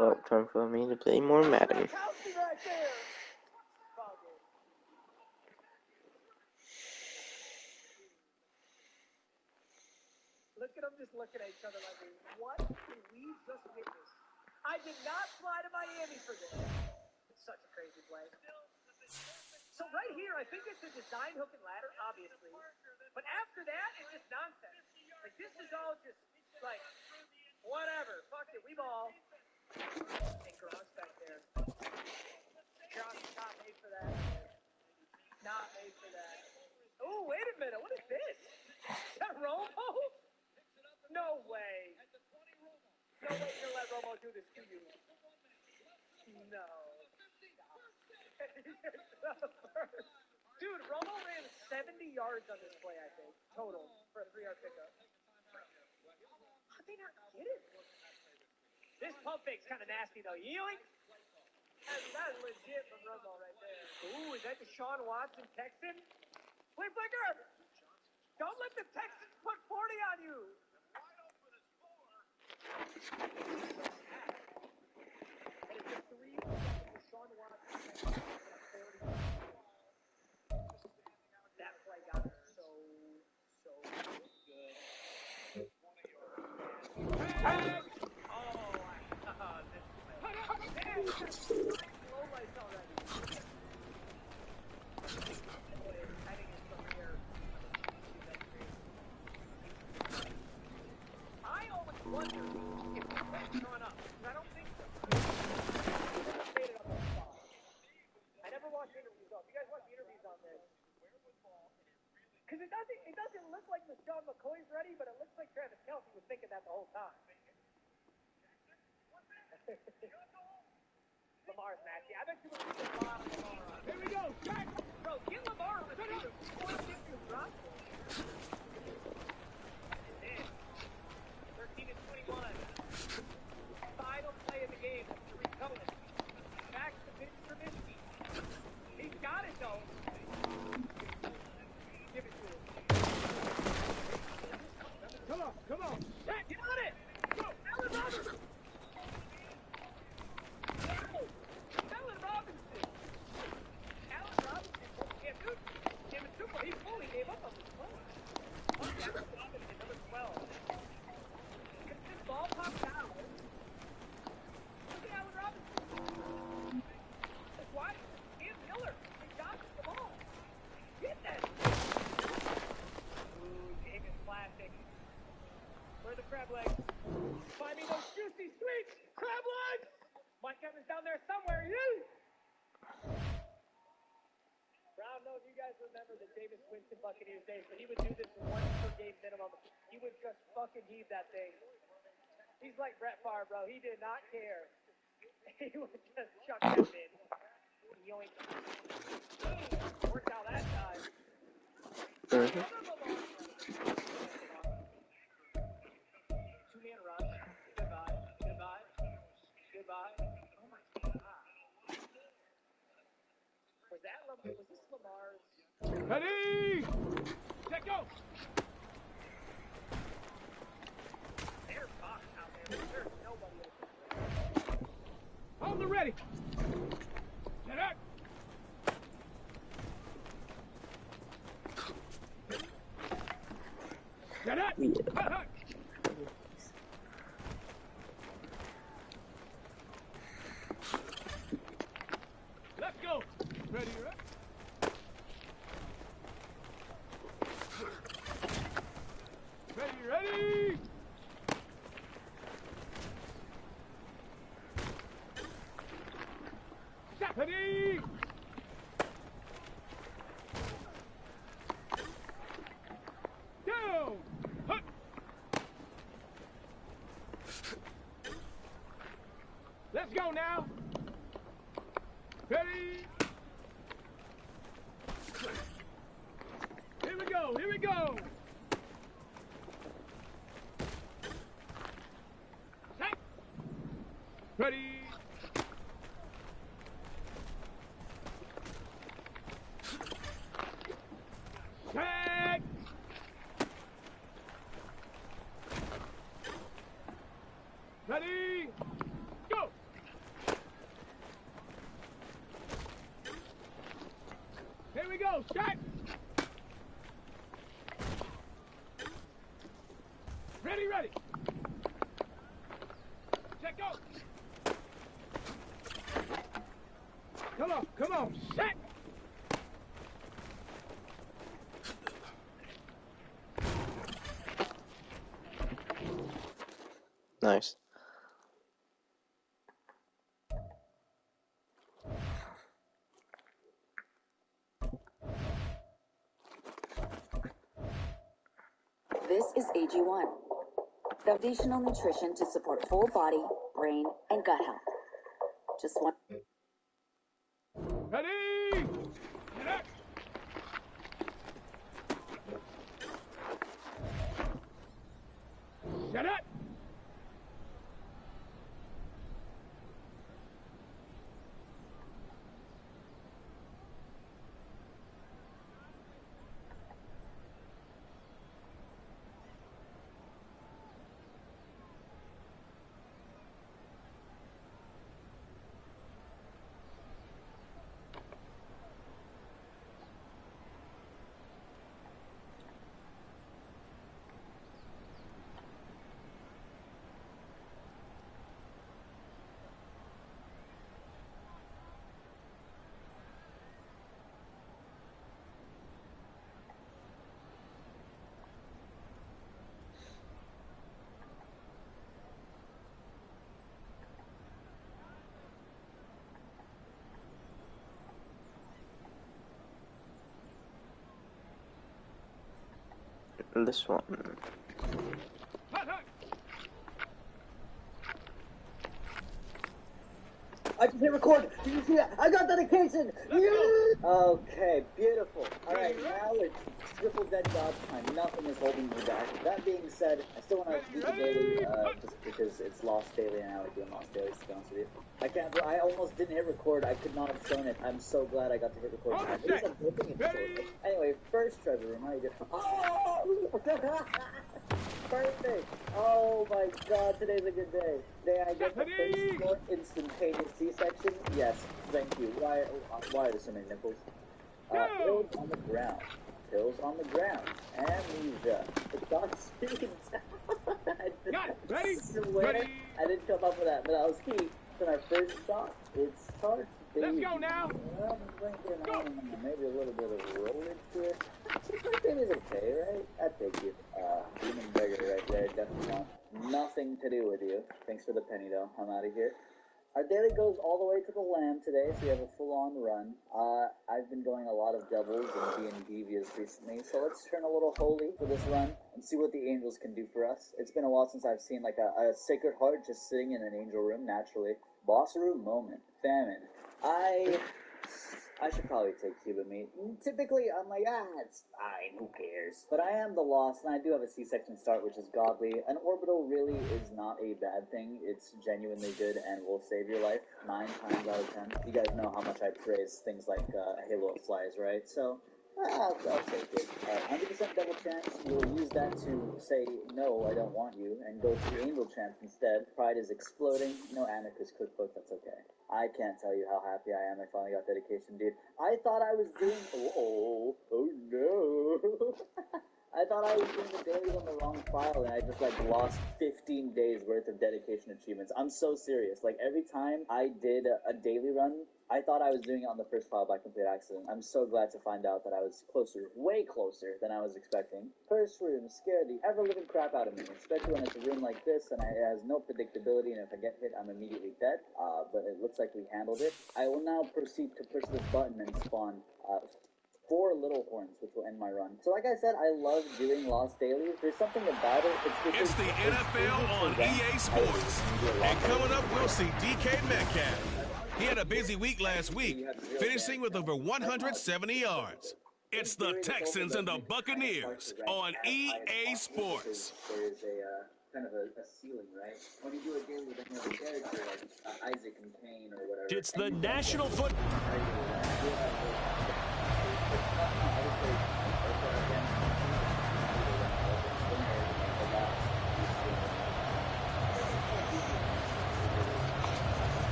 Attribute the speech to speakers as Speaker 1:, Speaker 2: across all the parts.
Speaker 1: Well, time for me to play more Madden.
Speaker 2: Look at them just looking at each other like, what did we just witness? I did not fly to Miami for this. It's such a crazy play. So right here, I think it's a design hook and ladder, obviously. But after that, it's just nonsense. Like, this is all just, like, whatever. Fuck it, we ball. And Gronk's back there. Gronk's not made for that. Not made for that. Oh, wait a minute. What is this? Is that Romo? No way. No way you're gonna let Romo do this to you. No. Dude, Romo ran 70 yards on this play, I think, total, for a 3-yard pickup. How'd they not get it? This pump fake's kind of nasty, though. Yoink! That is legit from Romo right there. Ooh, is that Deshaun Watson Texan? Play flicker! Don't let the Texans put 40 on you! And it's a 3 Deshaun Watson. That play got so good. Low lights already. I always wonder if the plays run up. I don't think so. I never watched interviews though. If you guys watch interviews on this, because it doesn't look like LeSean McCoy's ready, but it looks like Travis Kelce was thinking that the whole time. Lamar's nasty. I bet you would see Lamar. Here we go. Jack. Bro, get Lamar on the field. What if you drop him? 13-21. Final play of the game. Tariq Cohen. Back to Vince Trubisky. He's got it though. Give it to him. Come on. Jack, get on it. Go. Allen Robinson. He fully gave up on this play. Allen Robinson, number 12. Because this ball popped out. Look at Allen Robinson. That's why Cam Miller dodged the ball. Get that. Ooh, James classic. Where are the crab legs? Find me those juicy, sweet crab legs. Mike Evans down there somewhere. Brown knows you guys remember the Jameis Winston Buccaneers days, but he would do this once per game minimum. He would just fucking heave that thing. He's like Brett Favre, bro. He did not care. He would just chuck that in. Yoink. Worked out that time. Two-man rush. Goodbye. Oh my God. Was this Lamar's?
Speaker 3: Ready! Let go!
Speaker 2: They're boxed out there. There's nobody else.
Speaker 3: On the ready! Get up! Get up! Let's go! Ready, right? Ready! Stop! Ready! Down! Hut! Let's go now! Ready! Here we go! Set! Ready! Set! Ready! Go! go. Shot. Ready, ready. Check go. Come on. Set.
Speaker 1: Nice.
Speaker 4: This is AG1, foundational nutrition to support full body, brain, and gut health. Just one.
Speaker 3: Ready. Get up. Shut up.
Speaker 1: This one.
Speaker 3: Hut, hut.
Speaker 2: I just hit record. Did you see that? I got dedication. Okay, beautiful. All right, now it's triple dead dodge time. Nothing is holding me back. That being said, I still want to do the daily just because it's lost daily and I like doing lost dailies, to be honest with you. I almost didn't hit record. I could not have shown it. I'm so glad I got to hit record. At least I'm hoping it's short. Anyway, first treasure room. How you doing? Oh! Perfect. Oh my god, today's a good day. Today I get the first short instantaneous C-section. Yes, thank you. Why are there so many nipples? Pills on the ground. Pills on the ground. Amnesia. The dog speeds.
Speaker 3: Ready?
Speaker 2: Ready? I didn't come up with that, but that was key. So our first shot, it's charged.
Speaker 3: Let's go now.
Speaker 2: Well, I'm thinking, maybe a little bit of rollage here. It is okay, right? I'd take you. Demon beggar right there, definitely not. Nothing to do with you. Thanks for the penny, though. I'm out of here. Our daily goes all the way to the lamb today, so we have a full-on run. I've been going a lot of devils and D&Devias recently, so let's turn a little holy for this run and see what the angels can do for us. It's been a while since I've seen like a sacred heart just sitting in an angel room naturally. Boss room moment. Famine. I should probably take Cuban meat. Typically, I'm like, it's fine, who cares? But I am the lost, and I do have a C-section start, which is godly. An orbital really is not a bad thing. It's genuinely good and will save your life 9 times out of 10. You guys know how much I praise things like Halo of Flies, right? So, I'll take it. 100% double chance. You'll use that to say, no, I don't want you, and go to angel chance instead. Pride is exploding. No Amicus cookbook, that's okay. I can't tell you how happy I am I finally got dedication, dude. I thought I was doing... Oh no. I thought I was doing the dailies on the wrong file, and I just, lost 15 days worth of dedication achievements. I'm so serious. Every time I did a daily run, I thought I was doing it on the first file by complete accident. I'm so glad to find out that I was closer, way closer than I was expecting. First room scared the ever-living crap out of me, especially when it's a room like this, and it has no predictability, and if I get hit, I'm immediately dead. But it looks like we handled it. I will now proceed to push this button and spawn 4 little horns, which will end my run. So like I said, I love doing Lost Dailies. There's something about it.
Speaker 5: It's the NFL on EA Sports. And coming up, we'll see DK Metcalf. He had a busy week last week, finishing with over 170 yards. It's the Texans and the Buccaneers on EA Sports.
Speaker 2: There is kind of a ceiling, right? When you do a daily with another character, like Isaac and Kane or whatever.
Speaker 5: It's the National Football.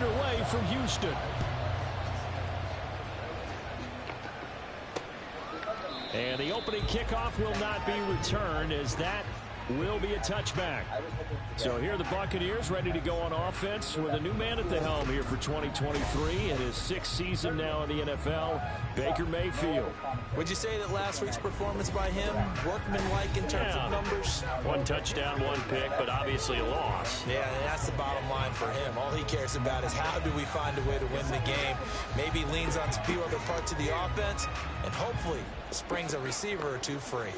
Speaker 6: underway from Houston. And the opening kickoff will not be returned, as that will be a touchback. So here are the Buccaneers ready to go on offense with a new man at the helm here for 2023 in his 6th season now in the NFL, Baker Mayfield.
Speaker 7: Would you say that last week's performance by him, workmanlike in terms of numbers?
Speaker 6: 1 touchdown, 1 pick, but obviously a loss.
Speaker 7: Yeah, and that's the bottom line for him. All he cares about is how do we find a way to win the game. Maybe leans on a few other parts of the offense, and hopefully springs a receiver or two free.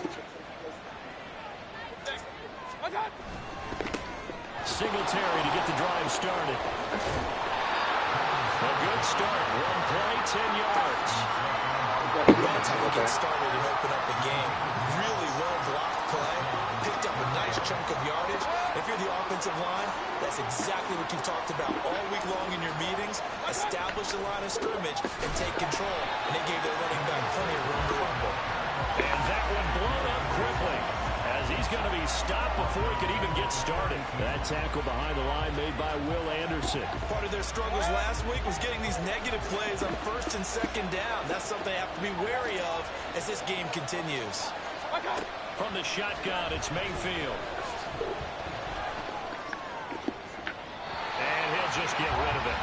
Speaker 6: Singletary to get the drive started. A good start. 1 play, 10 yards.
Speaker 7: That's how we get started and open up the game. Really well-blocked play. Picked up a nice chunk of yardage. If you're the offensive line, that's exactly what you've talked about all week long in your meetings. Establish the line of scrimmage and take control. And they gave their running back plenty of room to rumble.
Speaker 6: And that one blown up quickly, as he's going to be stopped before he could even get started. That tackle behind the line made by Will Anderson.
Speaker 7: Part of their struggles last week was getting these negative plays on 1st and 2nd down. That's something they have to be wary of as this game continues.
Speaker 6: From the shotgun, it's Mayfield. And he'll just get rid of it.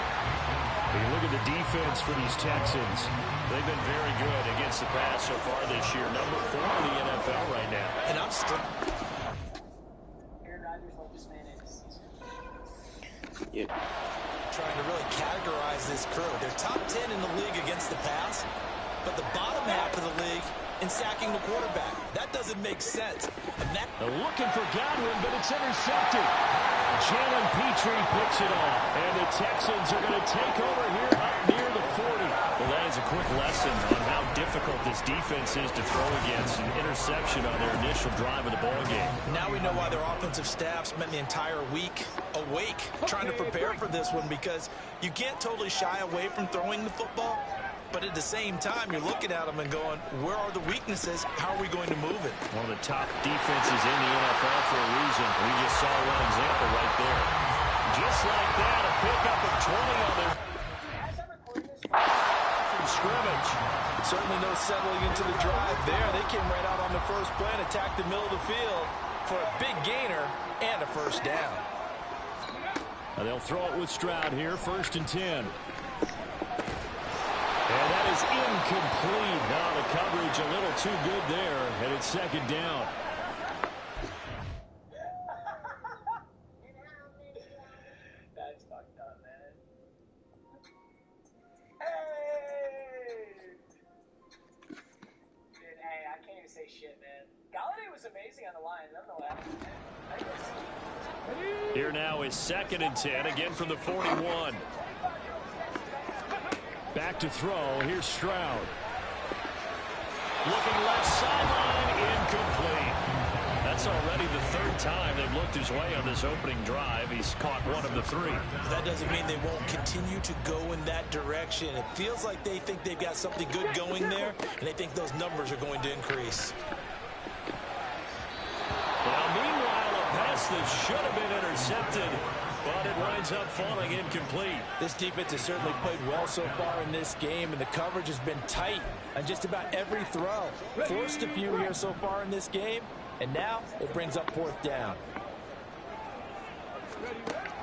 Speaker 6: You look at the defense for these Texans. They've been very good against the pass so far this year. Number 4 in the NFL right now.
Speaker 7: And I'm trying to really categorize this crew. They're top 10 in the league against the pass, but the bottom half of the league in sacking the quarterback. That doesn't make sense. And that
Speaker 6: looking for Godwin, but it's intercepted. Jalen Petrie picks it off, and the Texans are going to take over here up near the 40. Well, that is a quick lesson on how difficult this defense is to throw against. An interception on their initial drive of the ballgame.
Speaker 7: Now we know why their offensive staff spent the entire week awake trying to prepare for this one, because you can't totally shy away from throwing the football. But at the same time, you're looking at them and going, where are the weaknesses? How are we going to move it?
Speaker 6: One of the top defenses in the NFL for a reason. We just saw one example right there. Just like that, a pickup of 20 on their from scrimmage.
Speaker 7: Certainly no settling into the drive there. They came right out on the first play and attacked the middle of the field for a big gainer and a first down.
Speaker 6: Now they'll throw it with Stroud here, 1st and 10. And that is incomplete. Now the coverage a little too good there, and it's 2nd down.
Speaker 2: That's fucked up, man. Hey! Dude, hey, I can't even say shit, man. Galladay was amazing on the line. I don't know what happened.
Speaker 6: Here now is 2nd and 10, again from the 41. Back to throw. Here's Stroud. Looking left sideline, incomplete. That's already the 3rd time they've looked his way on this opening drive. He's caught 1 of the 3.
Speaker 7: That doesn't mean they won't continue to go in that direction. It feels like they think they've got something good going there, and they think those numbers are going to increase.
Speaker 6: Well, meanwhile, a pass that should have been intercepted, but it winds up falling incomplete.
Speaker 7: This defense has certainly played well so far in this game, and the coverage has been tight on just about every throw. Forced a few here so far in this game, and now it brings up 4th down.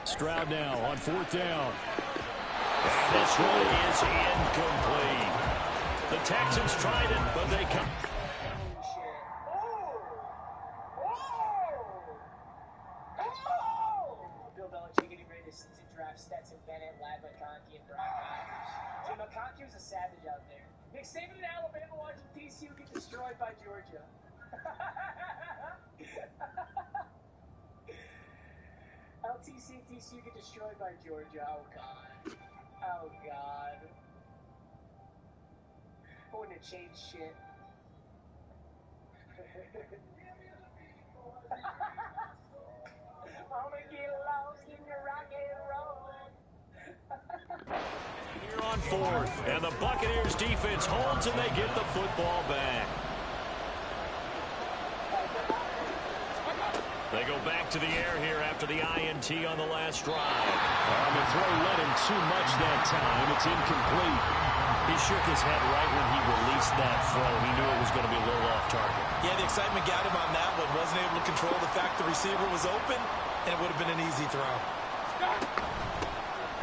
Speaker 6: Stroud now on 4th down. And this one is incomplete. The Texans tried it, but they come.
Speaker 2: Stetson Bennett, Lad McConkey, and Brian Rodgers. Jim McConkey was a savage out there. Nick Saban in Alabama watching TCU get destroyed by Georgia. TCU get destroyed by Georgia. Oh, God. Oh, God. I wouldn't have changed shit. I'm gonna get lost in your rock and roll.
Speaker 6: Here on 4th, and the Buccaneers defense holds and they get the football back. They go back to the air here after the INT on the last drive. And the throw led him too much that time. It's incomplete. He shook his head right when he released that throw. He knew it was going to be a little off target.
Speaker 7: Yeah, the excitement got him on that one. Wasn't able to control the fact the receiver was open, and it would have been an easy throw.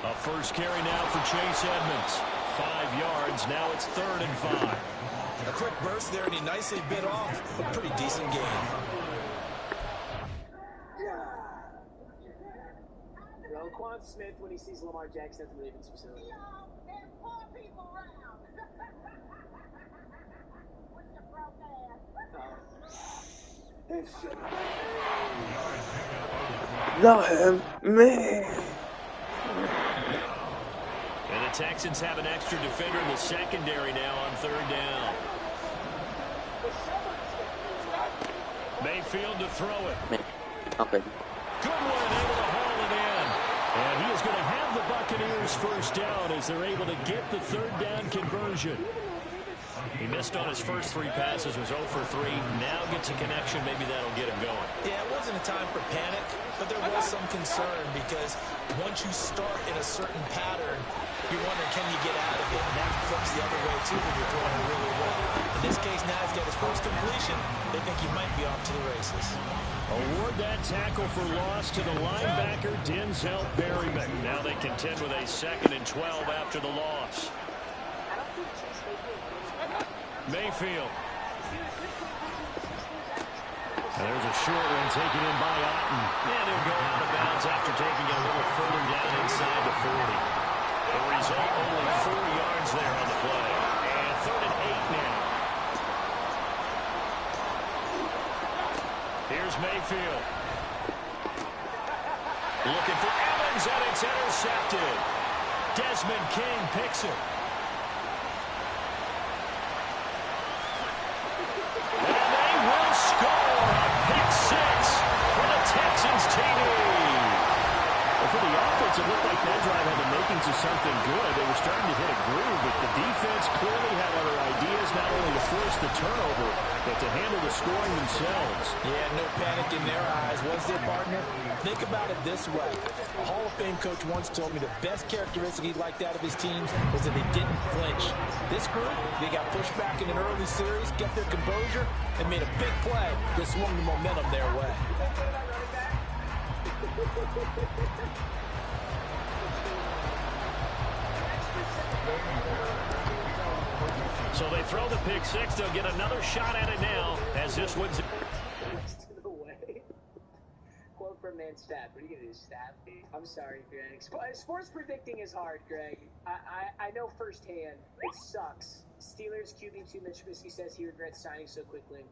Speaker 6: A first carry now for Chase Edmonds. 5 yards. Now it's 3rd and 5.
Speaker 7: A quick burst there, and he nicely bit off a pretty decent gain.
Speaker 2: Quan Smith, when he sees Lamar Jackson at the Ravens facility.
Speaker 8: Yo, there's poor people around. What's your broke ass?
Speaker 1: Let me.
Speaker 6: And the Texans have an extra defender in the secondary now on 3rd down. Mayfield to throw it.
Speaker 1: Okay.
Speaker 6: Good one, able to haul it in. And he is going to have the Buccaneers first down as they're able to get the 3rd down conversion. He missed on his first 3 passes, was 0 for 3. Now gets a connection. Maybe that'll get him going.
Speaker 7: Yeah, it wasn't a time for panic, but there was some concern because once you start in a certain pattern, you're wondering, can you get out of it? And that flips the other way, too, when you're throwing really well. In this case, now he's got his first completion. They think he might be off to the races.
Speaker 6: Award that tackle for loss to the linebacker, Denzel Perryman. Now they contend with a 2nd and 12 after the loss. Mayfield. And there's a short one taken in by Otten. And he'll go out of bounds after taking a little further down inside the 40. The result, only 4 yards there on the play. And 3rd and 8 now. Here's Mayfield. Looking for Evans, and it's intercepted. Desmond King picks it. And they will score a pick 6 for the Texans TD. Well, for the offense, it looked like that drive had the makings of something good. They were starting to hit a groove, but the defense clearly had other ideas, not only to force the turnover, but to handle the scoring themselves.
Speaker 7: Yeah, no panic in their eyes, was there, partner? Think about it this way. A Hall of Fame coach once told me the best characteristic he liked out of his teams was that they didn't flinch. This group, they got pushed back in an early series, kept their composure, and made a big play that swung the momentum their way.
Speaker 6: So they throw the pick 6. They'll get another shot at it now as this one's...
Speaker 2: No way. Quote from Man Stat. What are you going to do, Stat? I'm sorry, Greg. Sports predicting is hard, Greg. I know firsthand. It sucks. Steelers QB2 Mitch Trubisky says he regrets signing so quickly.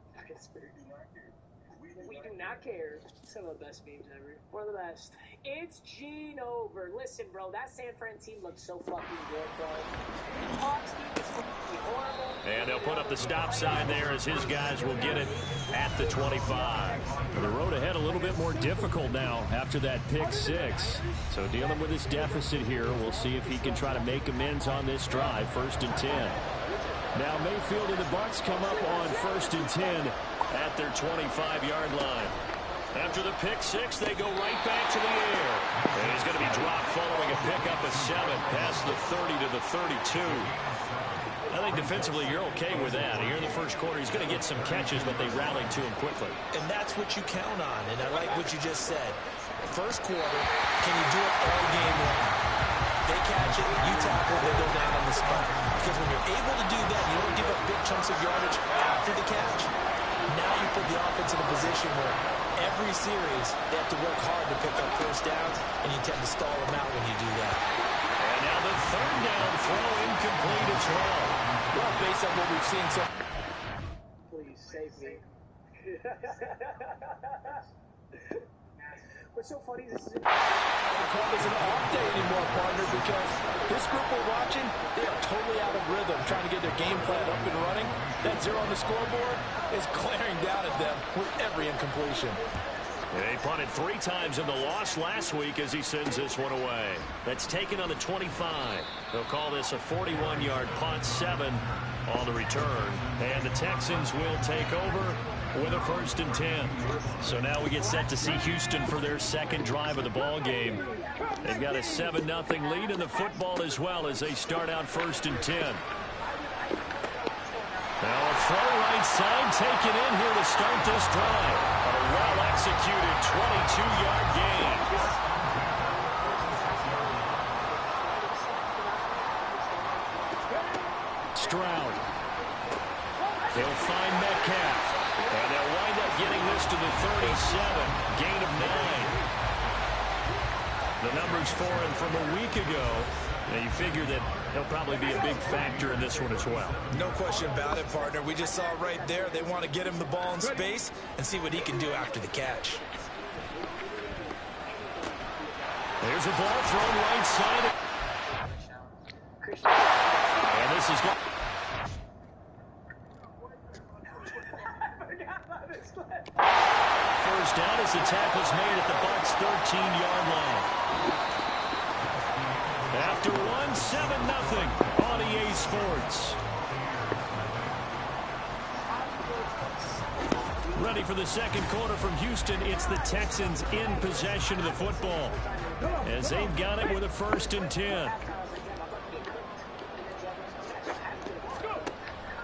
Speaker 2: We do not care. Some of the best memes ever. One of the best. It's Gene over. Listen, bro, that San Fran team looked so fucking good, bro. Hawks team is fucking horrible.
Speaker 6: And they'll put up the stop sign there as his guys will get it at the 25. The road ahead a little bit more difficult now after that pick 6. So dealing with this deficit here, we'll see if he can try to make amends on this drive. 1st and 10. Now Mayfield and the Bucs come up on 1st and 10 at their 25-yard line. After the pick 6, they go right back to the air. And he's going to be dropped following a pickup of 7 past the 30 to the 32. I think defensively you're okay with that. Here in the first quarter, he's going to get some catches, but they rallied to him quickly.
Speaker 7: And that's what you count on, and I like what you just said. First quarter, can you do it all game long? They catch it, you tackle, they go down on the spot. Because when you're able to do that, you don't give up big chunks of yardage after the catch. Now you put the offense in a position where every series they have to work hard to pick up first downs, and you tend to stall them out when you do that.
Speaker 6: And now the 3rd down throw incomplete as well.
Speaker 7: Well, based on what we've seen so...
Speaker 2: Please, save me. What's so funny, this is...
Speaker 7: The club isn't an off day anymore, partner, because this group we're watching, they are totally out of rhythm, trying to get their game plan up and running. That 0 on the scoreboard is glaring down at them with every incompletion.
Speaker 6: They punted 3 times in the loss last week as he sends this one away. That's taken on the 25. They'll call this a 41-yard punt, 7 on the return. And the Texans will take over with a 1st and 10. So now we get set to see Houston for their second drive of the ball game. They've got a 7-0 lead in the football as well as they start out 1st and 10. Now a throw right side taken in here to start this drive. A well-executed 22-yard gain. Stroud. They'll find Metcalf. And they'll wind up getting this to the 37. Gain of 9. The numbers for him from a week ago. Now you figure that he'll probably be a big factor in this one as well.
Speaker 7: No question about it, partner. We just saw right there. They want to get him the ball in space and see what he can do after the catch.
Speaker 6: There's a ball thrown right side. And this is good. First down as the tackle's made at the Bucs' 13-yard line. After one, 7-0 on EA Sports. Ready for the second quarter from Houston. It's the Texans in possession of the football as they've got it with a 1st and 10.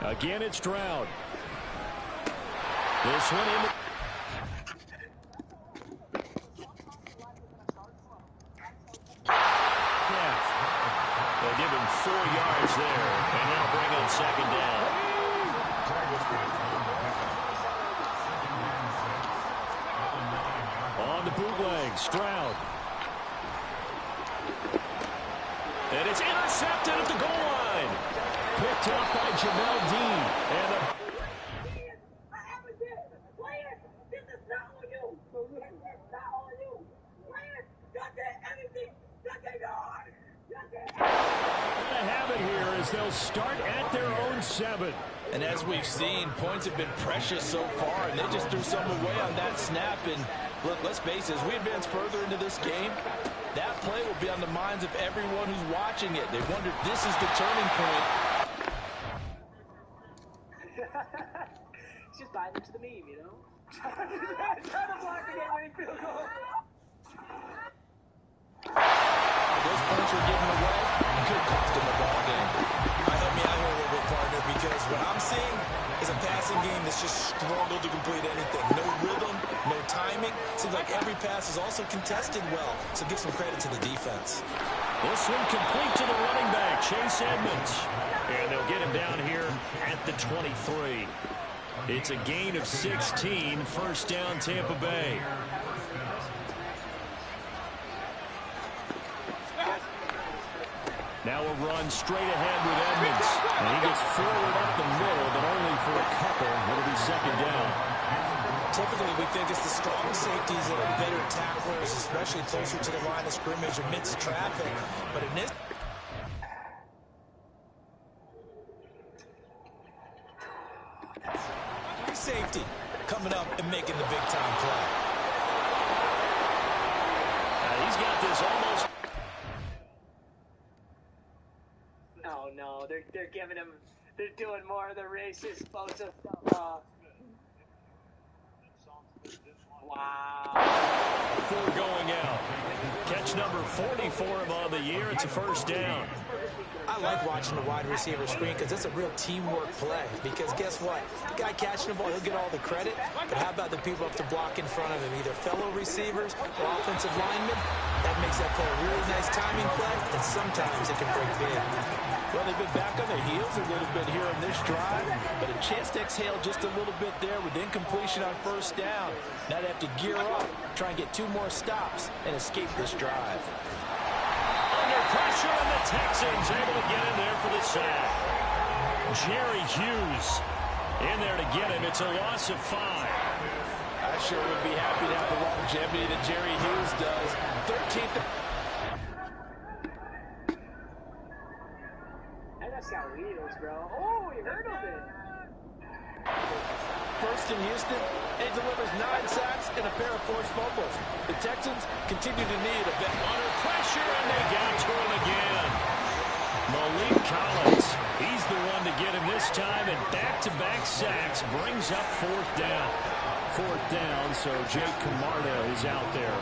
Speaker 6: Again, it's Stroud. This one in the... They'll give him 4 yards there, and that'll bring up 2nd down. On the bootleg, Stroud. And it's intercepted at the goal line. Picked up by Jamel Dean. And the... They'll start at their own 7.
Speaker 7: And as we've seen, points have been precious so far, and they just threw some away on that snap. And look, let's face it, as we advance further into this game, that play will be on the minds of everyone who's watching it. They wonder if this is the turning point.
Speaker 2: It's just buying into the meme, you know? Trying to block the game-winning field goal.
Speaker 7: Those points were given away. Could cost him a ball game. Help me out here a little bit, partner, because what I'm seeing is a passing game that's just struggled to complete anything. No rhythm, no timing. Seems like every pass is also contested well, so give some credit to the defense.
Speaker 6: This one complete to the running back, Chase Edmonds. And they'll get him down here at the 23. It's a gain of 16, 1st down Tampa Bay. Now a run straight ahead with Edmonds. And he gets forward up the middle, but only for a couple. It'll be 2nd down.
Speaker 7: Typically, we think it's the strong safeties that are better tacklers, especially closer to the line of scrimmage amidst traffic. But in this... safety coming up and making the big-time play.
Speaker 6: He's got this almost...
Speaker 2: Oh no, they're giving him, they're doing more of the racist explosive stuff. Wow.
Speaker 6: 4 going out. Catch number 40 for him on the year. It's a 1st down.
Speaker 7: I like watching the wide receiver screen because it's a real teamwork play. Because guess what? The guy catching the ball, he'll get all the credit. But how about the people up to block in front of him? Either fellow receivers or offensive linemen. That makes that play a really nice timing play. And sometimes it can break big.
Speaker 9: Well, they've been back on their heels a little bit here on this drive. But a chance to exhale just a little bit there with incompletion on 1st down. Now they have to gear up, try and get 2 more stops, and escape this drive.
Speaker 6: Under pressure, and the Texans able to get in there for the sack. Jerry Hughes in there to get him. It's a loss of 5.
Speaker 9: I sure would be happy to have the longevity that Jerry Hughes does. 13th.
Speaker 2: And that's got wheels, bro. Oh, he hurdled it.
Speaker 9: 1st in Houston, and he delivers 9 sacks and a pair of forced fumbles. The Texans continue to need a bit.
Speaker 6: Under pressure, and they got to him again. Malik Collins, he's the one to get him this time, and back-to-back sacks brings up fourth down. Fourth down, so Jake Camarda is out there.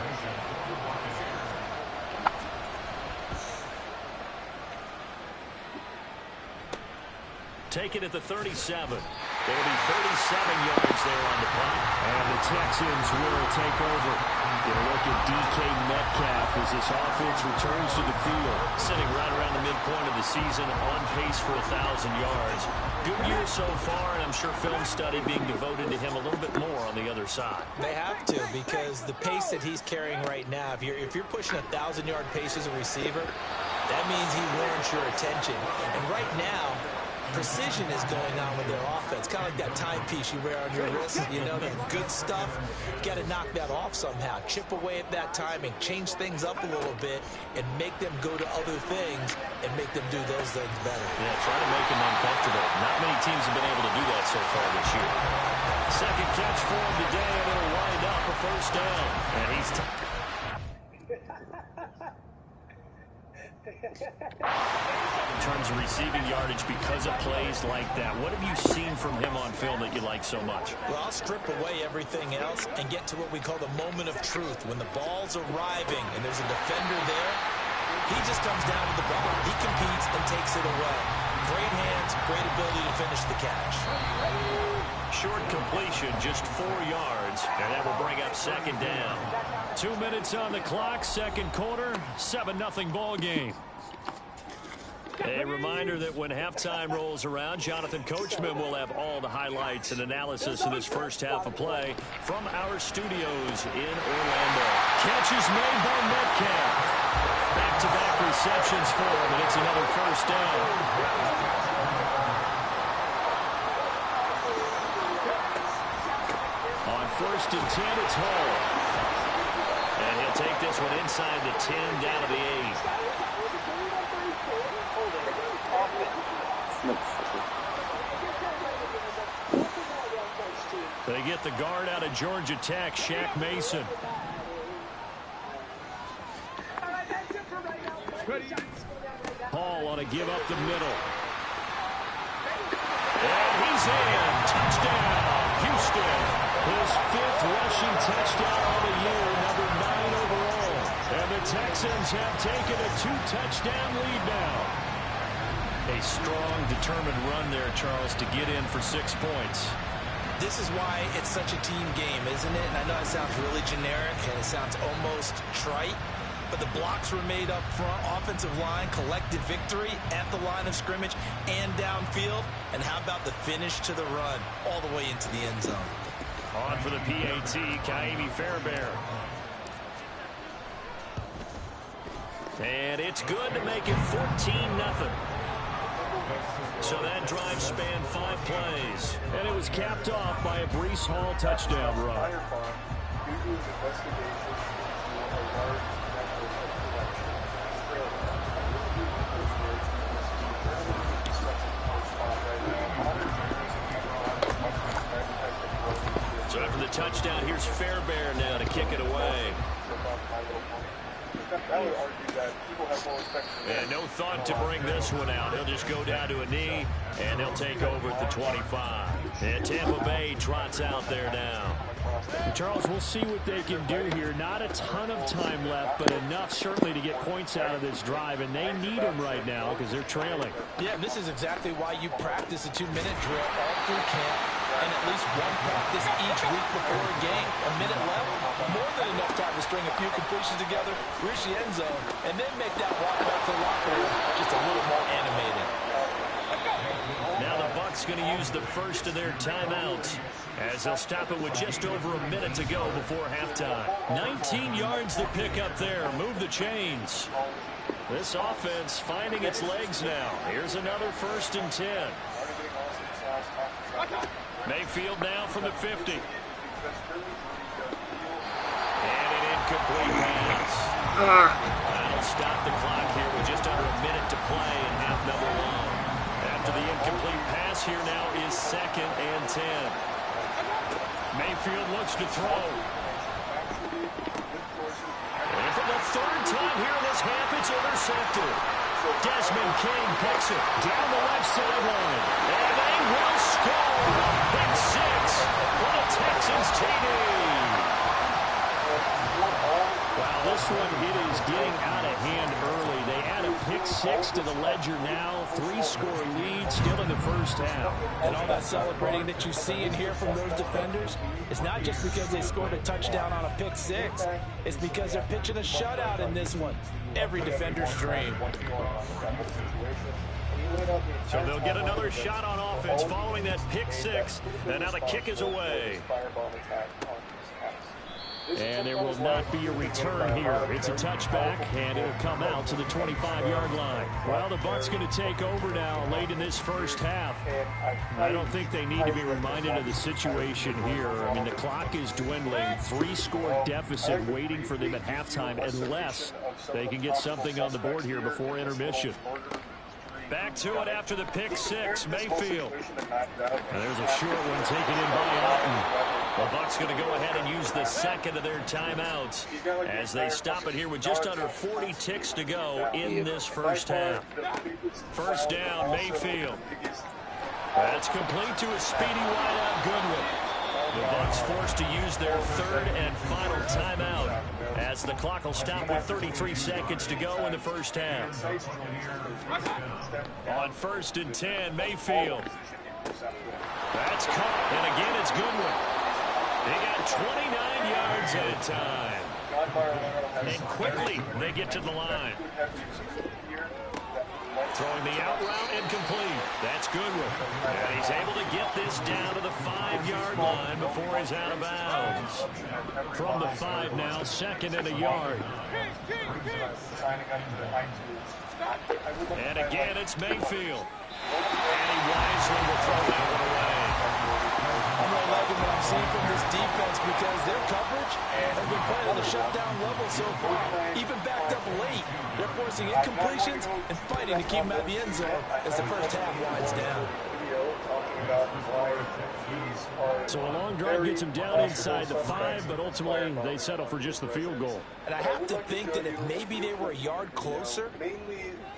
Speaker 6: Take it at the 37. There'll be 37 yards there on the punt. And the Texans will take over. Gonna look at DK Metcalf as this offense returns to the field. Sitting right around the midpoint of the season, on pace for 1,000 yards. Good year so far, and I'm sure film study being devoted to him a little bit more on the other side.
Speaker 9: They have to, because the pace that he's carrying right now, if you're pushing 1,000-yard pace as a receiver, that means he warrants your attention. And right now, precision is going on with their offense. Kind of like that timepiece you wear on your wrist. You know, that good stuff. You got to knock that off somehow. Chip away at that timing. Change things up a little bit and make them go to other things and make them do those things better.
Speaker 6: Yeah, try to make them uncomfortable. Not many teams have been able to do that so far this year. Second catch for him today, and it'll wind up a first down. And he's in terms of receiving yardage because of plays like that. What have you seen from him on film that you like so much?
Speaker 9: Well, I'll strip away everything else and get to what we call the moment of truth. When the ball's arriving and there's a defender there, he just comes down with the ball. He competes and takes it away. Great hands, great ability to finish the catch.
Speaker 6: Short completion, just 4 yards, and that will bring up second down. 2 minutes on the clock, second quarter, 7-0 ball game. A reminder that when halftime rolls around, Jonathan Coachman will have all the highlights and analysis of this first half of play from our studios in Orlando. Catch is made by Metcalf. Back-to-back receptions for him, and it's another first down. First and 10, it's Hall. And he'll take this one inside the 10, down to the 8. They get the guard out of Georgia Tech, Shaq Mason. Hall on a give up the middle. And he's in. Touchdown, Houston. His 5th rushing touchdown on the year, number 9 overall. And the Texans have taken a 2-touchdown lead now. A strong, determined run there, Charles, to get in for 6 points.
Speaker 9: This is why it's such a team game, isn't it? And I know it sounds really generic and it sounds almost trite, but the blocks were made up front, offensive line, collected victory at the line of scrimmage and downfield. And how about the finish to the run all the way into the end zone?
Speaker 6: On for the PAT, Kaimi Fairbairn. And it's good to make it 14-0. So that drive spanned 5 plays. And it was capped off by a Breece Hall touchdown run. So after the touchdown, here's Fairbairn now to kick it away. And no thought to bring this one out. He'll just go down to a knee, and they'll take over at the 25. And Tampa Bay trots out there now.
Speaker 10: Charles, we'll see what they can do here. Not a ton of time left, but enough certainly to get points out of this drive, and they need them right now because they're trailing.
Speaker 9: Yeah, this is exactly why you practice a 2-minute drill all through camp and at least one practice each week before a game. A minute left, more than enough time to string a few completions together, reach the end zone, and then make that walk back to the locker room just a little more animated.
Speaker 6: Now the Bucs going to use the first of their timeouts as they'll stop it with just over a minute to go before halftime. 19 yards to pick up there. Move the chains. This offense finding its legs now. Here's another 1st and 10. Mayfield now from the 50. And an incomplete pass. That'll stop the clock here with just under a minute to play in half number 1. After the incomplete pass, here now is 2nd and 10. Mayfield looks to throw. And for the 3rd time here in this half, it's intercepted.
Speaker 10: Desmond King picks it down the left sideline. And they will score. Pick six for the Texans TD. Wow, this one, it is getting out of hand early. They add a pick six to the ledger now. 3-score lead still in the first half.
Speaker 9: And all that celebrating that you see and hear from those defenders is not just because they scored a touchdown on a pick six. It's because they're pitching a shutout in this one. Every defender's dream.
Speaker 10: So they'll get another shot on offense following that pick six. And now the kick is away. And there will not be a return here. It's a touchback, and it'll come out to the 25-yard line. Well, the Bucs going to take over now late in this first half. I don't think they need to be reminded of the situation here. I mean, the clock is dwindling. 3-score deficit waiting for them at halftime unless they can get something on the board here before intermission. Back to it after the pick six, Mayfield. And there's a short one taken in by Alton. The Bucs going to go ahead and use the second of their timeouts as they stop it here with just under 40 ticks to go in this first half. First down, Mayfield. That's complete to a speedy wideout, Goodwin. The Bucs forced to use their third and final timeout as the clock will stop with 33 seconds to go in the first half. On 1st and 10, Mayfield. That's caught, and again it's Goodwin. They got 29 yards at a time. And quickly they get to the line. Throwing the out route incomplete. That's Goodwin. And he's able to get this down to the 5-yard line before he's out of bounds. From the 5 now, second and a yard. And again, it's Mayfield. And he wisely will throw that one away.
Speaker 9: I'm really liking what I'm seeing from this defense because their coverage has been playing at a shutdown level so far. Even backed up late, they're forcing incompletions and fighting to keep them out of the end zone as the first half winds down.
Speaker 10: So a long drive gets them down inside the 5, but ultimately they settle for just the field goal.
Speaker 9: And I have to think that if maybe they were a yard closer,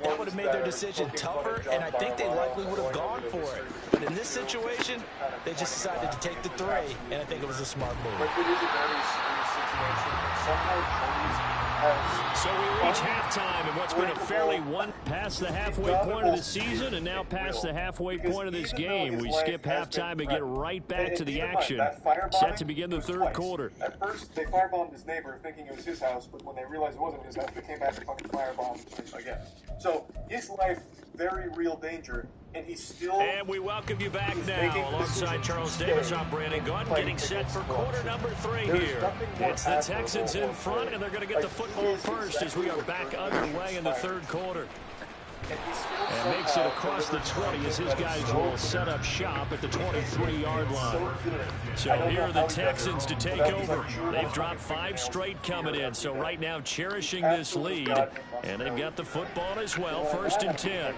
Speaker 9: that would have made their decision tougher, and I think they likely would have gone for it. But in this situation, they just decided to take the 3, and I think it was a smart move.
Speaker 1: But it is a very serious situation. Somehow
Speaker 10: So we reach halftime in what's been a fairly one past the halfway point of the season and now past the halfway point of this game. We skip halftime and get right back to the action. Set to begin the third quarter.
Speaker 1: At first, they firebombed his neighbor thinking it was his house, but when they realized it wasn't his house, they came back and fucking firebombed again. So, his life, very real danger. And he's still...
Speaker 10: And we welcome you back now alongside Charles Davis. I'm Brandon Gunn getting set for quarter number 3 here. It's the Texans in front, and they're going to get the football first as we are back underway in the third quarter. And makes it across the 20 as his guys will set up shop at the 23-yard line. So here are the Texans to take over. They've dropped 5 straight coming in, so right now cherishing this lead. And they've got the football as well, 1st and 10.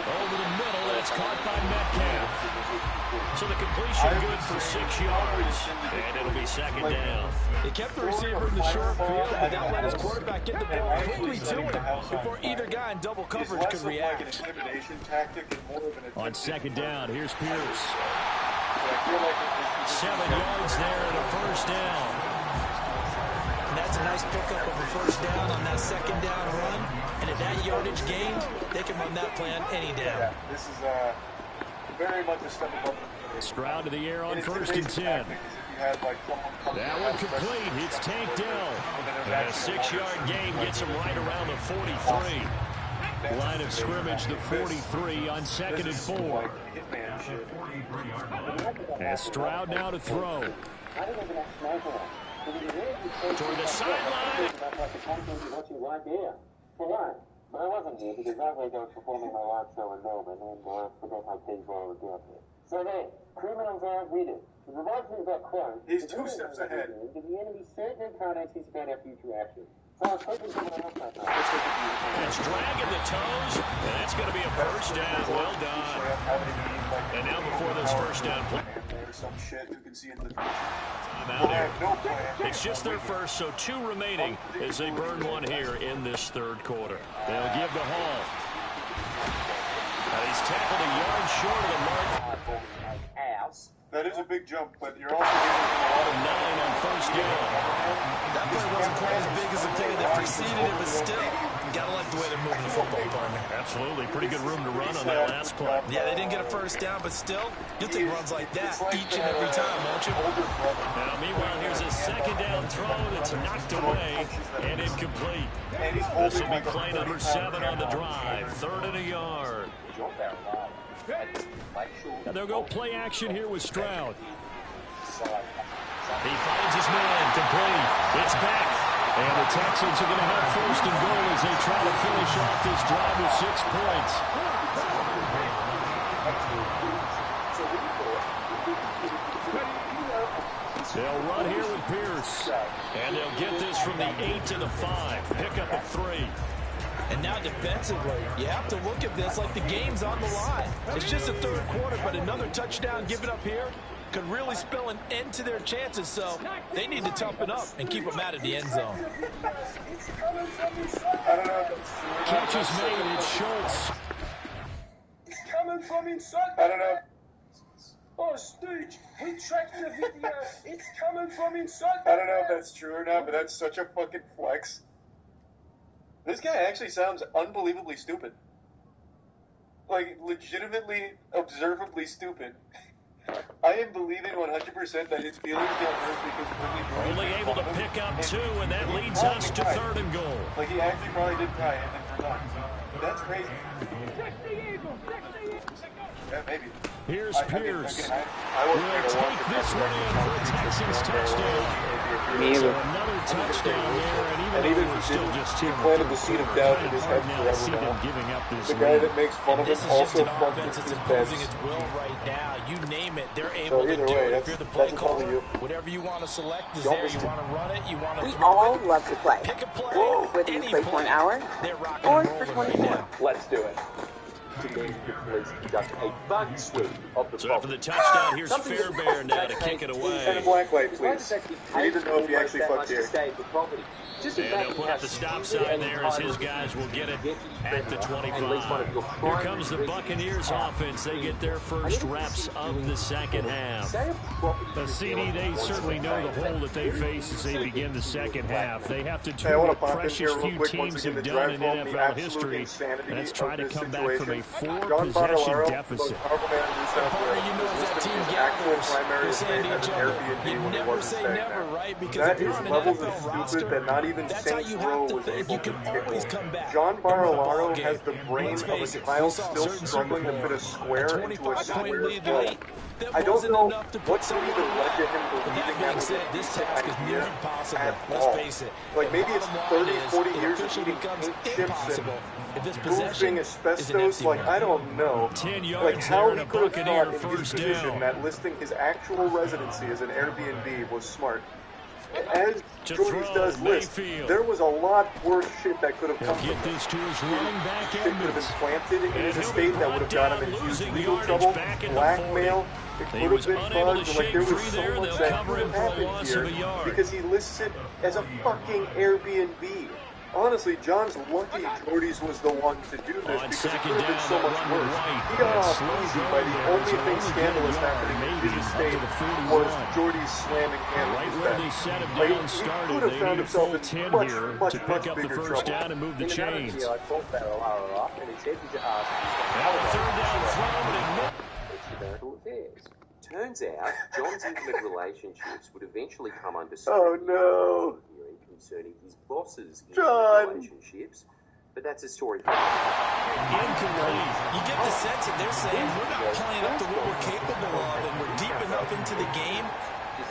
Speaker 10: Over the middle, that's caught by Metcalf. So the completion good for 6 yards, and it'll be second down.
Speaker 9: He kept the receiver in the short field, but that let his quarterback get the ball quickly to him before either guy in double coverage could react.
Speaker 10: On second down, here's Pierce. 7 yards there and a first down.
Speaker 9: And that's a nice pickup of a first down on that second down run. And at that yardage gain, they can run that plan any down.
Speaker 1: This is very much a step above.
Speaker 10: Stroud to the air on 1st and 10. That one complete. It's Tank Dell. And a 6-yard gain gets him right around the 43. Line of scrimmage, the 43 on 2nd and 4. And Stroud now to throw. Toward the sideline.
Speaker 11: But I wasn't here because that week I was performing my live show in Melbourne and I forgot my keys while I was down there. So there, criminals aren't with it. The revival got close.
Speaker 1: He's 2 steps ahead.
Speaker 11: The enemy certainly can't anticipate our future action. So I was hoping someone else might know.
Speaker 10: And it's dragging the toes, and that's going to be a first down. Well done. And now before this first down play.
Speaker 1: There's some shit who can see into the future.
Speaker 10: timeout
Speaker 1: will
Speaker 10: here.
Speaker 1: have no plan.
Speaker 10: It's just their first, so 2 remaining as they burn one here in this third quarter. They'll give to Hall. He's tackled a yard short of the mark.
Speaker 1: That is a big jump, but you're also giving him a lot of
Speaker 10: 9 on first down.
Speaker 9: That play wasn't quite as big as the play that preceded it, but still, gotta like the way they're moving the football, partner.
Speaker 10: Absolutely. Pretty good room to run on that last play.
Speaker 9: Yeah, they didn't get a first down, but still, you'll take runs like that each and every time, won't you?
Speaker 10: Now, meanwhile, here's a second down throw that's knocked away and incomplete. This will be play number 7 on the drive. 3rd and a yard. And they'll go play action here with Stroud. He finds his man, complete. It's back. And the Texans are going to have 1st and goal as they try to finish off this drive with 6 points. They'll run here with Pierce. And they'll get this from the 8 to the 5. Pickup of 3.
Speaker 9: And now defensively, you have to look at this like the game's on the line. It's just the third quarter, but another touchdown given up here could really spell an end to their chances. So they need to toughen up and keep them out of the end zone.
Speaker 10: Catch is made. It's Schultz.
Speaker 1: It's coming from inside. I don't know. Oh, Stooge, we tracked the video. It's coming from inside. I don't know if that's true or not, but that's such a fucking flex. This guy actually sounds unbelievably stupid. Like, legitimately, observably stupid. I am believing 100% that his feelings got hurt because
Speaker 10: only able to pick up 2, and that leads us to 3rd and goal.
Speaker 1: Like, he actually probably did cry, and then we're done. That's crazy. Yeah, maybe.
Speaker 10: Here's Pierce. We'll take this one in for a Texans touchdown. So another touchdown there, and even though we're still just
Speaker 1: he planted the seed of doubt in his head forever now.
Speaker 10: Giving up this
Speaker 1: the guy that makes fun of him also fucked
Speaker 9: This
Speaker 1: his
Speaker 9: is
Speaker 1: bets.
Speaker 9: imposing its will right now. You name it, they're able to do it. If you're the play caller, whatever you want to select is there. You want to run it, you want to
Speaker 12: We
Speaker 9: throw
Speaker 12: all
Speaker 9: it.
Speaker 12: love to play.
Speaker 9: Pick a play,
Speaker 12: Whether you
Speaker 9: any
Speaker 12: play for an
Speaker 9: play.
Speaker 12: hour
Speaker 9: They're rocking
Speaker 12: or
Speaker 9: and
Speaker 12: for
Speaker 9: rolling right
Speaker 12: 24.
Speaker 9: now.
Speaker 11: Let's do it. Today, the police conduct a bug sweep of the
Speaker 10: So after the touchdown, here's Fairbairn now to kick it
Speaker 1: And a
Speaker 10: away.
Speaker 1: black light, please. We need to know if he actually fucked here.
Speaker 10: And they'll put up the stop sign there as his guys will get it at the 25. Here comes the Buccaneers offense. They get their first reps of the second half. The CD, they certainly know the hole that they face as they begin the second half. They have to do what precious few teams have done in NFL history. That's try to come back from a 4-possession deficit.
Speaker 9: You know that team gamblers were saying to each other, you never say never, right? Because if you're on an NFL roster, that's how you have to think. You can always come back.
Speaker 1: John Barolaro has the brain of a child still struggling to fit a square into a square hole. I don't know what really led to him believing that was
Speaker 9: said, this task is near impossible. Let's face it.
Speaker 1: Like, maybe it's 30, 40 years of eating paint chips and moving asbestos. Like, I don't know.
Speaker 10: 10 yards
Speaker 1: like, how
Speaker 10: there and
Speaker 1: he
Speaker 10: a
Speaker 1: could have
Speaker 10: Buccaneer
Speaker 1: thought in his
Speaker 10: first
Speaker 1: position
Speaker 10: down.
Speaker 1: that listing his actual residency as an Airbnb was smart. As Jordy's does list, there was a lot worse shit that could have come
Speaker 10: Get
Speaker 1: from
Speaker 10: this to his running back
Speaker 1: Shit could have been planted in his estate that would have got him in huge
Speaker 10: losing
Speaker 1: legal
Speaker 10: yardage
Speaker 1: trouble,
Speaker 10: back at the
Speaker 1: blackmail. It
Speaker 10: He
Speaker 1: could
Speaker 10: was
Speaker 1: have been
Speaker 10: unable to
Speaker 1: bugged. Like,
Speaker 10: shake
Speaker 1: there was
Speaker 10: free
Speaker 1: so
Speaker 10: there.
Speaker 1: much
Speaker 10: They'll
Speaker 1: that
Speaker 10: cover
Speaker 1: could
Speaker 10: him
Speaker 1: have
Speaker 10: for a
Speaker 1: happened
Speaker 10: loss of a
Speaker 1: here
Speaker 10: yard.
Speaker 1: because he lists it as a fucking Airbnb. Honestly, John's lucky Jordy's was the one to do this because it could have been so much worse. He got off easy by the only thing scandalous happening in his estate was Jordy's slamming him
Speaker 10: Right
Speaker 1: in his
Speaker 10: where
Speaker 1: back.
Speaker 10: they set him
Speaker 1: Like,
Speaker 10: down
Speaker 1: he
Speaker 10: started,
Speaker 1: could have
Speaker 10: they
Speaker 1: found
Speaker 10: need a
Speaker 1: himself
Speaker 10: full
Speaker 1: in
Speaker 10: 10
Speaker 1: much,
Speaker 10: here
Speaker 1: much,
Speaker 10: to
Speaker 1: much
Speaker 10: pick up the
Speaker 1: bigger
Speaker 10: first
Speaker 1: trouble.
Speaker 10: down and move the chains.
Speaker 11: I called Barolaro up and he said to ask
Speaker 10: Now a third down throw,
Speaker 11: marital affairs. Turns out, John's intimate relationships would eventually come under
Speaker 1: Oh,
Speaker 11: scrutiny
Speaker 1: no.
Speaker 11: concerning his boss's
Speaker 1: John.
Speaker 11: relationships. But that's a story.
Speaker 9: Incomplete. You get the sense that they're saying we're not playing up to what we're capable of, and we're deep enough into the game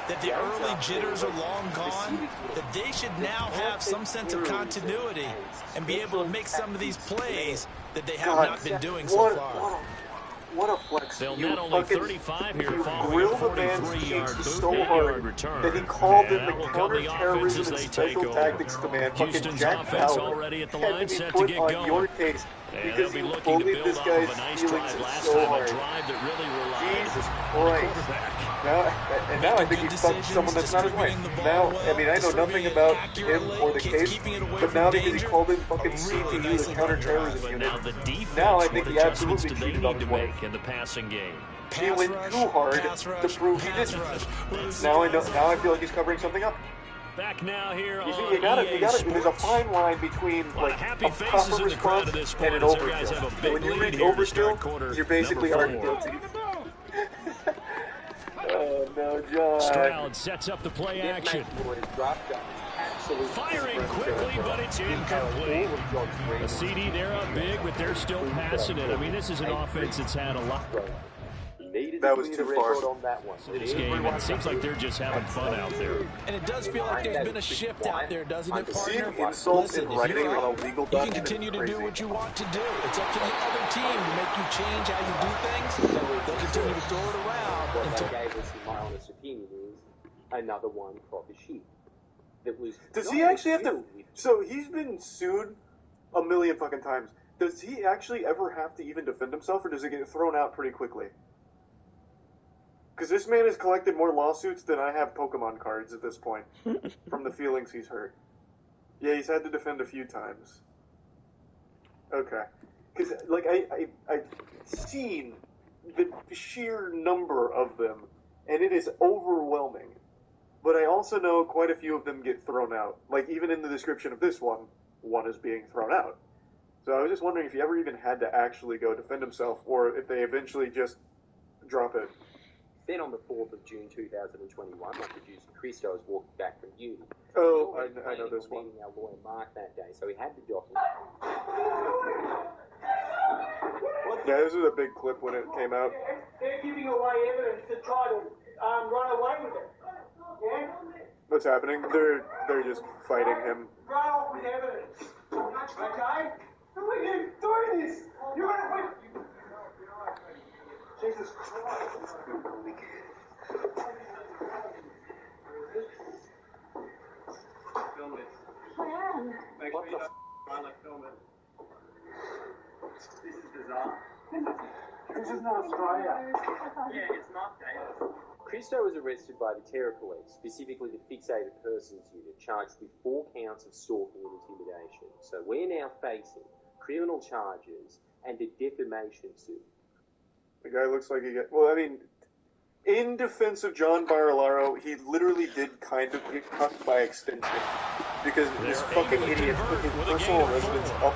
Speaker 9: that the early jitters are long gone, that they should now have some sense of continuity and be able to make some of these plays that they have not been doing so far.
Speaker 1: What a flex.
Speaker 10: They'll
Speaker 1: You
Speaker 10: net only
Speaker 1: fucking
Speaker 10: 35 here
Speaker 1: you
Speaker 10: following a
Speaker 1: grill the man's
Speaker 10: 43-yard
Speaker 1: cheeks
Speaker 10: boot,
Speaker 1: so
Speaker 10: 8-yard
Speaker 1: hard
Speaker 10: return.
Speaker 1: that he called
Speaker 10: And
Speaker 1: in
Speaker 10: that
Speaker 1: the
Speaker 10: will come the offense
Speaker 1: counterterrorism
Speaker 10: as
Speaker 1: and
Speaker 10: they take
Speaker 1: special
Speaker 10: over.
Speaker 1: tactics command, fucking
Speaker 10: Houston's
Speaker 1: Jack
Speaker 10: offense
Speaker 1: Fowler,
Speaker 10: already at the
Speaker 1: had
Speaker 10: line,
Speaker 1: to be
Speaker 10: set to
Speaker 1: put
Speaker 10: get
Speaker 1: on
Speaker 10: going.
Speaker 1: your case
Speaker 10: And
Speaker 1: because
Speaker 10: they'll be
Speaker 1: he
Speaker 10: looking to
Speaker 1: bullied
Speaker 10: build
Speaker 1: this
Speaker 10: off
Speaker 1: guy's
Speaker 10: of a nice
Speaker 1: feelings
Speaker 10: drive last
Speaker 1: so
Speaker 10: time, a
Speaker 1: hard.
Speaker 10: drive that really relied
Speaker 1: Jesus
Speaker 10: on the
Speaker 1: Christ.
Speaker 10: quarterback.
Speaker 1: Now I think he's fucked someone that's not his wife. Now, I mean, I know nothing about him or the case, but now because he called in fucking CTU, the counterterrorism unit, now I think he absolutely cheated on his wife.
Speaker 10: In the passing game.
Speaker 1: He went too hard to prove he didn't. Now I feel like he's covering something up.
Speaker 10: Back now here
Speaker 1: You see,
Speaker 10: on
Speaker 1: you gotta,
Speaker 10: EA
Speaker 1: there's a fine line between like a proper response and an overkill. And when you reach overkill, you're basically already guilty. Oh no, John.
Speaker 10: Stroud sets up the play action. Firing quickly, but it's incomplete. A CD, they're up big, but they're still passing it. I mean, this is an offense that's had a lot.
Speaker 1: That was too far.
Speaker 10: This game, it seems like they're just having fun out there.
Speaker 9: And it does feel like there's been a shift out there, doesn't it, partner?
Speaker 1: Insult in writing on a legal document.
Speaker 9: You can continue to do what you want to do. It's up to the other team to make you change how you do things. They'll continue to throw it around.
Speaker 11: What they gave us, in my honest opinion, is another one proper shit.
Speaker 1: Does he actually have to? So he's been sued a million fucking times. Does he actually ever have to even defend himself, or does it get thrown out pretty quickly? Because this man has collected more lawsuits than I have Pokemon cards at this point, from the feelings he's hurt. Yeah, he's had to defend a few times. Okay. Because, like, I've seen the sheer number of them, and it is overwhelming. But I also know quite a few of them get thrown out. Like, even in the description of this one is being thrown out. So I was just wondering if he ever even had to actually go defend himself, or if they eventually just drop it.
Speaker 11: Then on the 4th of June 2021, my producer Christo was walking back from uni.
Speaker 1: Oh, I know this one.
Speaker 11: Meeting our lawyer Mark that day, so he had the document.
Speaker 1: Yeah, this is a big clip when it came out.
Speaker 2: They're giving away evidence to try to run away with it. Yeah?
Speaker 1: What's happening? They're just fighting him.
Speaker 2: Run off with evidence. Okay? Who are you doing this? You're going to win. Jesus Christ. Film it. Make sure you don't film it. This is bizarre. This is not Australia. Yeah, it's not, Dave.
Speaker 11: Christo was arrested by the Terror Police, specifically the Fixated Persons Unit, charged with 4 counts of stalking and intimidation. So we're now facing criminal charges and a defamation suit.
Speaker 1: The guy looks like he got... Well, I mean, in defense of John Barilaro, he literally did kind of get cucked by extension. Because this fucking idiot put his personal residence up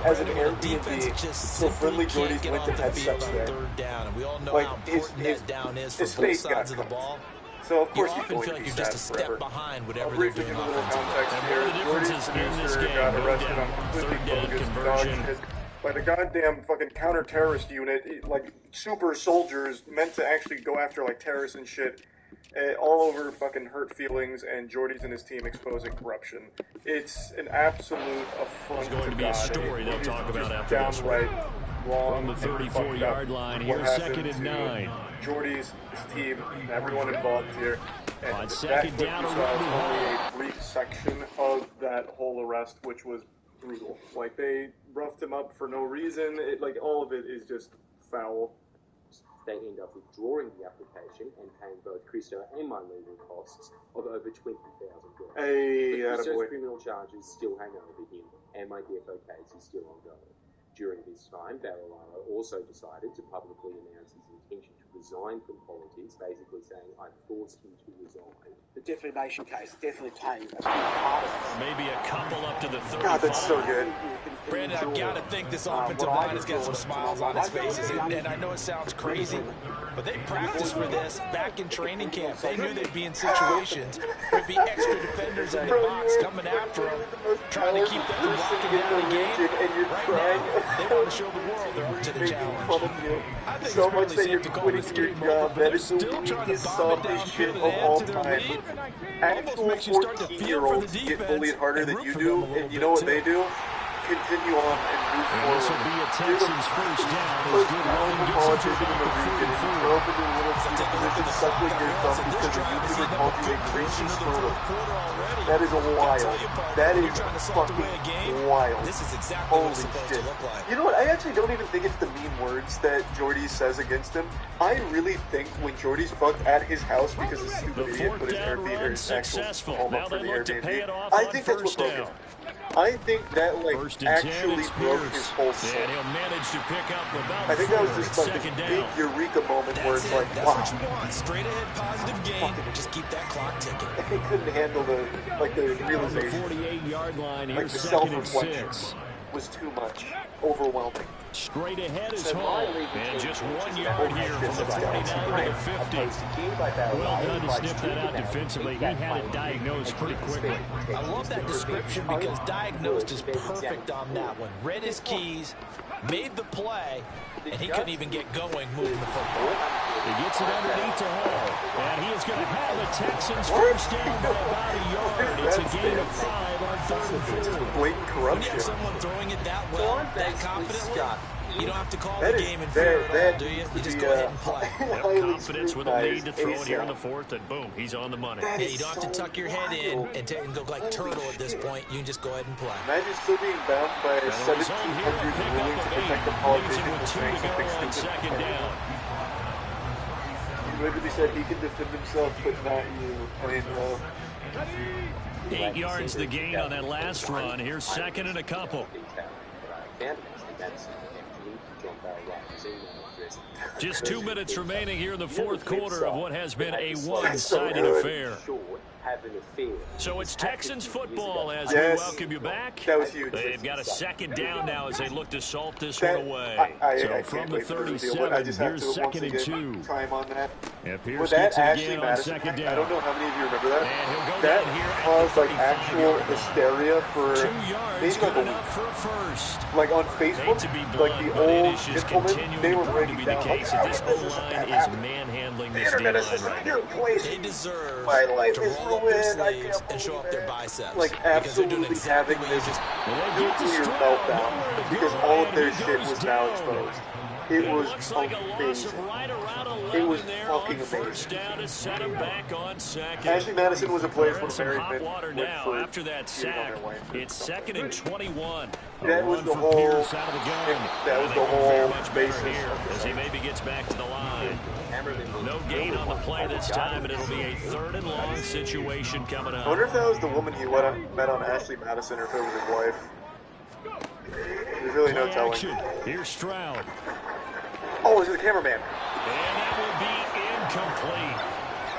Speaker 1: as an Airbnb so friendly Jordies went to have sex there.
Speaker 9: And we all know
Speaker 1: like,
Speaker 9: how important that down is for both sides of the ball.
Speaker 1: So, of course,
Speaker 9: you
Speaker 1: he's going to be
Speaker 9: you're
Speaker 1: sad
Speaker 9: just a step
Speaker 1: forever.
Speaker 9: behind whatever
Speaker 1: I'll
Speaker 9: they're
Speaker 1: briefly
Speaker 9: doing
Speaker 1: give a little
Speaker 9: offensively.
Speaker 1: context here. Jordy's producer got arrested on completely bogus dodge by the goddamn fucking counter-terrorist unit, like super soldiers meant to actually go after like terrorists and shit, all over fucking hurt feelings, and Jordy's and his team exposing corruption. It's an absolute affront.
Speaker 10: It's going to be a story they'll talk about after this one.
Speaker 1: Wrong
Speaker 10: from the 34-yard line here, 2nd and 9.
Speaker 1: Jordy's, his team, and everyone involved here. And
Speaker 10: on 2nd down,
Speaker 1: only a brief section of that whole arrest, which was brutal. Like, they roughed him up for no reason. Like, all of it is just foul.
Speaker 11: They end up withdrawing the application and paying both Christo and my legal costs of over $20,000.
Speaker 1: Hey,
Speaker 11: but Christo's
Speaker 1: attaboy.
Speaker 11: criminal charges still hang over him, and my defo case is still ongoing. During this time, Barilaro also decided to publicly announce his intention to resign from politics, basically saying, I forced him to resign.
Speaker 2: The defamation case definitely playing a big part of it.
Speaker 10: Maybe a couple up to the 35.
Speaker 1: God, that's so good.
Speaker 9: Brandon, I've got to think this offensive line has got some smiles on its faces, and I know it sounds crazy, but they practiced for this back in training camp. They knew they'd be in situations where there'd be extra defenders in the box coming after them, trying to keep them from locking down the game. Right now, they want to show the world they're up to the challenge. I think
Speaker 1: So
Speaker 9: it's
Speaker 1: much
Speaker 9: fairly
Speaker 1: that you're
Speaker 9: safe to call
Speaker 1: quitting
Speaker 9: this
Speaker 1: your
Speaker 9: game
Speaker 1: job.
Speaker 9: over, but
Speaker 1: That
Speaker 9: they're
Speaker 1: is the
Speaker 9: still trying to
Speaker 1: weakest,
Speaker 9: bomb it
Speaker 1: softest shit
Speaker 9: downfield
Speaker 1: of
Speaker 9: and add
Speaker 1: all
Speaker 9: to their
Speaker 1: time.
Speaker 9: lead.
Speaker 1: Actual
Speaker 9: Almost makes you start to feel for the
Speaker 1: 14-year-olds get
Speaker 9: defense
Speaker 1: bullied harder
Speaker 9: and
Speaker 1: than
Speaker 9: root
Speaker 1: you
Speaker 9: for
Speaker 1: do,
Speaker 9: them a little
Speaker 1: and you know
Speaker 9: bit,
Speaker 1: what
Speaker 9: too.
Speaker 1: they do? continue on and move
Speaker 10: And
Speaker 1: forward.
Speaker 10: this will be a Texans first down as Goodwin gets him to about the 44.
Speaker 1: Throw up into a little fetal position, suckling your thumb because a YouTuber called you a greasy sperm. That is wild. That is fucking wild.
Speaker 7: This is exactly what it's
Speaker 1: Holy
Speaker 7: supposed
Speaker 1: shit.
Speaker 7: to look like.
Speaker 1: You know what? I actually don't even think it's the mean words that Jordy says against him. I really think when Jordy's fucked at his house because a stupid idiot put his Airbnb or his actual home up for the Airbnb, I think that's what broke him. I think that like actually broke his whole soul.
Speaker 10: And he'll manage to pick up about
Speaker 1: I think that was
Speaker 10: 4
Speaker 1: just like
Speaker 10: second
Speaker 1: this
Speaker 10: down.
Speaker 1: big eureka moment where it's like,
Speaker 7: That's
Speaker 1: wow.
Speaker 7: what you want. Straight ahead, positive game. Just keep that clock ticking.
Speaker 1: He couldn't handle the realization.
Speaker 10: From the 48-yard line,
Speaker 1: Like
Speaker 10: here's
Speaker 1: the
Speaker 10: 2nd and
Speaker 1: self-reflection
Speaker 10: 6.
Speaker 1: was too much. Overwhelming.
Speaker 10: Straight ahead is home. And just 1 yard here from the 49 to the 50. Well done to sniff that out defensively. He had it diagnosed pretty quickly.
Speaker 9: I love that description because diagnosed is perfect on that one. Read his keys, made the play, and he couldn't even get going moving the football.
Speaker 10: He gets it underneath to Hall. And he is going to have the Texans first down by about a yard. It's a gain of 5 on 3rd and 4.
Speaker 1: Blatant
Speaker 7: When you
Speaker 1: corruption.
Speaker 7: have someone throwing it that well, that confidently, you don't have to call
Speaker 1: That
Speaker 7: the
Speaker 1: is
Speaker 7: game in fear at all,
Speaker 1: that
Speaker 7: do you?
Speaker 1: needs
Speaker 7: You
Speaker 1: to
Speaker 7: just
Speaker 1: be,
Speaker 7: go ahead and play.
Speaker 10: Yep, confidence with a lead to throw it here in the 4th, and boom, he's on the money.
Speaker 7: Yeah, you don't have to tuck your head in and go like turtle at this point. You can just go ahead and play.
Speaker 1: Imagine still being bound by a
Speaker 10: And he's on here,
Speaker 1: 1,700
Speaker 10: pick
Speaker 1: ruling
Speaker 10: up
Speaker 1: to
Speaker 10: of 8.
Speaker 1: protect the
Speaker 10: Leaves
Speaker 1: politician
Speaker 10: him
Speaker 1: from
Speaker 10: with 2
Speaker 1: saying
Speaker 10: to go
Speaker 1: something
Speaker 10: on
Speaker 1: stupid.
Speaker 10: 2nd down.
Speaker 1: He literally said he can defend himself, but not you. I mean,
Speaker 10: 8 yards the gain on that last run. Here's 2nd and a couple. Just 2 minutes remaining here in the 4th quarter of what has been a one-sided affair. So it's Texans football as we welcome you back.
Speaker 1: That was huge.
Speaker 10: They've got a 2nd down now as they look to salt this one away. So from the 37, here's 2nd and 2.
Speaker 1: Try him on that.
Speaker 10: Yeah, Pierce
Speaker 1: With that
Speaker 10: gets it
Speaker 1: Ashley
Speaker 10: again on
Speaker 1: Madison,
Speaker 10: 2nd down.
Speaker 1: I don't know how many of you remember that.
Speaker 10: And he'll go
Speaker 1: That
Speaker 10: down here at
Speaker 1: caused
Speaker 10: the
Speaker 1: like
Speaker 10: 35
Speaker 1: actual
Speaker 10: yard line.
Speaker 1: hysteria for
Speaker 10: 2 yards,
Speaker 1: maybe
Speaker 10: good
Speaker 1: like a
Speaker 10: enough for a first.
Speaker 1: like on
Speaker 10: Hate
Speaker 1: Facebook,
Speaker 10: to be
Speaker 1: like
Speaker 10: blunt,
Speaker 1: the
Speaker 10: but it
Speaker 1: old
Speaker 10: is just
Speaker 1: gentlemen,
Speaker 10: continuing
Speaker 1: they
Speaker 10: to
Speaker 1: were
Speaker 10: prove to
Speaker 1: breaking
Speaker 10: be the
Speaker 1: down.
Speaker 10: case that this O-line is manhandling
Speaker 1: The
Speaker 10: this
Speaker 1: internet is
Speaker 10: D-line
Speaker 1: just a
Speaker 10: right
Speaker 1: new
Speaker 10: now.
Speaker 1: place.
Speaker 7: They deserve
Speaker 1: My life
Speaker 7: to
Speaker 1: is
Speaker 7: roll up their
Speaker 1: ruined. I
Speaker 7: sleeves
Speaker 1: can't
Speaker 7: and show
Speaker 1: believe
Speaker 7: up their
Speaker 1: it.
Speaker 7: biceps.
Speaker 1: Like
Speaker 7: because they're doing
Speaker 1: absolutely
Speaker 7: exactly
Speaker 1: having
Speaker 7: what you
Speaker 1: this
Speaker 7: just
Speaker 1: nuclear meltdown because all of their shit was now exposed. It was
Speaker 10: looks like a loss
Speaker 1: amazing.
Speaker 10: of right around 11
Speaker 1: It was
Speaker 10: there
Speaker 1: fucking
Speaker 10: on first
Speaker 1: amazing.
Speaker 10: down to set him back on 2nd.
Speaker 1: Ashley Madison was a player
Speaker 10: They're
Speaker 1: for
Speaker 10: in some
Speaker 1: Mary
Speaker 10: hot water
Speaker 1: went
Speaker 10: now
Speaker 1: for
Speaker 10: after that sack. It's 2nd and 21. A
Speaker 1: That was
Speaker 10: run
Speaker 1: the
Speaker 10: for
Speaker 1: whole.
Speaker 10: Pierce out of the gun.
Speaker 1: That was
Speaker 10: They
Speaker 1: the
Speaker 10: won't fare
Speaker 1: whole
Speaker 10: much better
Speaker 1: basis.
Speaker 10: here as he maybe gets back to the line. No gain on the play this time, and it'll be a 3rd and long situation coming
Speaker 1: I
Speaker 10: up.
Speaker 1: wonder if that was the woman he met on Ashley Madison or if it was his wife. There's really no
Speaker 10: Play
Speaker 1: telling.
Speaker 10: action. Here's Stroud.
Speaker 1: Oh, is it the cameraman?
Speaker 10: And that will be incomplete.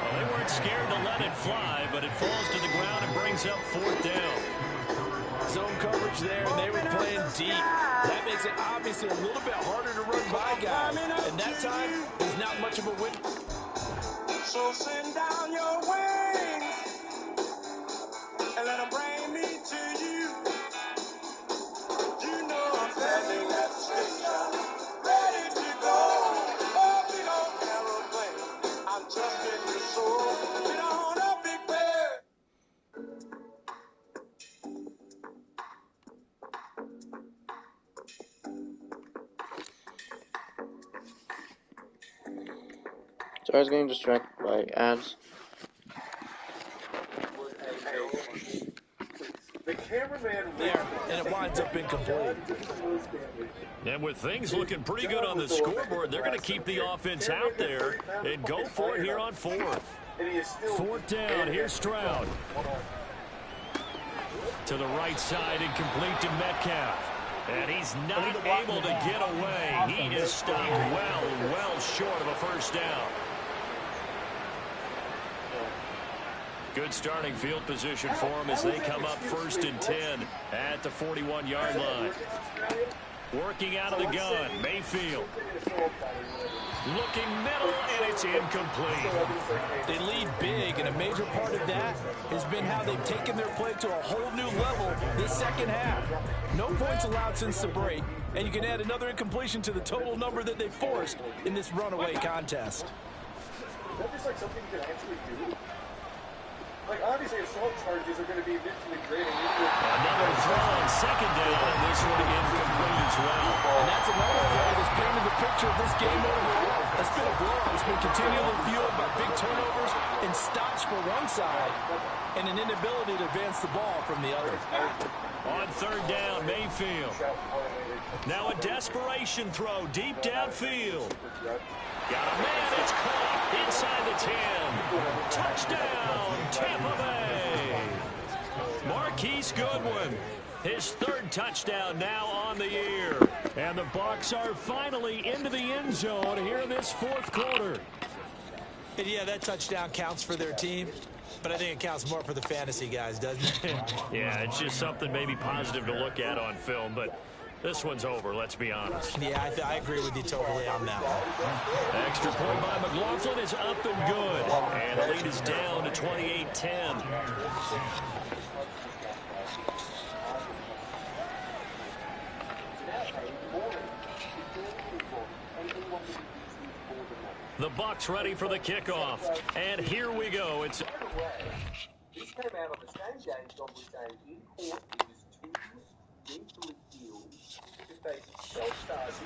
Speaker 10: Well, they weren't scared to let it fly, but it falls to the ground and brings up 4th down.
Speaker 9: Zone coverage there, and they were playing deep. That makes it obviously a little bit harder to run by guys. And that time, there's not much of a win.
Speaker 2: So send down your wings and let them bring me to you. You know I'm standing at the station, ready to go. Oh, big old aeroplane, I'm just getting the soul. Get on up, big bear.
Speaker 12: So I was getting distracted by ads.
Speaker 1: The cameraman
Speaker 9: There, and it winds up incomplete.
Speaker 10: And with things looking pretty good on the scoreboard, they're going to keep the offense out there and go for it here on 4th. 4th down, here's Stroud. To the right side and complete to Metcalf. And he's not able to get away. He is stopped well short of a first down. Good starting field position for him as they come up 1st and 10 at the 41-yard line. Working out of the gun, Mayfield. Looking middle, and it's incomplete.
Speaker 9: They lead big, and a major part of that has been how they've taken their play to a whole new level this second half. No points allowed since the break, and you can add another incompletion to the total number that they forced in this runaway contest.
Speaker 1: Is that just like something you can actually do? Like, obviously. obviously assault charges are going to be mentally draining.
Speaker 6: Another throw on second down, and this one incomplete as well.
Speaker 9: And that's another play that's painted the picture of this game overall. It's been a blowout. It's been continually fueled by big turnovers and stops for one side and an inability to advance the ball from the other.
Speaker 10: On third down, Mayfield. Now a desperation throw deep downfield. Got a man, it's caught inside the 10. Touchdown, Tampa Bay. Marquise Goodwin, his third touchdown now on the year. And the Bucs are finally into the end zone here in this fourth quarter.
Speaker 9: And yeah, that touchdown counts for their team, but I think it counts more for the fantasy guys, doesn't it?
Speaker 10: Yeah, it's just something maybe positive to look at on film, but this one's over, let's be honest.
Speaker 9: Yeah, I agree with you totally on that one.
Speaker 10: Extra point by McLaughlin is up and good. And the lead is down to 28-10. The Bucs ready for the kickoff. And here we go. It's
Speaker 11: This came out on the same day John was saying in court it was too deeply ill to face self-charges.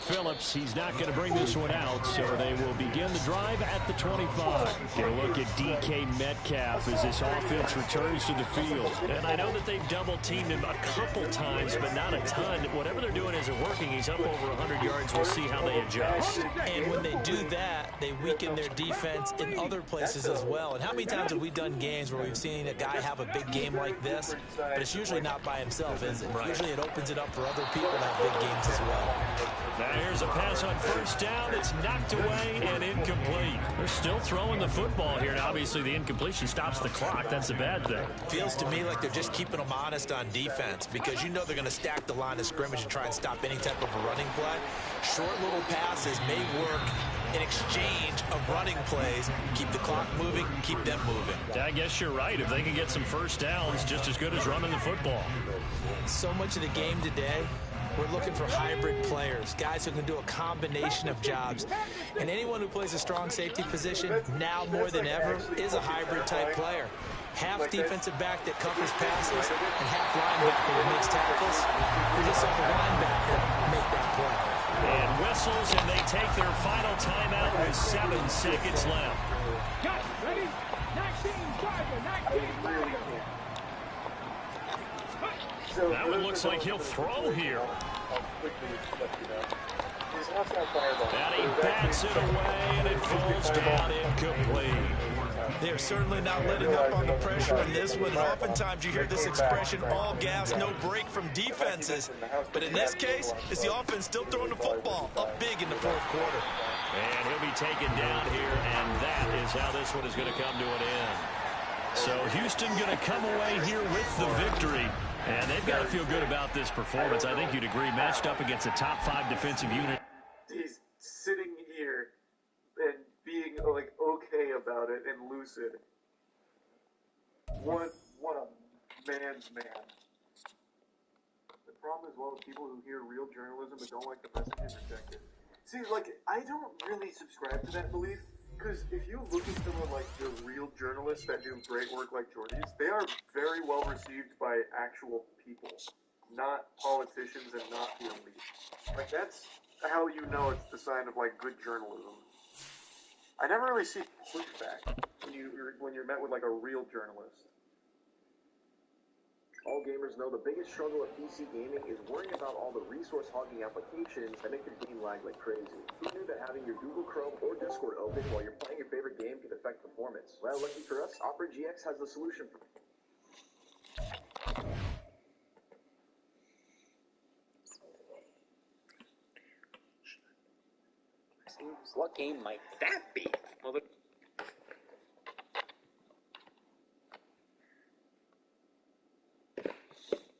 Speaker 10: Phillips, he's not going to bring this one out, so they will begin the drive at the 25. Get a look at DK Metcalf as this offense returns to the field. And I know that they've double-teamed him a couple times, but not a ton. Whatever they're doing isn't working. He's up over 100 yards. We'll see how they adjust.
Speaker 9: And when they do that, they weaken their defense in other places as well. And how many times have we done games where we've seen a guy have a big game like this, but it's usually not by himself, is it? Right. Usually it opens it up for other people to have big games as well.
Speaker 10: Now here's a pass on first down that's knocked away and incomplete. They're still throwing the football here, and obviously the incompletion stops the clock. That's a bad thing.
Speaker 9: Feels to me like they're just keeping them honest on defense because you know they're going to stack the line of scrimmage and try and stop any type of a running play. Short little passes may work in exchange of running plays. Keep the clock moving, keep them moving.
Speaker 10: I guess you're right. If they can get some first downs, just as good as running the football.
Speaker 9: So much of the game today, we're looking for hybrid players, guys who can do a combination of jobs. And anyone who plays a strong safety position, now more than ever, is a hybrid-type player. Half defensive back that covers passes and half linebacker that makes tackles. We just saw the linebacker make that play.
Speaker 10: And whistles, and they take their final timeout with 7 seconds left.
Speaker 3: Got it. Ready? 19, Charger, 19, Charger.
Speaker 10: That one looks like he'll throw here. And he bats it away, and it falls down incomplete.
Speaker 9: They're certainly not letting up on the pressure in this one. And oftentimes you hear this expression, all gas, no break from defenses. But in this case, it's the offense still throwing the football up big in the fourth quarter.
Speaker 10: And he'll be taken down here, and that is how this one is going to come to an end. So Houston going to come away here with the victory. And they've got to feel good about this performance. I think you'd agree, matched up against a top 5 defensive unit.
Speaker 1: He's sitting here and being like okay about it and lucid. What a man's man. The problem is, well, people who hear real journalism but don't like the messages rejected. See, like, I don't really subscribe to that belief. Because if you look at someone like the real journalists that do great work like Jordy's, they are very well received by actual people, not politicians and not the elite. Like, that's how you know it's the sign of, like, good journalism. I never really see pushback when you're met with, like, a real journalist.
Speaker 11: All gamers know the biggest struggle of PC gaming is worrying about all the resource-hogging applications that make your game lag like crazy. Who knew that having your Google Chrome or Discord open while you're playing your favorite game could affect performance? Well, lucky for us, Opera GX has the solution for
Speaker 13: What game might that be? Well,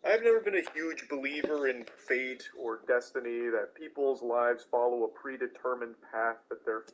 Speaker 1: I've never been a huge believer in fate or destiny, that people's lives follow a predetermined path that they're...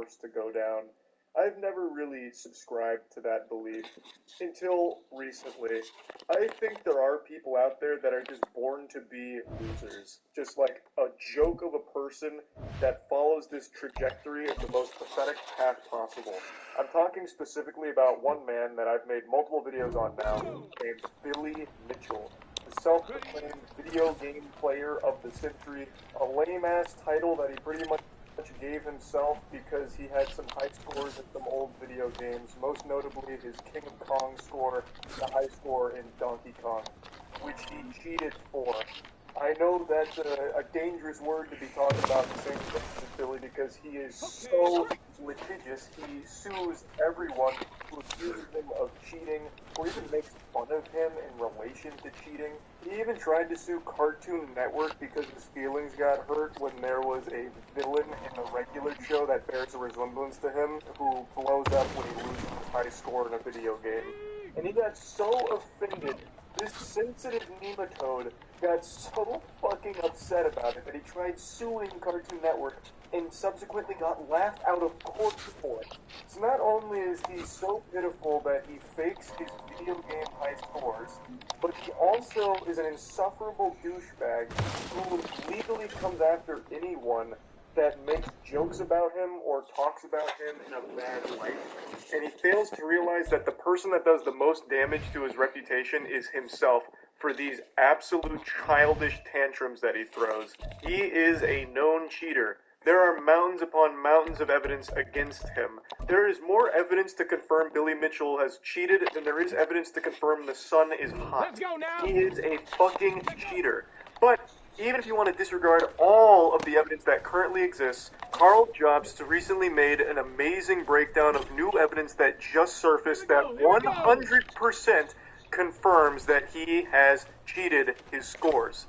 Speaker 1: force to go down. I've never really subscribed to that belief until recently. I think there are people out there that are just born to be losers. Just like a joke of a person that follows this trajectory of the most pathetic path possible. I'm talking specifically about one man that I've made multiple videos on now, named Billy Mitchell. The self-proclaimed video game player of the century, a lame-ass title that he pretty much gave himself because he had some high scores in some old video games, most notably his King of Kong score, the high score in Donkey Kong, which he cheated for. I know that's a dangerous word to be talking about the same thing as Billy because he is so litigious. He sues everyone who accuses him of cheating or even makes fun of him in relation to cheating. He even tried to sue Cartoon Network because his feelings got hurt when there was a villain in the regular show that bears a resemblance to him who blows up when he loses his high score in a video game. And he got so offended. This sensitive nematode got so fucking upset about it that he tried suing Cartoon Network and subsequently got laughed out of court for it. So not only is he so pitiful that he fakes his video game high scores, but he also is an insufferable douchebag who legally comes after anyone that makes jokes about him or talks about him in a bad light. And he fails to realize that the person that does the most damage to his reputation is himself for these absolute childish tantrums that he throws. He is a known cheater. There are mountains upon mountains of evidence against him. There is more evidence to confirm Billy Mitchell has cheated than there is evidence to confirm the sun is hot.
Speaker 3: Let's go now.
Speaker 1: He is a fucking cheater. But even if you want to disregard all of the evidence that currently exists, Carl Jobst recently made an amazing breakdown of new evidence that just surfaced that 100% confirms that he has cheated his scores.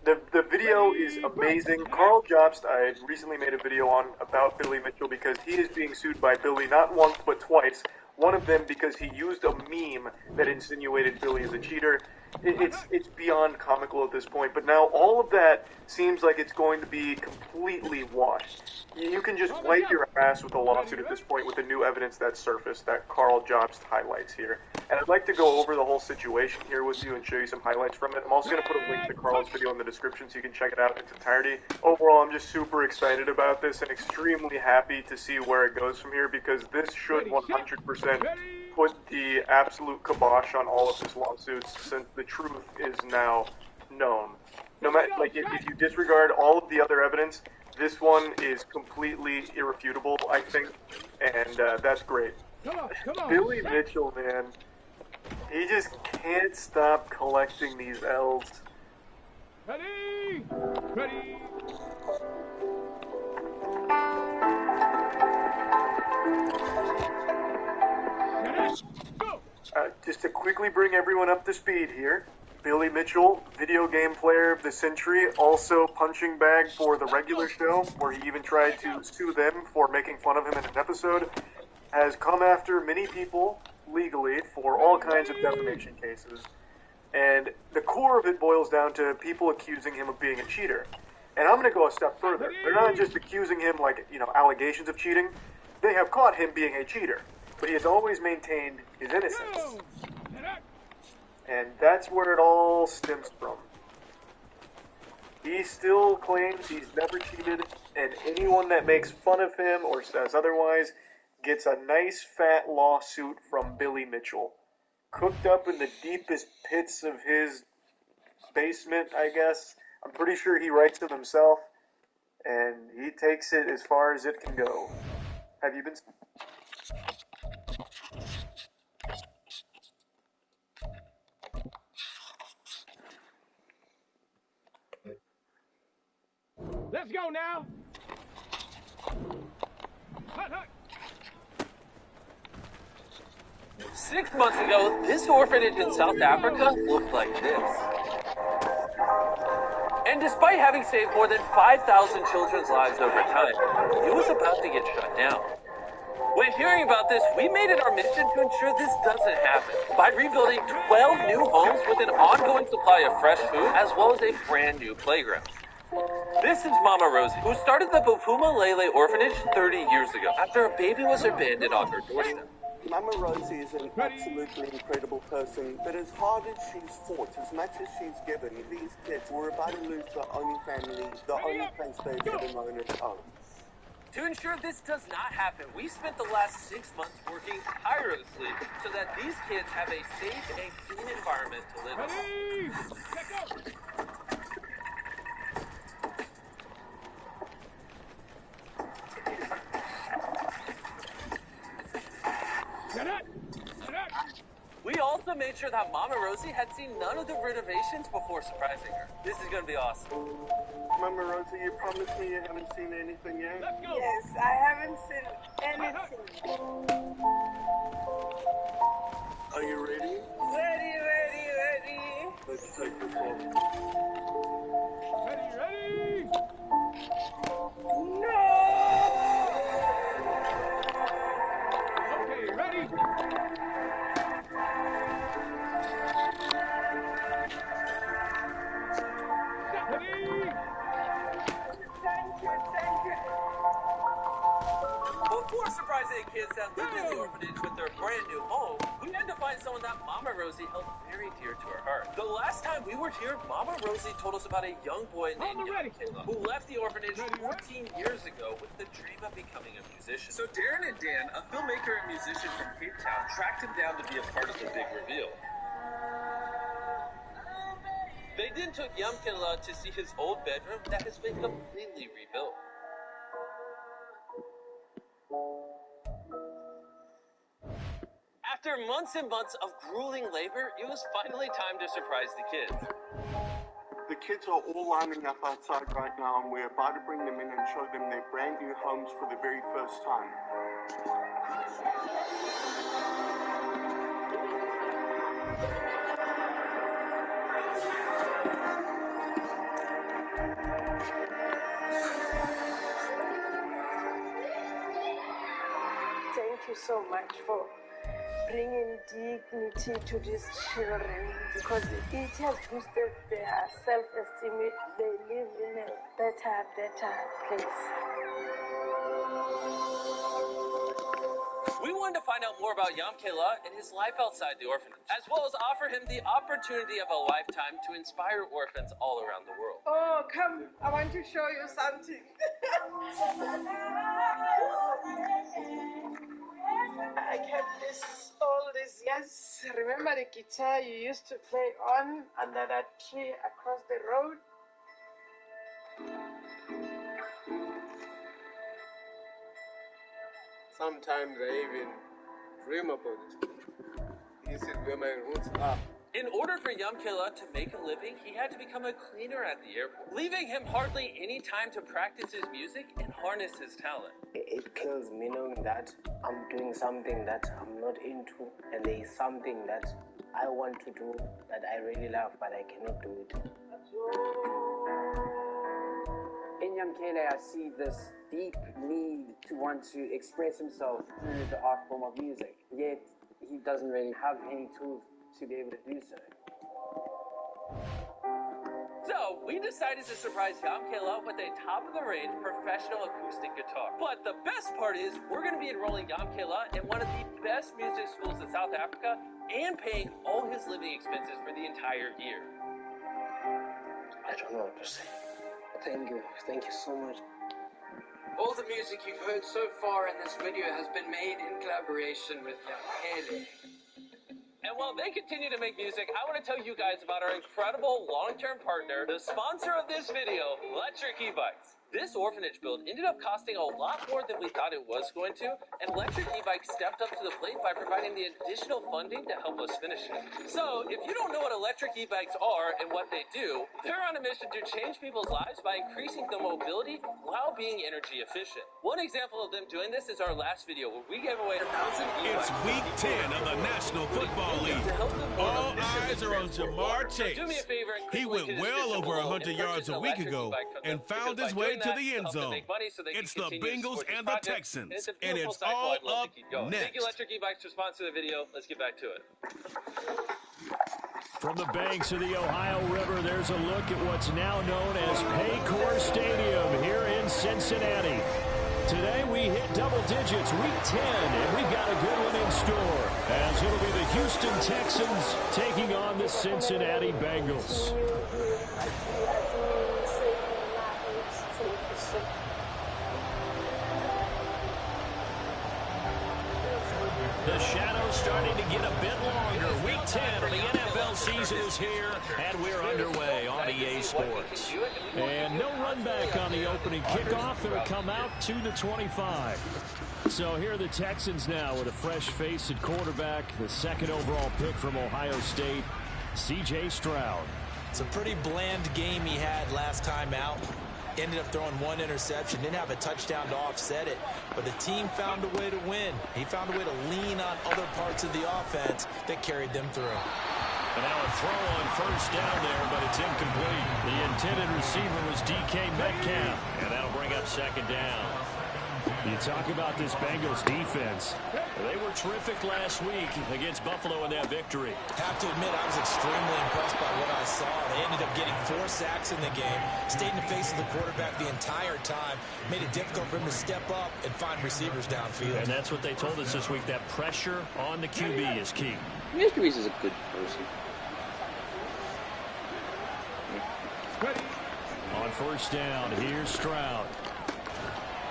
Speaker 1: The video is amazing. Carl Jobst, I recently made a video on about Billy Mitchell because he is being sued by Billy not once but twice. One of them because he used a meme that insinuated Billy as a cheater. It's beyond comical at this point, but now all of that seems like it's going to be completely washed. You can just wipe your ass with a lawsuit at this point with the new evidence that's surfaced that Carl Jobst highlights here. And I'd like to go over the whole situation here with you and show you some highlights from it. I'm also going to put a link to Carl's video in the description so you can check it out in its entirety. Overall, I'm just super excited about this and extremely happy to see where it goes from here because this should 100% put the absolute kibosh on all of his lawsuits since the truth is now known. No matter, like, if you disregard all of the other evidence, this one is completely irrefutable, I think, and that's great.
Speaker 3: Come on.
Speaker 1: Billy Mitchell, man, he just can't stop collecting these L's.
Speaker 3: Ready. Go.
Speaker 1: Just to quickly bring everyone up to speed here, Billy Mitchell, video game player of the century, also punching bag for the regular show, where he even tried to sue them for making fun of him in an episode, has come after many people legally for all kinds of defamation cases. And the core of it boils down to people accusing him of being a cheater. And I'm going to go a step further. They're not just accusing him like, allegations of cheating. They have caught him being a cheater. But he has always maintained his innocence. And that's where it all stems from. He still claims he's never cheated, and anyone that makes fun of him or says otherwise gets a nice fat lawsuit from Billy Mitchell. Cooked up in the deepest pits of his basement, I guess. I'm pretty sure he writes them himself, and he takes it as far as it can go. Have you been...
Speaker 3: Let's go now.
Speaker 14: 6 months ago, this orphanage in South Africa looked like this. And despite having saved more than 5,000 children's lives over time, it was about to get shut down. When hearing about this, we made it our mission to ensure this doesn't happen by rebuilding 12 new homes with an ongoing supply of fresh food as well as a brand new playground. This is Mama Rosie, who started the Bufuma Lele orphanage 30 years ago after a baby was abandoned on her doorstep.
Speaker 15: Mama Rosie is an absolutely incredible person, but as hard as she's fought, as much as she's given, these kids were about to lose the only family, the only place they've ever known as home.
Speaker 14: To ensure this does not happen, we spent the last 6 months working tirelessly so that these kids have a safe and clean environment to live in. We also made sure that Mama Rosie had seen none of the renovations before surprising her. This is going to be awesome.
Speaker 15: Mama Rosie, you promised me you haven't seen anything yet?
Speaker 8: Yes, I haven't seen anything.
Speaker 15: Are you ready?
Speaker 8: Ready.
Speaker 15: Let's take this off.
Speaker 3: Ready?
Speaker 8: No!
Speaker 3: Okay, ready?
Speaker 8: Thank you.
Speaker 14: Before surprising the kids that lived in the orphanage with their brand new home, we had to find someone that Mama Rosie held very dear to her heart. The last time we were here, Mama Rosie told us about a young boy named Yamkela who left the orphanage 14 years ago with the dream of becoming a musician. So Darren and Dan, a filmmaker and musician from Cape Town, tracked him down to be a part of the big reveal. They then took Yamkela to see his old bedroom that has been completely rebuilt. After months and months of grueling labor, it was finally time to surprise the kids.
Speaker 15: The kids are all lining up outside right now, and we're about to bring them in and show them their brand new homes for the very first time.
Speaker 8: Thank you so much for bringing dignity to these children, because it has boosted their self-esteem. They live in a better place.
Speaker 14: We wanted to find out more about Yamkela and his life outside the orphanage, as well as offer him the opportunity of a lifetime to inspire orphans all around the world.
Speaker 8: Oh, come, I want to show you something. I kept this all these years. Remember the guitar you used to play on under that tree across the road?
Speaker 16: Sometimes I even dream about it. This is where my roots are.
Speaker 14: In order for Yamkela to make a living, he had to become a cleaner at the airport, leaving him hardly any time to practice his music and harness his talent.
Speaker 17: It kills me knowing that I'm doing something that I'm not into, and there is something that I want to do that I really love, but I cannot do it.
Speaker 18: In Yamkela, I see this deep need to want to express himself through the art form of music, yet he doesn't really have any tools to be able to do so.
Speaker 14: So, we decided to surprise Yamkela with a top-of-the-range professional acoustic guitar. But the best part is, we're going to be enrolling Yamkela in one of the best music schools in South Africa and paying all his living expenses for the entire year.
Speaker 17: I don't know what to say. Thank you so much.
Speaker 18: All the music you've heard so far in this video has been made in collaboration with Yamkela.
Speaker 14: And while they continue to make music, I want to tell you guys about our incredible long-term partner, the sponsor of this video, Electric E-Bikes. This orphanage build ended up costing a lot more than we thought it was going to, and Electric E-Bikes stepped up to the plate by providing the additional funding to help us finish it. So, if you don't know what Electric E-Bikes are and what they do, they're on a mission to change people's lives by increasing their mobility while being energy efficient. One example of them doing this is our last video, where we gave away 1,000 e-bikes.
Speaker 5: It's week 10 of the National Football League. All eyes are on Jamar Chase.
Speaker 14: Do me a favor and
Speaker 5: He went well over 100 yards a week ago and found his way to the end zone. It's the Bengals and the Texans, and it's all up next.
Speaker 14: Thank you, Electric E-Bikes, for sponsoring the video. Let's get back to it.
Speaker 10: From the banks of the Ohio River, there's a look at what's now known as Paycor Stadium here in Cincinnati. Today we hit double digits, week 10, and we've got a good one in store, as it'll be the Houston Texans taking on the Cincinnati Bengals. The shadow's starting to get a bit longer. Week 10 of the NFL season is here, and we're underway on EA Sports. And no run back on the opening kickoff. It'll come out to the 25. So here are the Texans now with a fresh face at quarterback, the second overall pick from Ohio State, C.J. Stroud.
Speaker 7: It's a pretty bland game he had last time out. Ended up throwing one interception, didn't have a touchdown to offset it, but the team found a way to win. He found a way to lean on other parts of the offense that carried them through.
Speaker 10: And now a throw on first down there, but it's incomplete. The intended receiver was DK Metcalf, and that'll bring up second down. You talk about this Bengals defense. They were terrific last week against Buffalo in that victory.
Speaker 7: Have to admit, I was extremely impressed by what I saw. They ended up getting 4 sacks in the game, stayed in the face of the quarterback the entire time, made it difficult for him to step up and find receivers downfield.
Speaker 10: And that's what they told us this week, that pressure on the QB is key.
Speaker 12: Mr. Reese is a good person.
Speaker 10: On first down, here's Stroud.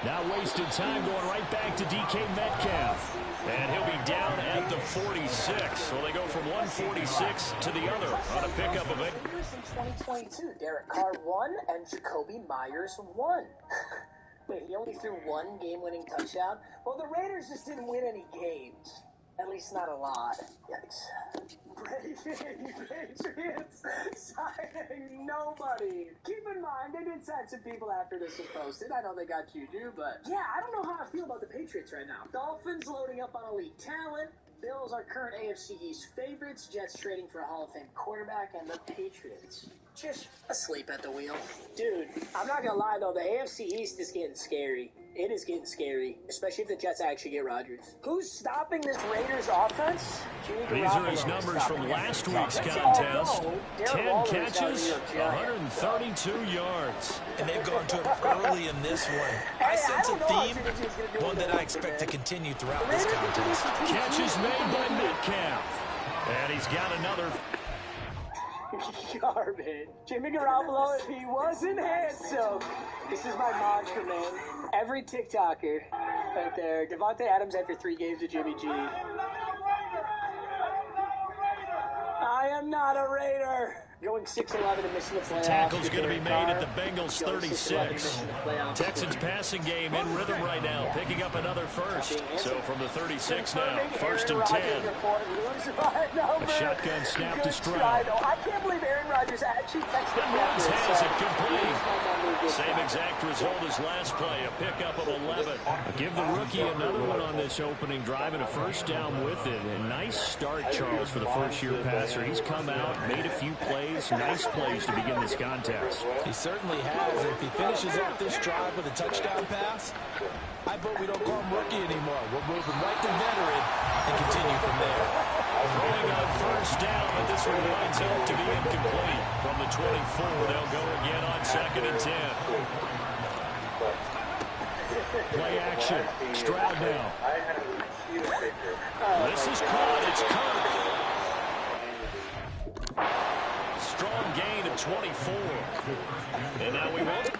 Speaker 10: Now wasted time going right back to DK Metcalf. And he'll be down at the 46. So they go from 146 to the other on a pickup of it.
Speaker 2: Here's in 2022. Derek Carr won and Jacoby Myers won. Wait, he only threw one game-winning touchdown? Well, the Raiders just didn't win any games. At least not a lot. Yikes. Patriots signing nobody. Keep in mind, they did sign some people after this was posted. I know they got Juju, but yeah, I don't know how I feel about the Patriots right now. Dolphins loading up on elite talent. Bills are current AFC East favorites. Jets trading for a Hall of Fame quarterback, and the Patriots just asleep at the wheel. Dude, I'm not gonna lie though, the AFC East is getting scary. It is getting scary, especially if the Jets actually get Rodgers. Who's stopping this Raiders offense?
Speaker 10: These are his numbers from last week's contest. 10 catches, 132 yards.
Speaker 7: And they've gone to him early in this one. I sense a theme, one that I expect to continue throughout this contest.
Speaker 10: Catches made by Metcalf. And he's got another.
Speaker 2: Garbage. Jimmy Garoppolo, if he wasn't handsome. This is my mantra, man. Every TikToker right there. Devontae Adams after 3 games of Jimmy G. I am not a Raider. Going 6-11 and missing the playoffs.
Speaker 10: Tackle's going to be made at the Bengals 36. Texans passing game in rhythm right now, picking up another first. So from the 36 now, first and 10. A shotgun snap to Stroud.
Speaker 2: I can't believe Aaron Rodgers actually texted
Speaker 10: and Woods has it complete. Same exact result as last play, a pickup of 11. Give the rookie another one on this opening drive and a first down with it. A nice start, Charles, for the first-year passer. He's come out, made a few plays, nice plays to begin this contest.
Speaker 7: He certainly has. If he finishes off this drive with a touchdown pass, I vote we don't call him rookie anymore. We're moving right to veteran and continue from there.
Speaker 10: Throwing on first down, but this one winds up to be incomplete. From the 24, they'll go again on second and 10. Play action. Stroud now. This is caught. It's Kirk. Strong gain of 24. And now we won't.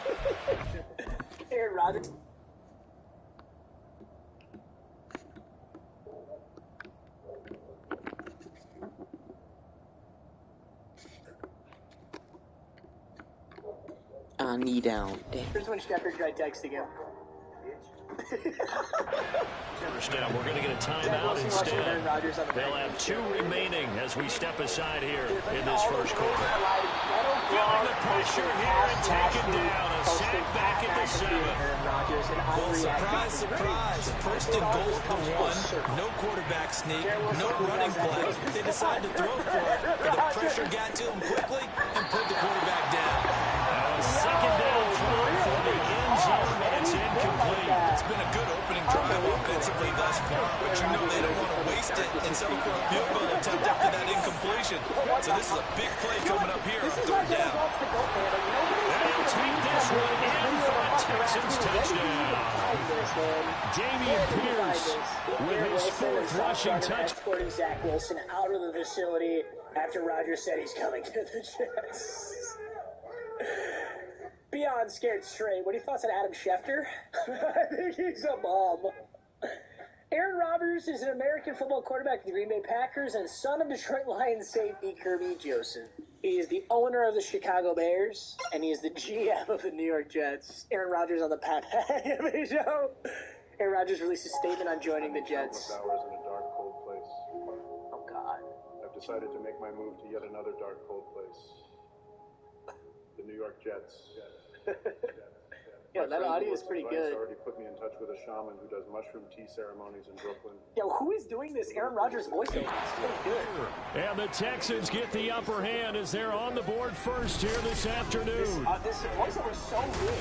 Speaker 2: Aaron Rodgers.
Speaker 12: Knee down.
Speaker 2: Here's when Shepard tried texting him.
Speaker 10: First down, we're going to get a timeout instead. They'll have 2 remaining as we step aside here in this first quarter. Feeling the pressure here and taken down. A sack back at the 7.
Speaker 7: Well, surprise, surprise. First and goal at the 1. No quarterback sneak. No running play. They decided to throw for it, but the pressure got to them quickly and put the quarterback down.
Speaker 10: Second down throw for the end zone, but it's incomplete.
Speaker 7: It's been a good opening drive offensively.
Speaker 9: offensively thus far, but you know they don't want to waste it and settle for a field goal attempt after that incompletion. So this is a big play coming up here on third down.
Speaker 10: And he'll take this one in for a Texans touchdown. Damian Pierce with his fourth rushing touch.
Speaker 2: Escorting Zach Wilson out of the facility after Rodgers said he's coming to the Jets. Beyond scared straight. What are your thoughts on Adam Schefter? I think he's a bum. Aaron Rodgers is an American football quarterback of the Green Bay Packers and son of Detroit Lions safety Kirby Joseph. He is the owner of the Chicago Bears, and he is the GM of the New York Jets. Aaron Rodgers on the Pat McAfee show. Aaron Rodgers released a statement on joining the Jets.
Speaker 19: Hours in a dark, cold place.
Speaker 2: Oh, God.
Speaker 19: I've decided to make my move to yet another dark, cold place. The New York Jets.
Speaker 2: Yeah, that audio is pretty good.
Speaker 19: Already put me in touch with a shaman who does mushroom tea ceremonies in Brooklyn.
Speaker 2: Yo, who is doing this Aaron Rodgers voiceover? It's pretty good.
Speaker 10: And the Texans get the upper hand as they're on the board first here this afternoon.
Speaker 2: This voiceover is so good.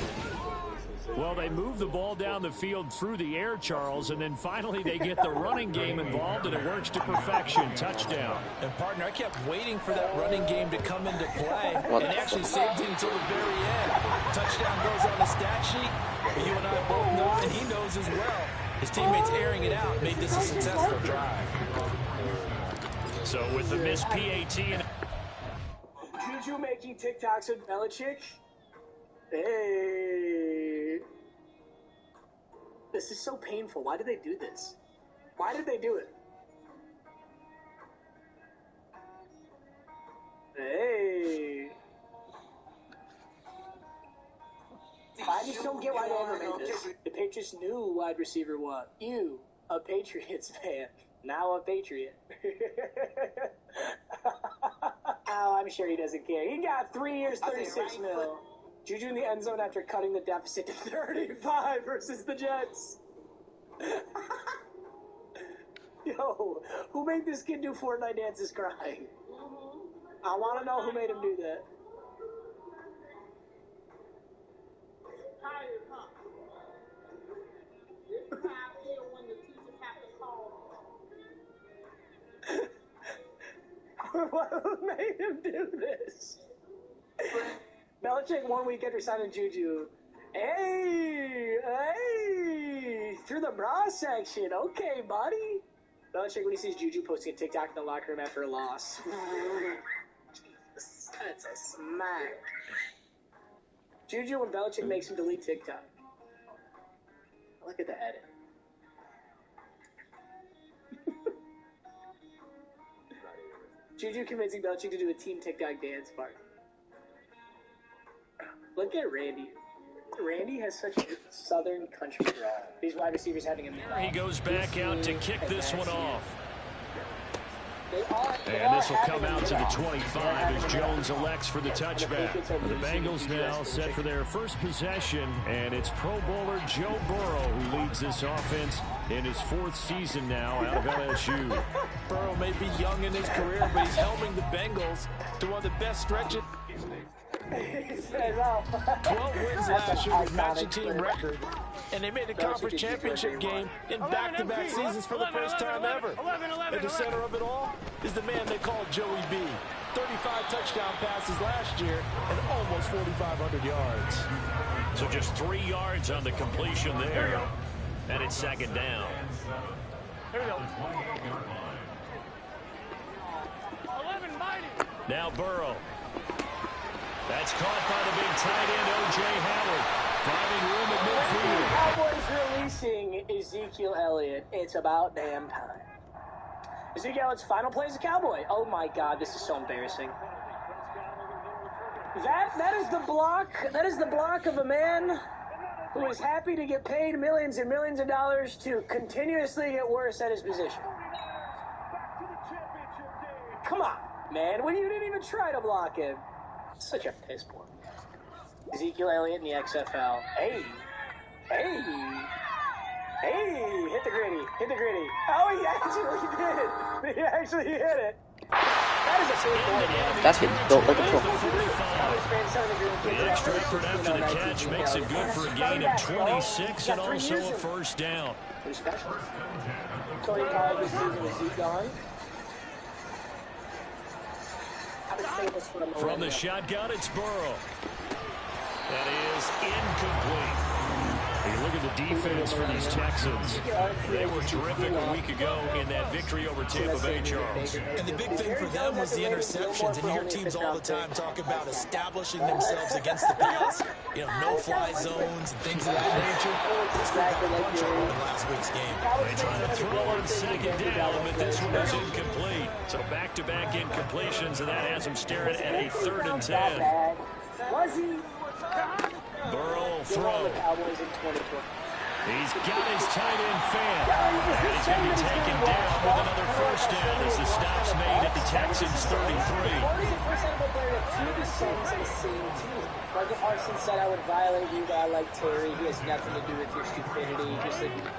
Speaker 10: Well, they move the ball down the field through the air, Charles, and then finally they get the running game involved, and it works to perfection. Touchdown.
Speaker 9: And, partner, I kept waiting for that running game to come into play, and actually saved it until the very end. Touchdown goes on the stat sheet, but you and I both know, and he knows as well. His teammates airing it out made this a successful drive.
Speaker 10: So with the missed PAT and
Speaker 2: Juju making TikToks with Belichick. Hey. This is so painful. Why did they do this? Why did they do it? Hey. I just don't get why they ever made this. The Patriots knew wide receiver what? You, a Patriots fan. Now a Patriot. Oh, I'm sure he doesn't care. He got 3 years, 36 mil. Juju in the end zone after cutting the deficit to 35 versus the Jets. Yo, who made this kid do Fortnite dances crying? I want to know who made him do that. Who made him do this? Belichick 1 week after signing Juju. Hey! Through the bra section. Okay, buddy. Belichick when he sees Juju posting a TikTok in the locker room after a loss. That's a smack. Juju when Belichick makes him delete TikTok. Look at the edit. Juju convincing Belichick to do a team TikTok dance part. Look at Randy. Randy has such a southern country drawl. These wide receivers having a minute.
Speaker 10: He goes back out to kick this one off. And this will come out to the 25 as Jones elects for the touchback. The Bengals now set for their first possession, and it's Pro Bowler Joe Burrow who leads this offense in his 4th season now out of LSU.
Speaker 9: Burrow may be young in his career, but he's helping the Bengals to one of the best stretches. 12 wins last year with matching team record, and they made the conference championship game in back-to-back seasons for the first time ever. At the center of it all is the man they call Joey B. 35 touchdown passes last year and almost 4,500 yards.
Speaker 10: So just 3 yards on the completion there, and it's second down.
Speaker 3: Here we go.
Speaker 10: Now Burrow. That's caught by the big tight end, O.J. Howard, finding room at midfield.
Speaker 2: Cowboys releasing Ezekiel Elliott. It's about damn time. Ezekiel Elliott's final play as a Cowboy. Oh my God, this is so embarrassing. That is the block. That is the block of a man who is happy to get paid millions and millions of dollars to continuously get worse at his position. Come on, man. When you didn't even try to block him. Such a piss poor. Ezekiel Elliott in the XFL. Hey. Hit the gritty. Oh, he actually did. He actually hit it.
Speaker 12: That kid built like a pro.
Speaker 10: The extra effort after the catch makes it good for a gain of 26 and also a first down.
Speaker 17: Tony Pollard this season with Zeke gone.
Speaker 10: From the shotgun, it's Burrow. That is incomplete. You look at the defense for these Texans. They were terrific a week ago in that victory over Tampa Bay, Charles.
Speaker 7: And the big thing for them was the interceptions. And you hear teams all the time talk about establishing themselves against the pass. You know, no-fly zones and things of that nature. This group got a bunch of them in last week's game.
Speaker 10: They try to throw on second down, but this one is incomplete. So back-to-back incompletions, and that has them staring at a 3rd and 10. Burrow throw. He's got his tight end fan. And he's going to be taken down with another first down as the stop's made at the Texans 33.
Speaker 17: Michael Parsons said I would violate you, but I like Terry. He has nothing to do with your stupidity.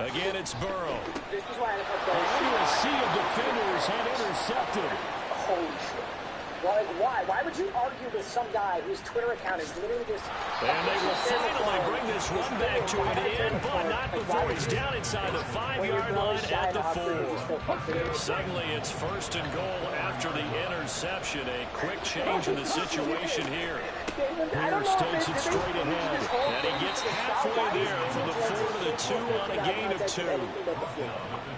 Speaker 10: Again, it's Burrow.
Speaker 17: This is why
Speaker 10: A sea of defenders had intercepted.
Speaker 17: Holy shit. Like, why? Why would you argue with some guy whose Twitter account is literally just...
Speaker 10: And they will finally bring this run back to an end, but not before he's down inside the 5-yard line at the 4. Suddenly, it's 1st and goal after the interception. A quick change in the situation here. Pierce takes it straight ahead, and he gets halfway there from the 4 to the 2 on a gain of 2.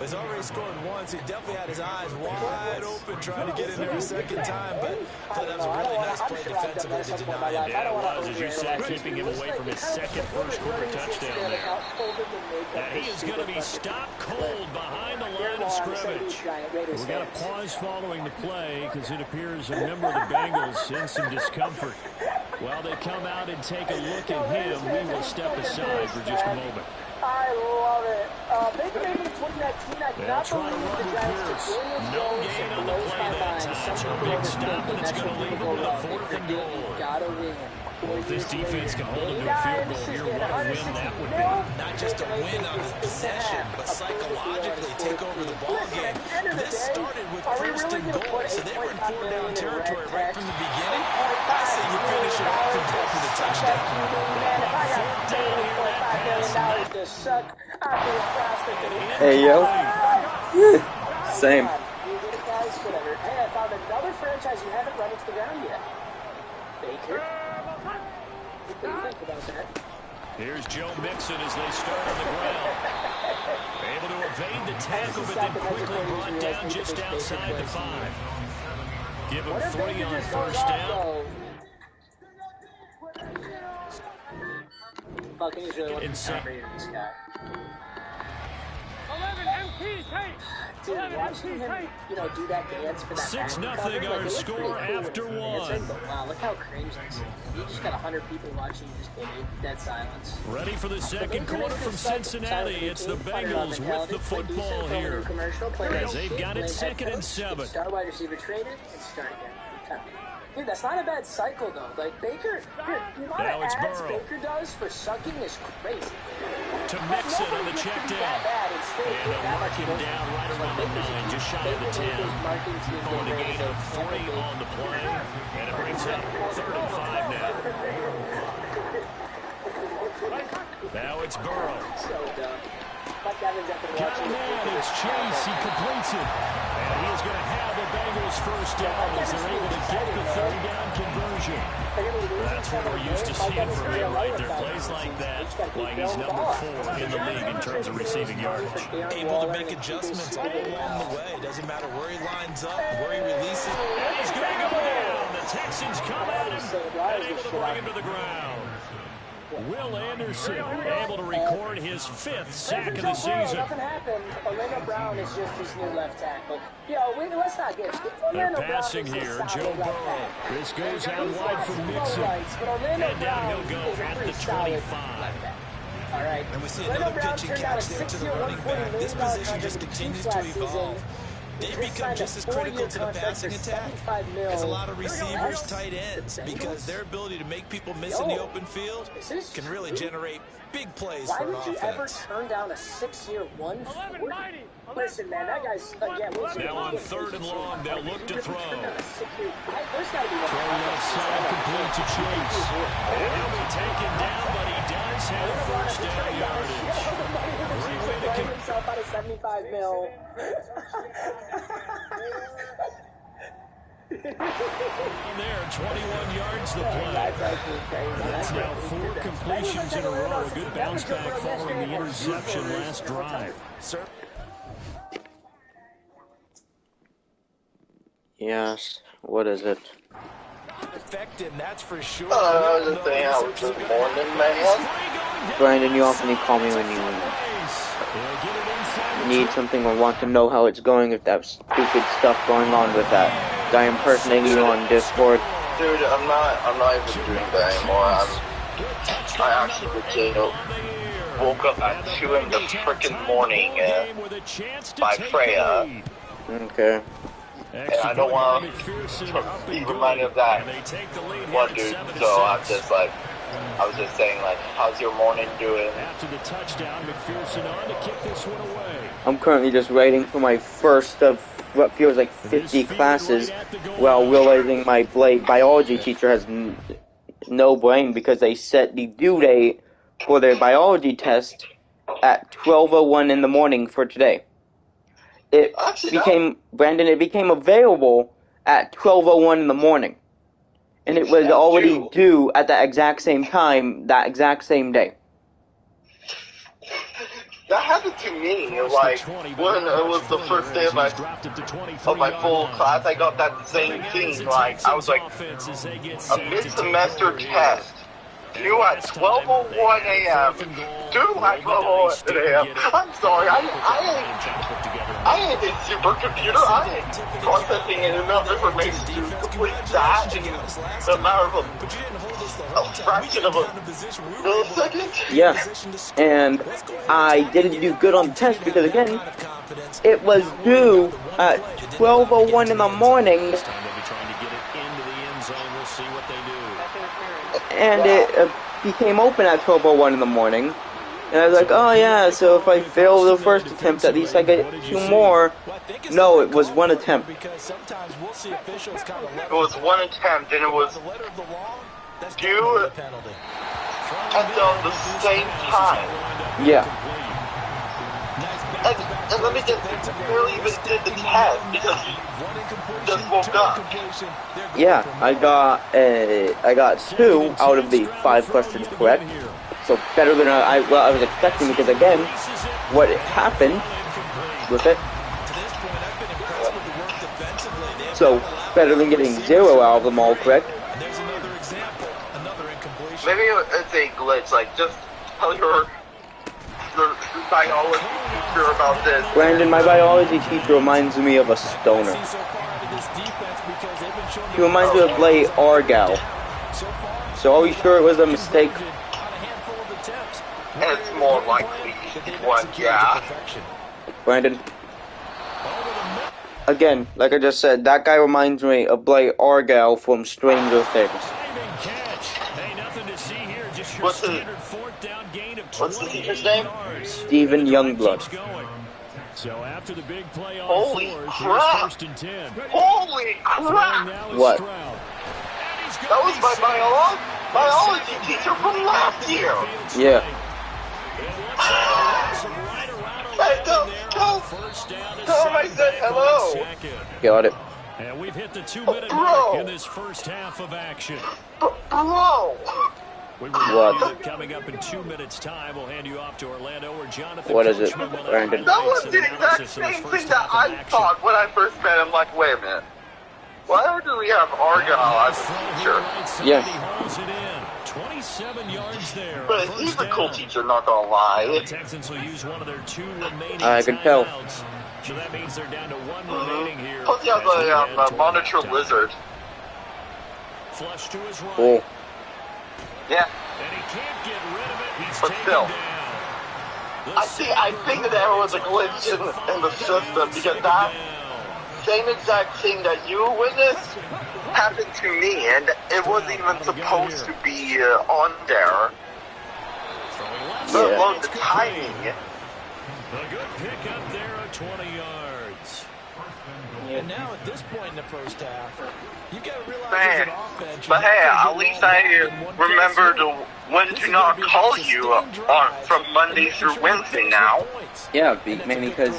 Speaker 7: He's already scored once. He definitely had his eyes wide open trying to get in there a second time, but that was a really nice play defensively to deny him.
Speaker 10: Yeah, it was, as you said, keeping him away from his second first-quarter touchdown there. And he is going to be stopped cold behind the line of scrimmage. We've got a pause following the play because it appears a member of the Bengals in some discomfort. While they come out and take a look at him, we will step aside for just a moment.
Speaker 17: I love it. Baker Mayfield 2019, I cannot believe the Giants took
Speaker 10: no gain on the play that time, so a big stop, and it's going to leave him with a 4th and goal.
Speaker 17: Gotta win.
Speaker 10: Well, if this defense can hold him to a field goal here, what a win that would be.
Speaker 7: Not just a win on the possession, but psychologically take over the ball game. This started with 1st and goal, so they were in 4-down territory right from the beginning. I say you finish it off and go for the touchdown.
Speaker 12: Hey, yo. Same.
Speaker 17: Hey, I found another franchise you haven't run into the ground yet. Baker. What do you think about that?
Speaker 10: Here's Joe Mixon as they start on the ground. Able to evade the tackle, but then quickly brought down just outside the 5. Give him 3 on 1st down.
Speaker 17: Buccaneers really want to cover this guy.
Speaker 3: 11 MT
Speaker 17: Dude, watching him, do that dance for that
Speaker 10: 6-0 our score after 1.
Speaker 17: Wow, look how cringe this is. You just got 100 people watching you just in dead silence.
Speaker 10: Ready for the second quarter from Cincinnati. It's the Bengals with the football here. As they've got it 2nd and 7.
Speaker 17: Start wide receiver traded and start again. Dude, that's not a bad cycle, though. Like, Baker, the amount of ads Baker does for sucking is crazy.
Speaker 10: To Mixon on the check down. And they'll mark him down right around the 9, just shy of the 10. Pulling a gain of 3 on the play. And it brings up 3rd and 5 now. Now it's Burrow.
Speaker 17: So dumb.
Speaker 10: Got a man, it's Chase, he completes it. And he is going to have the Bengals first down as they're able to get the 3rd down conversion. That's what we're used to seeing from him right there. Plays like that, like he's number 4 in the league in terms of receiving yardage.
Speaker 7: Able to make adjustments all along the way. Doesn't matter where he lines up, where he releases.
Speaker 10: And he's going to go down. The Texans come at him and able to bring him to the ground. Will Anderson able to record his 5th sack of the season.
Speaker 17: Nothing happened. Orlando Brown is just his new left tackle. Let's not get
Speaker 10: they're passing here. Joe Burrow. This goes out wide from Mixon. And down he'll go at the 25.
Speaker 17: All right.
Speaker 7: And we see another pitching catch there to the running back. This position just continues to evolve. They become just as critical to the passing attack as a lot of receivers, tight ends, because their ability to make people miss in the open field can really generate big plays for an offense. Why would you ever
Speaker 2: turn down a 6-year 140? Listen, man, that guy's
Speaker 10: Now on 3rd and long, they'll look to throw. Throw left
Speaker 2: side,
Speaker 10: complete to Chase. And he'll be taken down, but he does have first down yardage. Great way to keep
Speaker 2: himself out of 75 mil.
Speaker 10: There, 21 yards the play. That's now 4 completions in a row. A good bounce back following the interception last drive.
Speaker 7: Sir?
Speaker 12: Yes. What is it?
Speaker 7: Effective, that's for sure.
Speaker 20: The thing I was this morning, man.
Speaker 12: Brandon, you often call me when you need something or want to know how it's going, if that stupid stuff going on with that guy impersonating you on Discord.
Speaker 20: Dude, I'm not even doing that anymore. I actually legit woke up at 2 in the freaking morning by Freya.
Speaker 12: Okay.
Speaker 20: And I don't want to be reminded of that one dude, so I'm just like, I was just saying, like, how's your morning doing?
Speaker 10: After the touchdown, McPherson on to kick this one away.
Speaker 12: I'm currently just writing for my first of what feels like 50 classes, while realizing my biology teacher has no brain because they set the due date for their biology test at 12:01 in the morning for today. It became available at 12:01 in the morning. And it was already due at that exact same time, that exact same day.
Speaker 20: That happened to me, like, when it was the first day of my full class, I got that same thing, like, I was like, a mid-semester test, due at 12:01 a.m., due at 12:01 a.m., I'm sorry, I ain't a supercomputer, I ain't processing enough information to complete that in a matter of a fraction of a millisecond.
Speaker 12: Yeah, and I didn't do good on the test because, again, it was due at 12:01 in the morning, and it became open at 12:01 in the morning. And I was like, oh yeah, so if I fail the first attempt, at least I get 2 more. No, it was 1 attempt.
Speaker 20: It was 1 attempt, and it was due at the same time.
Speaker 12: Yeah.
Speaker 20: And let me just barely even did the test because he just woke up.
Speaker 12: Yeah, I got 2 out of the 5 questions correct. So better than I was expecting, because again, what happened with it. So better than getting 0 out of them all correct.
Speaker 20: Maybe it's a glitch. Like, just tell your biology teacher about this.
Speaker 12: Brandon, my biology teacher reminds me of a stoner. He reminds me of Blake Argyle. So are we sure it was a mistake?
Speaker 20: And it's more likely one, yeah.
Speaker 12: Brandon. Again, like I just said, that guy reminds me of Blake Argyle from Stranger Things.
Speaker 20: What's the teacher's name?
Speaker 12: Stephen Youngblood.
Speaker 10: So after the big play on
Speaker 20: Holy
Speaker 10: 4th,
Speaker 20: crap!
Speaker 10: 1st and 10.
Speaker 20: Holy crap!
Speaker 12: What?
Speaker 20: That was my biology teacher from last year.
Speaker 12: Yeah.
Speaker 20: Hey, tell him I said hello.
Speaker 12: Got it.
Speaker 10: And we've hit the 2-minute mark in this first half of action.
Speaker 20: Bro!
Speaker 10: We what? Coming up in 2 minutes' time, we'll hand you off to Orlando or Jonathan.
Speaker 12: What is it, Brandon?
Speaker 20: That was the exact same thing that I thought when I first met him. Like, wait a minute. Why do we have Argyle as a teacher?
Speaker 12: Yes.
Speaker 10: 27 yards there.
Speaker 20: But he's a cool teacher, not gonna lie.
Speaker 10: The Texans will use one of their 2 remaining
Speaker 12: I can tell.
Speaker 10: So that means they're down to 1 remaining here.
Speaker 20: Plus he has a monitor lizard.
Speaker 10: Flush to his right.
Speaker 12: Cool.
Speaker 20: Yeah.
Speaker 10: And he can't get rid of it. He's
Speaker 20: but still. I think that there was a glitch in the system because same exact thing that you witnessed happened to me, and it wasn't even supposed to be on there. Let alone the timing.
Speaker 6: A good pick up there at 20 yards.
Speaker 9: And now at this point in the first half, you got to realize
Speaker 20: Man,
Speaker 9: as an offense.
Speaker 20: but hey, at least I remembered when to not call you from Monday through Wednesday now.
Speaker 12: Yeah, mainly because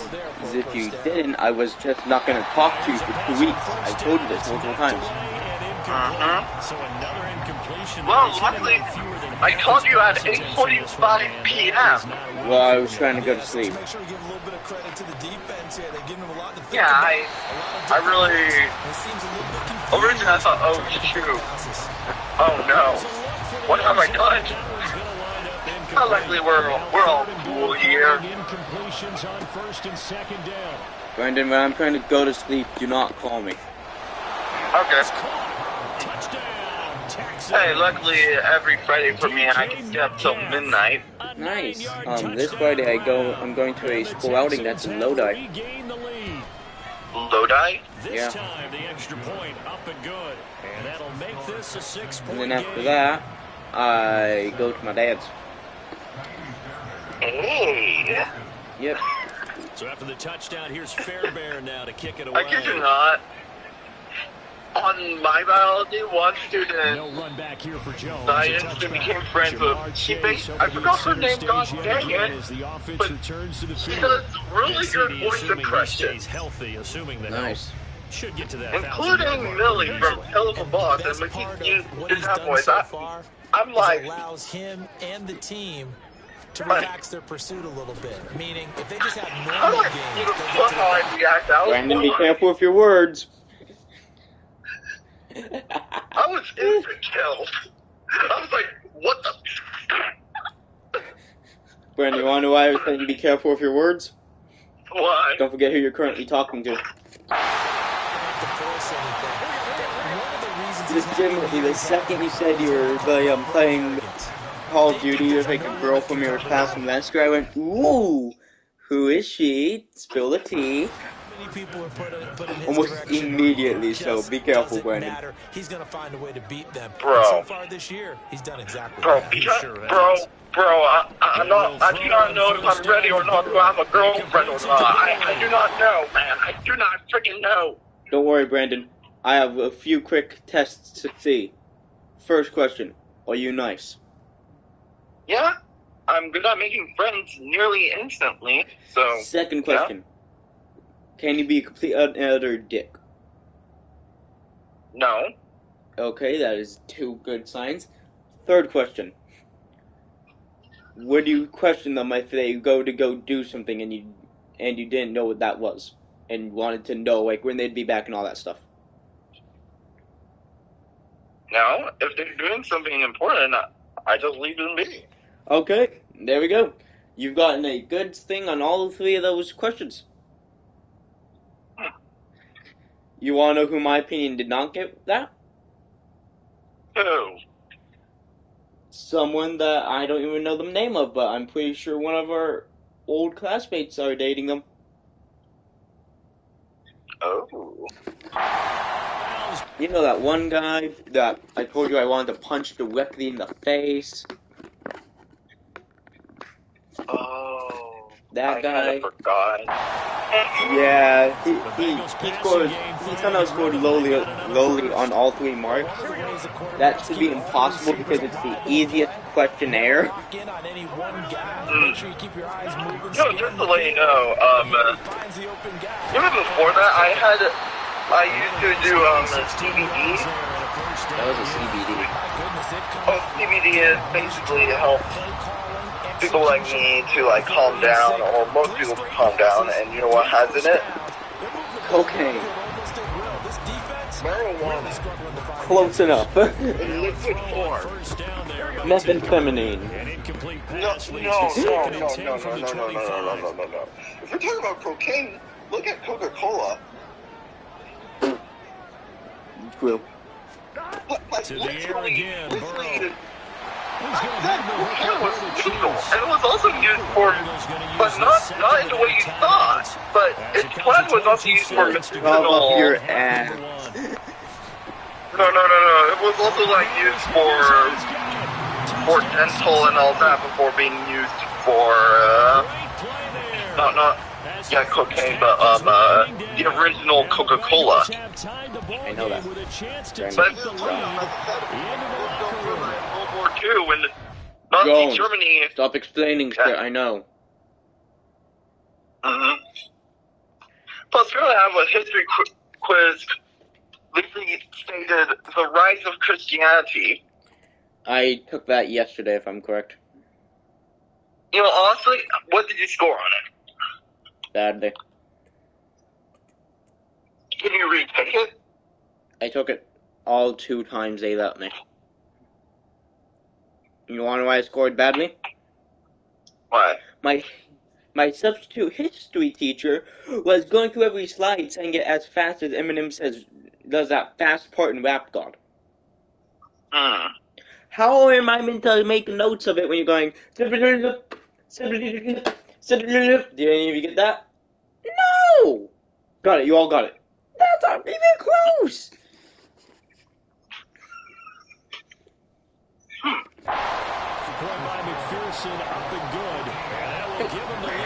Speaker 12: if you didn't, I was just not going to talk to you for 2 weeks. I told you this multiple times.
Speaker 6: So another incompletion.
Speaker 20: Well, luckily, I called you at 8:45 p.m.
Speaker 12: Well, I was trying to go to sleep.
Speaker 20: Yeah, I really... Originally I thought, oh shoot. Oh no. What have I done? Not likely we're all cool here.
Speaker 12: Brandon, when I'm trying to go to sleep, do not call me.
Speaker 20: Okay. Hey, luckily every Friday for me I can stay up till midnight.
Speaker 12: Nice. This Friday I'm going to a school outing that's in Lodi.
Speaker 20: Lodi?
Speaker 12: Yeah.
Speaker 6: Time, the extra point up and good. And that'll make this a 6-point
Speaker 12: And then after that, I go to my dad's.
Speaker 20: Hey.
Speaker 12: Yep.
Speaker 6: So after the touchdown, here's Fairbairn now to kick it away.
Speaker 20: I kid you not. On my biology, one student I instantly became friends with. I forgot her name, god dang it. But she does really good voice impressions.
Speaker 12: Nice.
Speaker 6: Should get to that.
Speaker 20: Including Millie from Hell of a Boss, and when he did that voice, I'm like...
Speaker 9: allows him and the team to relax their pursuit a little bit. Meaning, if they just have normal games...
Speaker 20: How I react.
Speaker 12: Brandon, be careful with your words.
Speaker 20: I was instant killed. I was like, what the...
Speaker 12: Brandon, you want to know why I was saying be careful with your words?
Speaker 20: Why?
Speaker 12: Don't forget who you're currently talking to. Legitimately, the second you said you were playing Call of Duty with like a girl from your past semester, I went, ooh, who is she? Spill the tea.
Speaker 9: People are put in his
Speaker 12: almost
Speaker 9: direction.
Speaker 12: immediately, so be careful, Brandon.
Speaker 9: He's going to find a way to beat them.
Speaker 20: Bro.
Speaker 9: So far this year, he's done exactly that.
Speaker 20: I do not know if I'm ready or not, to have a girlfriend or not. I do not know, man. I do not freaking know.
Speaker 12: Don't worry, Brandon. I have a few quick tests to see. First question, are you nice?
Speaker 20: Yeah, I'm good at making friends nearly instantly, so...
Speaker 12: Second question. Yeah. Can you be a complete utter dick?
Speaker 20: No.
Speaker 12: Okay, that is 2 good signs. Third question. Would you question them if they go do something and you didn't know what that was? And wanted to know, like, when they'd be back and all that stuff?
Speaker 20: No, if they're doing something important, I just leave them be.
Speaker 12: Okay, there we go. You've gotten a good thing on all 3 of those questions. You want to know who my opinion did not get that?
Speaker 20: Who?
Speaker 12: Someone that I don't even know the name of, but I'm pretty sure one of our old classmates are dating them.
Speaker 20: Oh.
Speaker 12: You know that one guy that I told you I wanted to punch directly in the face?
Speaker 20: Oh.
Speaker 12: That guy.
Speaker 20: I forgot.
Speaker 12: Yeah, he somehow scored lowly on all 3 marks. That should be impossible because it's the easiest questionnaire.
Speaker 20: No, just to let you know, even before that, I used to do CBD.
Speaker 12: That was a CBD.
Speaker 20: Oh, CBD is basically help people like me to like calm down, or most people to calm down, and you know what has in it?
Speaker 12: Cocaine.
Speaker 20: Marijuana.
Speaker 12: Close enough.
Speaker 20: In liquid form.
Speaker 12: Methamphetamine.
Speaker 20: No. If we're talking about cocaine, look at Coca-Cola.
Speaker 12: True.
Speaker 6: To the air again, Burrow.
Speaker 20: Cocaine was legal, and it was also used for, but not in the way you thought. but its plan was also used for medicinal.
Speaker 12: Up your ass.
Speaker 20: No. It was also like used for dental and all that before being used for not cocaine, but the original Coca-Cola.
Speaker 12: I know that.
Speaker 20: But World War II when Nazi Germany.
Speaker 12: Stop explaining, sir. I know.
Speaker 20: Plus, really, I have a history quiz. Literally stated the rise of Christianity.
Speaker 12: I took that yesterday, if I'm correct.
Speaker 20: You know, honestly, what did you score on it?
Speaker 12: Badly.
Speaker 20: Did you retake it?
Speaker 12: I took it all 2 times they let me. You want to know why I scored badly?
Speaker 20: Why?
Speaker 12: My substitute history teacher was going through every slide saying it as fast as Eminem does that fast part in Rap God. How am I meant to make notes of it when you're going... Do any of you get that? No! Got it, you all got it. That's not even close!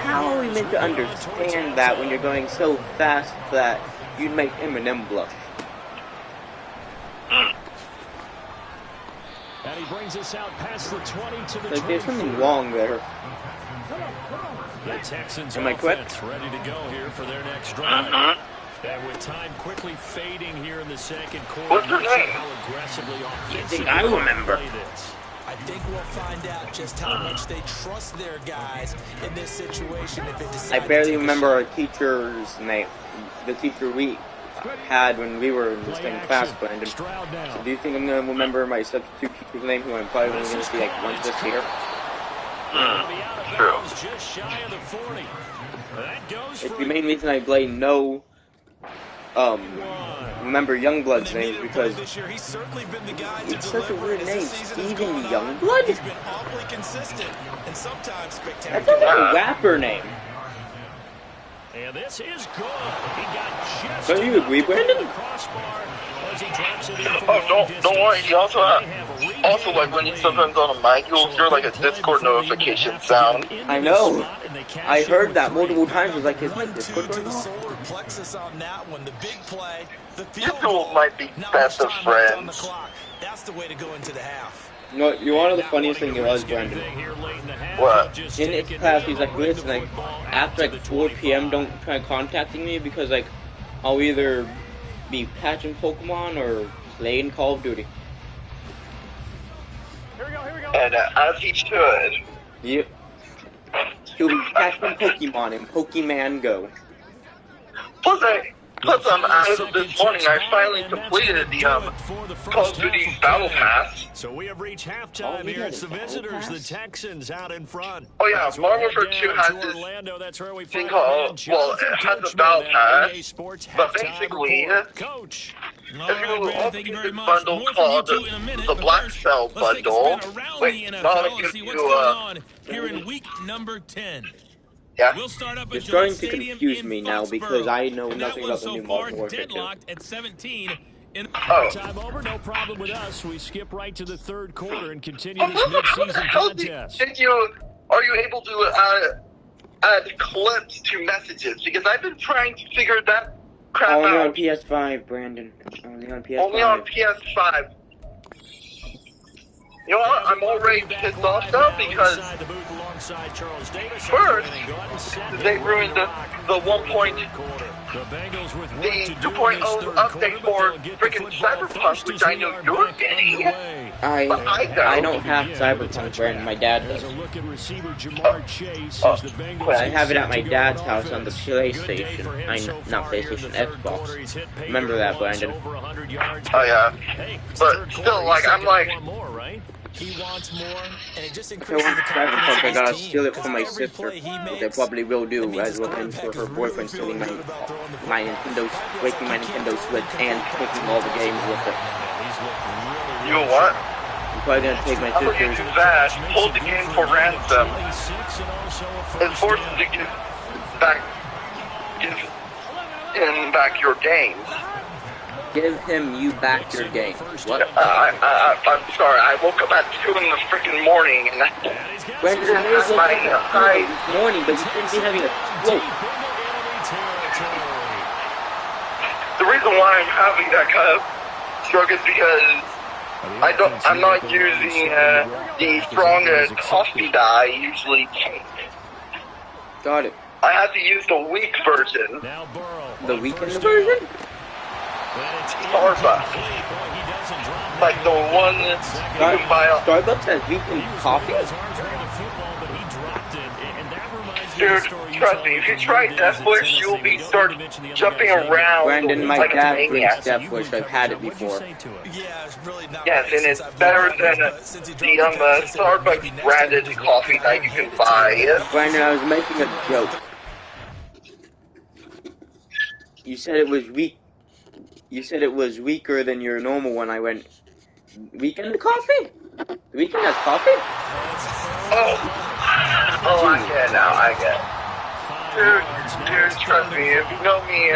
Speaker 12: How are we meant to understand that when you're going so fast that you'd make Eminem blush?
Speaker 10: And he brings us out past the 20 to the 24.
Speaker 12: There's something wrong there.
Speaker 10: The Texans
Speaker 12: Am I correct?
Speaker 10: offense ready to go here for their next drive. And with time quickly fading here in the second quarter,
Speaker 20: what's her name?
Speaker 10: how aggressively
Speaker 12: You think I remember?
Speaker 7: I think we'll find out just how much they trust their guys in this situation if it decides.
Speaker 12: I barely remember our teacher's name. The teacher we had when we were in the same class, Brandon. So do you think I'm going to remember my substitute teacher's name, who I'm probably only going to see like once this year?
Speaker 20: True.
Speaker 12: It's the main reason I blame no remember Youngblood's name is because it's such a weird name, Steven Youngblood? That's not like a rapper name.
Speaker 10: And this is good. He got just
Speaker 12: don't you agree, Brandon?
Speaker 20: Oh, don't worry. He also like when he's sometimes on a mic, you'll hear like a Discord notification sound.
Speaker 12: I know. I heard that multiple times. It was like his Discord going off.
Speaker 20: You two might be best of friends.
Speaker 7: That's the way to go into the half.
Speaker 12: You know, you're one of the funniest things it was, Brandon.
Speaker 20: What?
Speaker 12: In his class, he's like, listen, like, after like 4 p.m., don't try contacting me because like I'll either be patching Pokemon or playing Call of Duty.
Speaker 3: Here we go.
Speaker 20: And as he should.
Speaker 12: Yep. He'll be catching Pokemon in Pokemon Go.
Speaker 20: Plus, as of this morning, I finally completed the Call of Duty Battle Pass.
Speaker 10: So we have reached halftime here. It's the visitors, the Texans, out in front.
Speaker 20: Oh yeah, Modern Warfare 2 has this thing called, well, it has a Battle Pass, but basically, if you open this bundle called the Black Cell Bundle, wait, no, I'll give you,
Speaker 2: here in week number 10.
Speaker 20: Yeah.
Speaker 2: We'll start up
Speaker 12: You're starting to confuse me now because I know nothing about the new Modern Warfare 2.
Speaker 2: At 17.
Speaker 10: Time over, no problem with us. We skip right to the third quarter and continue this mid-season contest.
Speaker 20: Are you able to add clips to messages? Because I've been trying to figure that crap
Speaker 12: Only
Speaker 20: out.
Speaker 12: on PS5, Brandon. Only on PS5.
Speaker 20: Only on PS5. You know what? I'm already pissed off though because first they ruined the 1.0 update for freaking Cyberpunk, which I know you're getting.
Speaker 12: I don't have Cyberpunk, Brandon. My dad does. I have it at my dad's house on the PlayStation. Not PlayStation, Xbox. Remember that, Brandon.
Speaker 20: Oh yeah. But still, like, I'm like.
Speaker 7: He wants more, and it just
Speaker 12: If I want Cyberpunk, I gotta steal it from my sister, which I probably will do, as well as for her boyfriend stealing my Nintendo, breaking my Nintendo Switch and taking all the games with it.
Speaker 20: You know what?
Speaker 12: I'm probably gonna take my sister's.
Speaker 20: Do that. Hold the game for ransom. And force him to give back give him back your games.
Speaker 12: Give him you back your game. What?
Speaker 20: I'm sorry. I woke up at 2 in the freaking morning and
Speaker 12: Brandon,
Speaker 20: didn't have my
Speaker 12: this morning, but you shouldn't be having a stroke.
Speaker 20: The reason why I'm having that kind of stroke is because I'm not using the stronger coffee that I usually take.
Speaker 12: Got it.
Speaker 20: I had to use the weak version.
Speaker 12: The weekend version?
Speaker 20: Starbucks. Like the one you can buy off.
Speaker 12: Starbucks has weekend coffee?
Speaker 20: Dude, trust me, if you try Death Wish, you'll be start jumping around.
Speaker 12: Brandon, my
Speaker 20: like
Speaker 12: dad
Speaker 20: a
Speaker 12: drinks
Speaker 20: maniac.
Speaker 12: Death Wish. I've had it before.
Speaker 20: Yes, and it's better than the Starbucks branded coffee that you can buy.
Speaker 12: Brandon, I was making a joke. You said it was weak. You said it was weaker than your normal one. I went, weekend coffee? The weekend has coffee?
Speaker 20: Oh, I get it now, I get it. Dude, trust me, if you know me,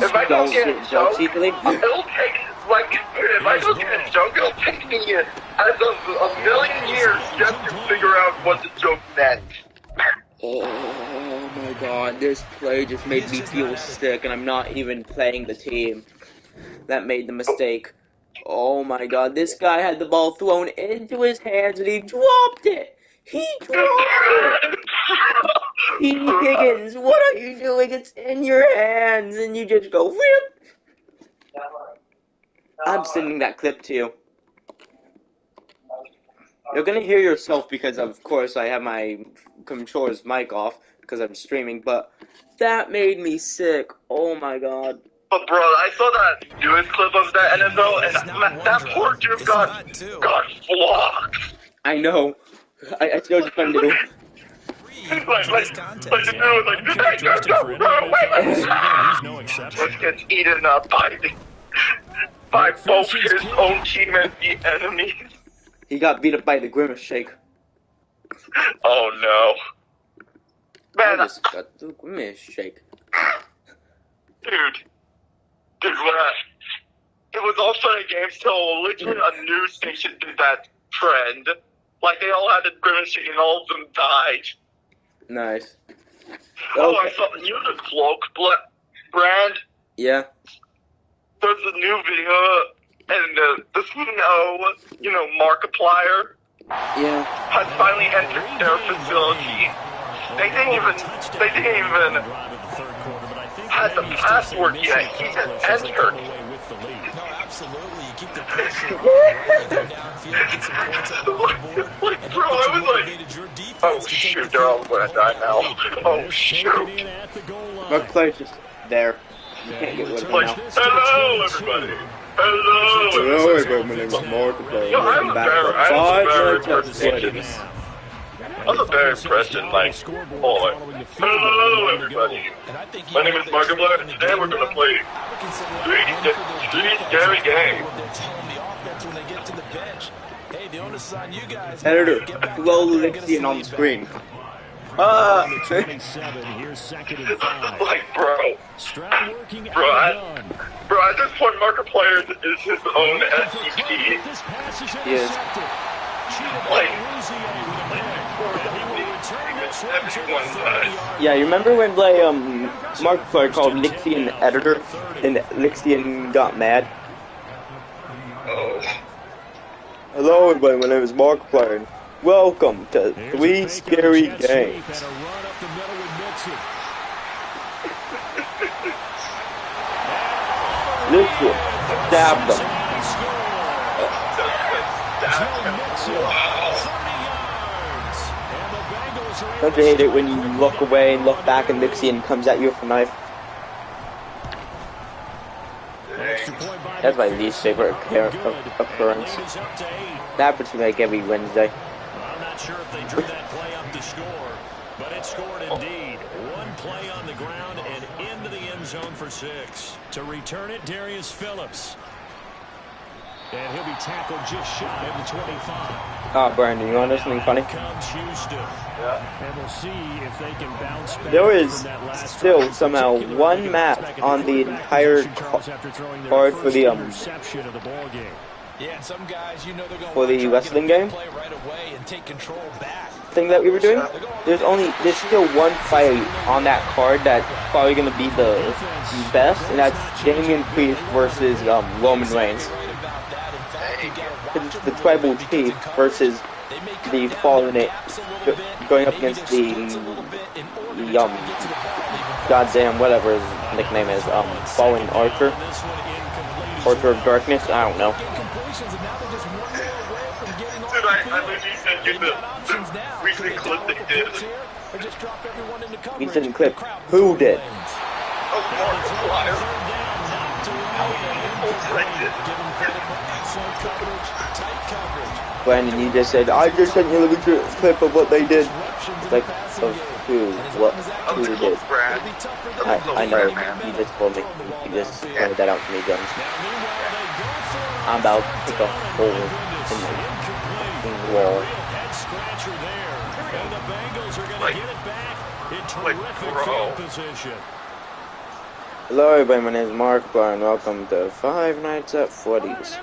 Speaker 20: if I don't get a joke, it'll take, like, if I don't get a joke, it'll take me as of a million years just to figure out what the joke meant.
Speaker 12: Oh my god, this play just made me feel sick, and I'm not even playing the team that made the mistake. Oh my god, this guy had the ball thrown into his hands, and he dropped it! He dropped it! T. Higgins, what are you doing? It's in your hands, and you just go, rip! I'm sending that clip to you. You're gonna hear yourself because, of course, I have my controller's mic off because I'm streaming, but that made me sick. Oh my god.
Speaker 20: But bro, I saw that newest clip of that NFL, and that poor dude got flocked.
Speaker 12: I know. I still just trying to do.
Speaker 20: Like the dude was like, just gets eaten up by both his own team and the enemy.
Speaker 12: He got beat up by the Grimace Shake.
Speaker 20: Oh no. Man,
Speaker 12: I just got the Grimace Shake.
Speaker 20: Dude, it was all fun and games till literally a news station did that trend. Like, they all had the Grimace Shake and all of them died.
Speaker 12: Nice.
Speaker 20: Oh, I saw the cloak brand.
Speaker 12: Yeah.
Speaker 20: There's a new video, and the CEO, Markiplier, has finally entered their facility. They didn't even had the password yet. He just entered.
Speaker 7: No, absolutely. You keep the pressure
Speaker 20: like, bro, I was like, oh shoot, they're all gonna die now. Oh shoot.
Speaker 12: Markiplier's just there. You can't get rid of him now.
Speaker 20: Hello, everybody. Hello,
Speaker 12: everybody. My name is Markiplier.
Speaker 20: I'm very impressed in, like, hello, everybody. My name is Markiplier, and today we're going to play 3D Scary Game.
Speaker 12: Editor, roll Lixian on the screen.
Speaker 20: Like, bro, at this point, Markiplier is his own SCP.
Speaker 12: He is.
Speaker 20: Like,
Speaker 12: yeah, you remember when Markiplier called Lixian editor, and Lixian got mad?
Speaker 20: Oh.
Speaker 12: Hello everybody, my name is Markiplier. Welcome to 3 Scary Games. Lixian, stab them. Don't you hate it when you look away and look back and Lixian comes at you with a knife? That's my least favorite occurrence. That happens to me like every Wednesday.
Speaker 10: I'm not sure if they drew that play up to score, but it scored indeed. One play on the ground and into the end zone for 6. To return it, Darius Phillips. And he'll be tackled just shy of the 25.
Speaker 12: Oh, Brandon, you want to know something funny?
Speaker 10: Comes Houston.
Speaker 19: Yeah.
Speaker 10: And we'll see if they can bounce back.
Speaker 12: There is
Speaker 10: from that last
Speaker 12: still
Speaker 10: drive.
Speaker 12: somehow one match on the entire card for the
Speaker 10: interception of the ball game.
Speaker 9: Yeah, and some guys, you know, they're going
Speaker 12: for the wrestling game
Speaker 9: right away and take control back.
Speaker 12: thing that we were doing. There's still one fight on that card that's probably gonna be the best, and that's Damian Priest versus Roman Reigns. It's the Tribal Chief versus the Fallen Eight, going up against the goddamn whatever his nickname is, Fallen Archer, Archer of Darkness. I don't know.
Speaker 20: Dude, I literally sent you the recent clip they did.
Speaker 12: Recent clip? Who did?
Speaker 20: Of Markiplier.
Speaker 12: Brandon, you just said, I just sent you a clip of what they did. Like, of who? What? Who did? I know. You just told me. You just pointed that out to me, Jones. I'm about to take a hole in the wall.
Speaker 20: Bro.
Speaker 12: Hello everybody, my name is Markiplier and welcome to Five Nights at Freddy's.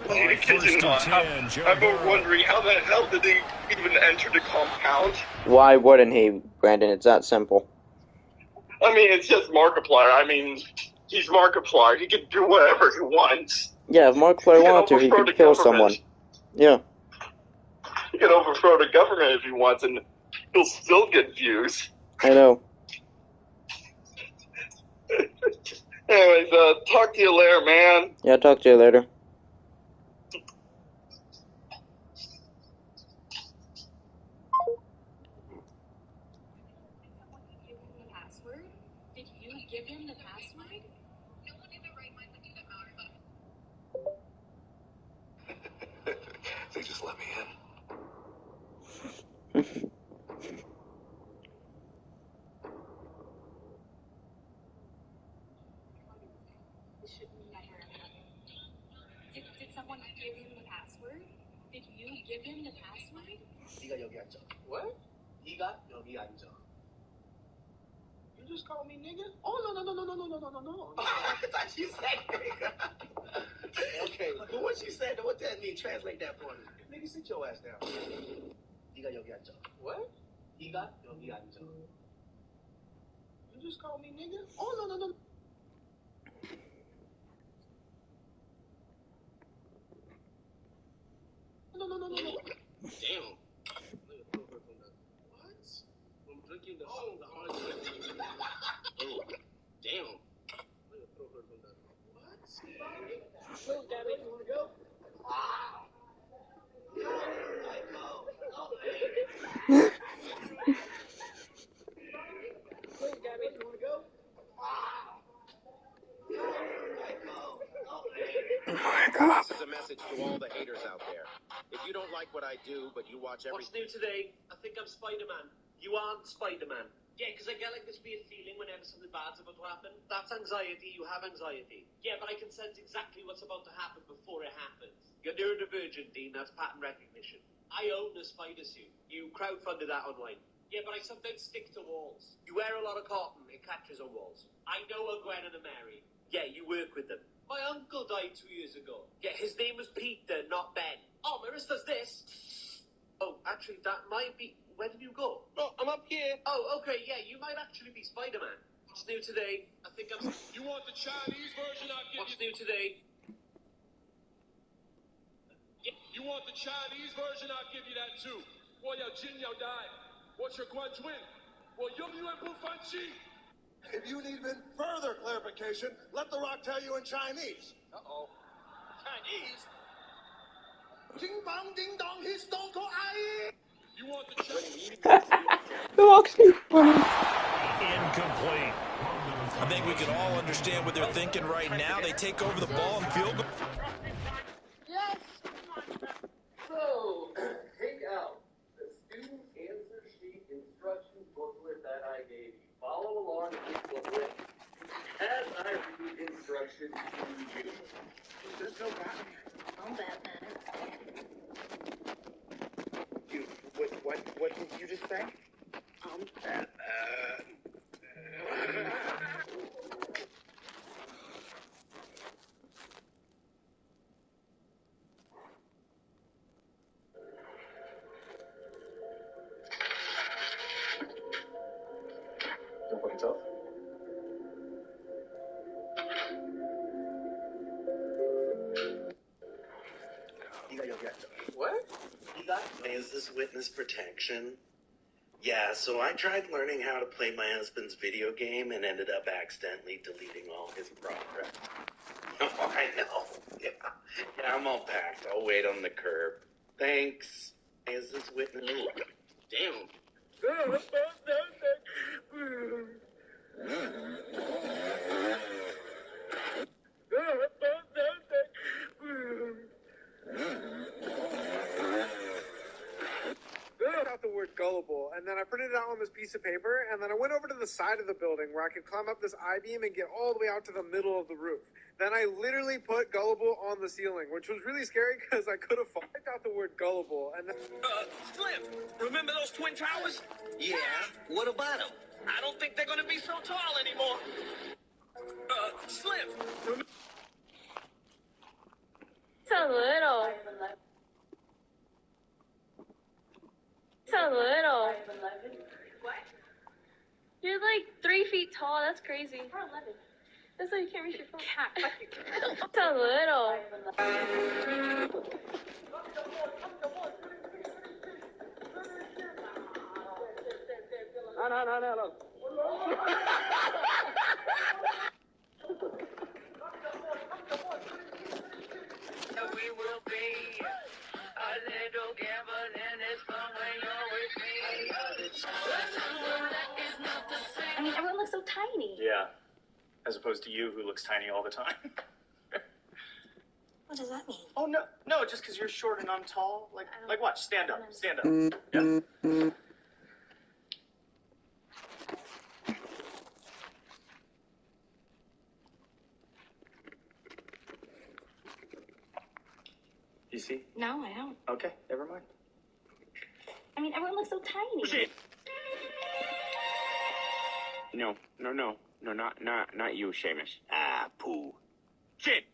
Speaker 20: I've been wondering how the hell did he even enter the compound?
Speaker 12: Why wouldn't he, Brandon? It's that simple.
Speaker 20: I mean, it's just Markiplier. I mean, he's Markiplier. He can do whatever he wants.
Speaker 12: Yeah, if Markiplier wanted to, he could kill someone. Yeah.
Speaker 20: He can overthrow the government if he wants, and he'll still get views.
Speaker 12: I know.
Speaker 20: Anyways, talk to you later, man.
Speaker 12: Yeah, talk to you later.
Speaker 4: Did you give him the password? No one in their right mind would do that, Mara.
Speaker 20: They just let me in.
Speaker 4: This should never have happened. Did someone give him the password? Did you give him the password?
Speaker 17: 네가 여기 앉아. What? 네가 여기 앉아. You just call me nigga? Oh no. I thought you said nigga. Okay, but what she said, what that mean? Translate that for me. Nigga, sit your ass down. 네가 여기 앉아. What? 네가 여기 앉아. You just call me nigga? Oh no. No. Damn. What? I'm drinking the hard drink. Oh, damn. What? So, Gabby, you want to go? So, Gabby, you want to go?
Speaker 21: This is a message to all the haters out there. If you don't like what I do, but you watch every...
Speaker 2: What's new today? I think I'm Spider-Man. You aren't Spider-Man. Yeah, because I get like this weird feeling whenever something bad's about to happen. That's anxiety. You have anxiety. Yeah, but I can sense exactly what's about to happen before it happens. You're neurodivergent, Dean. That's pattern recognition. I own a spider suit. You crowdfunded that online. Yeah, but I sometimes stick to walls. You wear a lot of cotton. It catches on walls. I know a Gwen and a Mary. Yeah, you work with them. My uncle died 2 years ago. Yeah, his name was Peter, not Ben. Oh, my wrist does this. Oh, actually, that might be... Where did you go?
Speaker 20: Oh, I'm up here.
Speaker 2: Oh, okay, yeah, you might actually be Spider-Man. What's new today? I think I'm...
Speaker 3: You want the Chinese version? I'll give
Speaker 2: What's new today?
Speaker 3: you. You want the Chinese version? I'll give you that too. Well, your Jin Yao died. What's your Guan twin? Well, Yung Yu and Bu Fan Chi.
Speaker 22: If you need even further clarification, let The Rock tell you in Chinese.
Speaker 3: Uh-oh. Chinese?
Speaker 22: Ding bong ding dong, he's Stone Cold Aye.
Speaker 3: You want the Chinese?
Speaker 12: The Rock's too funny.
Speaker 10: Incomplete.
Speaker 9: I think we can all understand what they're thinking right now. They take over the ball and field goal.
Speaker 17: Yes! So, take out the student answer sheet instruction booklet that I gave you. Follow along with the booklet as I read instructions. There's no Batman.
Speaker 4: I'm Batman.
Speaker 17: What did you just say?
Speaker 4: I'm
Speaker 17: Batman.
Speaker 19: Don't fucking tell.
Speaker 17: What?
Speaker 11: You got is this witness protection? Yeah, so I tried learning how to play my husband's video game and ended up accidentally deleting all his progress. Oh, I know. Yeah, I'm all packed. I'll wait on the curb. Thanks. Is this witness?
Speaker 17: Damn.
Speaker 2: Out the word gullible, and then I printed it out on this piece of paper, and then I went over to the side of the building where I could climb up this I-beam and get all the way out to the middle of the roof. Then I literally put gullible on the ceiling, which was really scary because I could have typed out the word gullible, and then...
Speaker 14: Slim, remember those Twin Towers?
Speaker 17: Yeah. What about them?
Speaker 14: I don't think they're gonna be so tall anymore. Slim,
Speaker 13: So little. So little.
Speaker 4: What?
Speaker 13: You're like 3 feet tall. That's crazy.
Speaker 4: We're 11.
Speaker 13: That's why you can't reach your phone.
Speaker 4: Cat.
Speaker 13: So little.
Speaker 17: No.
Speaker 14: we will be a little gambling and it's fun when you're with me.
Speaker 4: I mean, everyone looks so tiny.
Speaker 19: Yeah. As opposed to you, who looks tiny all the time.
Speaker 4: What does that mean?
Speaker 19: Oh, no, just because you're short and I'm tall. Like watch, stand up. Yeah. You see?
Speaker 4: No, I don't.
Speaker 19: Okay, never mind.
Speaker 4: I mean, everyone looks so tiny.
Speaker 19: Shit.
Speaker 23: No, not you, Seamus. Ah, poo. Shit.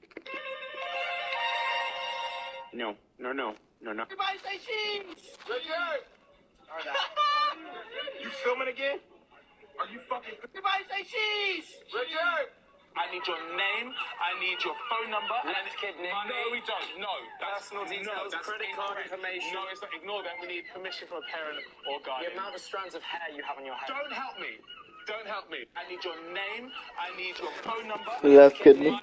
Speaker 23: No, not.
Speaker 17: Everybody say cheese! Richard!
Speaker 23: You filming again? Are you fucking?
Speaker 17: Everybody say cheese! Richard!
Speaker 14: I need your name, I need your phone number, and
Speaker 18: kidney.
Speaker 14: No, we don't. No,
Speaker 18: Personal details, credit card information.
Speaker 14: No, it's not. Ignore that. We need permission from a parent or
Speaker 18: The
Speaker 14: guardian.
Speaker 18: amount of strands of hair you have on your head.
Speaker 14: Don't help me. Don't help me. I need your name. I need your phone number.
Speaker 12: Left kidney.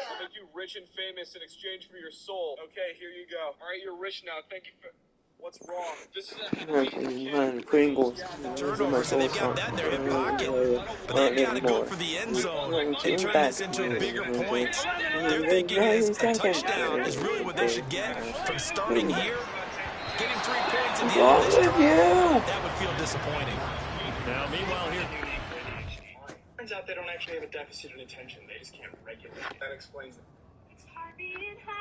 Speaker 3: I'll make you rich and famous in exchange for your soul. Okay, here you go. All right, you're rich now. Thank you for... What's wrong? This is a
Speaker 12: Pringles.
Speaker 7: Turnovers, and they've got that in their hip pocket. But they've got to go for the end zone and turn this into bigger points. They're thinking a touchdown is really what they should get from starting here. Getting 3 points at the end of this drive, that would feel disappointing.
Speaker 10: Now, meanwhile, here.
Speaker 19: Turns out they don't actually have a deficit in attention. They just can't regulate. That explains it.
Speaker 13: It's hard being high.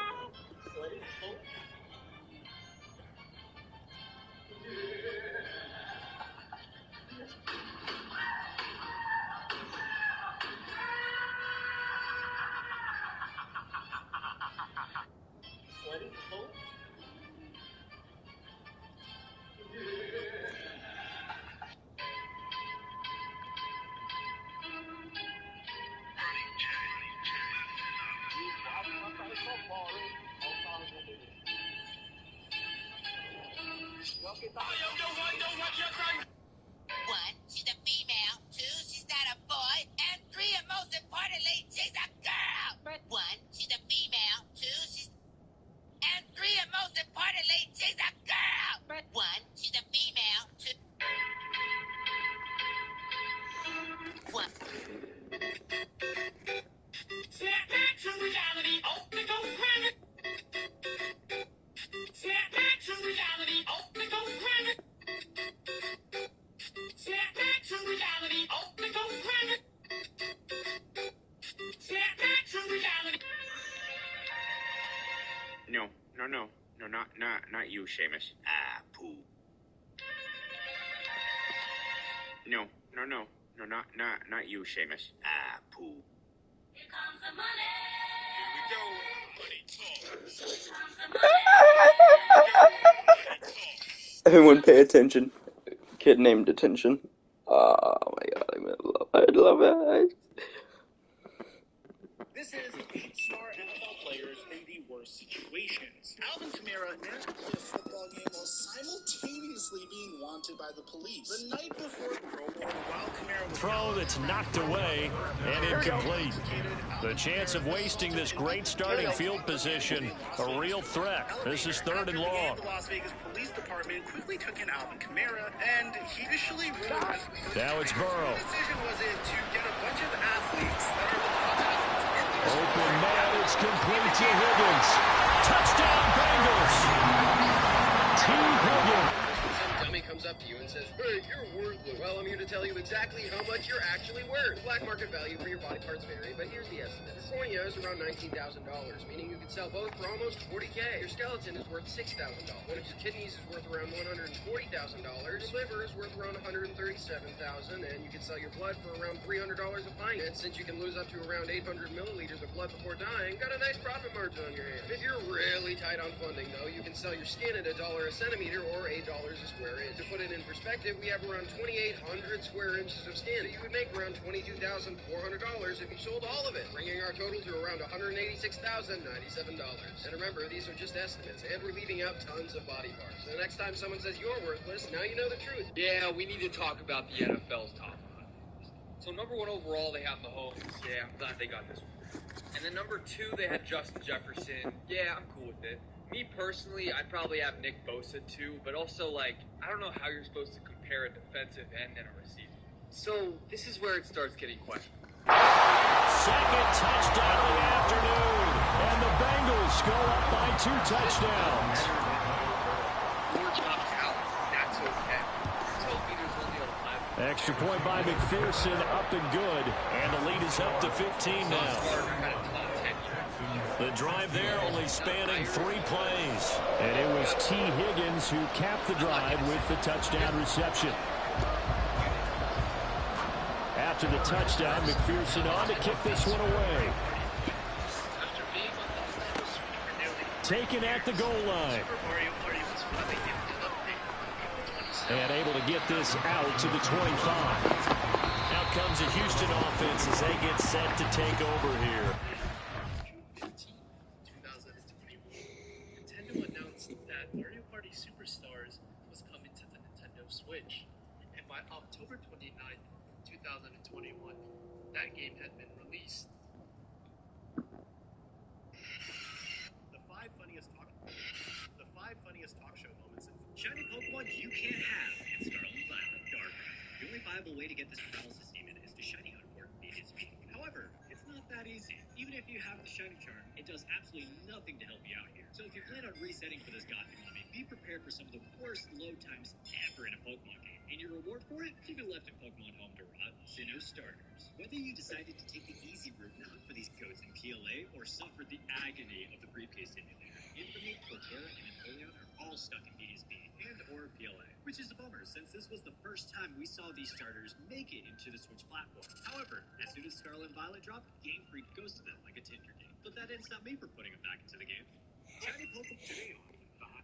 Speaker 23: not you, Seamus. Ah, poo. No, not you, Seamus. Ah, poo.
Speaker 3: Here comes the money.
Speaker 12: Everyone pay attention. Kid named attention. Oh my god, I love it.
Speaker 1: This is 8-star NFL players in the worst situations. Alvin Kamara and a football game while simultaneously being wanted by the police. The night before the Pro Bowl, while Kamara was
Speaker 10: Throw that's knocked away and incomplete. The chance of wasting this great starting field position, a real threat. This is 3rd and long.
Speaker 1: the Las Vegas Police Department quickly took in Alvin Kamara, and he officially ruled
Speaker 10: Now it's Burrow.
Speaker 1: the decision was it to get a bunch of athletes that are the top athletes.
Speaker 10: Open man, it's complete to Higgins. Touchdown Bengals. T. Higgins.
Speaker 8: Some dummy comes up to you and says, hey, you're worthless. Well, I'm here to tell you exactly how much you're actually worth. The black market value for your body parts vary, but here's the estimate. The cornea is around $19,000, meaning you could sell both for almost $40K. Your skeleton is worth $6,000. One of your kidneys is worth around $140,000. Your liver is worth around $137,000, and you can sell your blood for around $300 a pint. And since you can lose up to around 800 milliliters of blood before dying, got a nice profit margin on your hands. If you're really tight on funding, though, you can sell your skin at $1 a centimeter or $8 a square inch. To put it in perspective, we have around 2,800 square inches of skin. You would make around $22,400 if you sold all of it, bringing our total to around $186,097. And remember, these are just estimates, and we're leaving out tons of body parts. The next time someone says you're worthless, now you know the truth.
Speaker 14: Yeah, we need to talk about the NFL's top 5. So number 1 overall, they have Mahomes. Yeah, I'm glad they got this one. And then number 2, they had Justin Jefferson. Yeah, I'm cool with it. Me personally, I'd probably have Nick Bosa too, but also, like, I don't know how you're supposed to compare a defensive end and a receiver. So this is where it starts getting questionable.
Speaker 10: Second touchdown of the afternoon. And the Bengals go up by 2 touchdowns.
Speaker 14: More top talent. That's okay. Tell me there's only 11.
Speaker 10: Extra point by McPherson, up and good. And the lead is up to 15 now. The drive there only spanning 3 plays. And it was T. Higgins who capped the drive with the touchdown reception. After the touchdown, McPherson on to kick this one away. Taken at the goal line. And able to get this out to the 25. Now comes a Houston offense as they get set to take over here.
Speaker 1: Nintendo announced that Mario Party Superstars was coming to the Nintendo Switch. And by October 29th, 2021, that game had been released. The five funniest talk show moments in shiny Pokemon you can't have in Scarlet Violet Dark. The only viable way to get this paralysis demon is to shiny Unward immediately. However, it's not that easy. Even if you have the shiny charm, it does absolutely nothing to help you out here. So if you plan on resetting for this Gotham Mommy, be prepared for some of the worst load times ever in a Pokemon game. And your reward for it? You've been left in Pokemon Home to rot. Sinnoh starters. Whether you decided to take the easy route and hunt for these goats in PLA or suffered the agony of the briefcase simulator, Infamy, Cortera, and Empoleon are all stuck in PSP and or PLA, which is a bummer since this was the first time we saw these starters make it into the Switch platform. However, as soon as Scarlet and Violet dropped, Game Freak ghosted them like a Tinder date. But that didn't stop me from putting them back into the game. Shiny Pokemon today on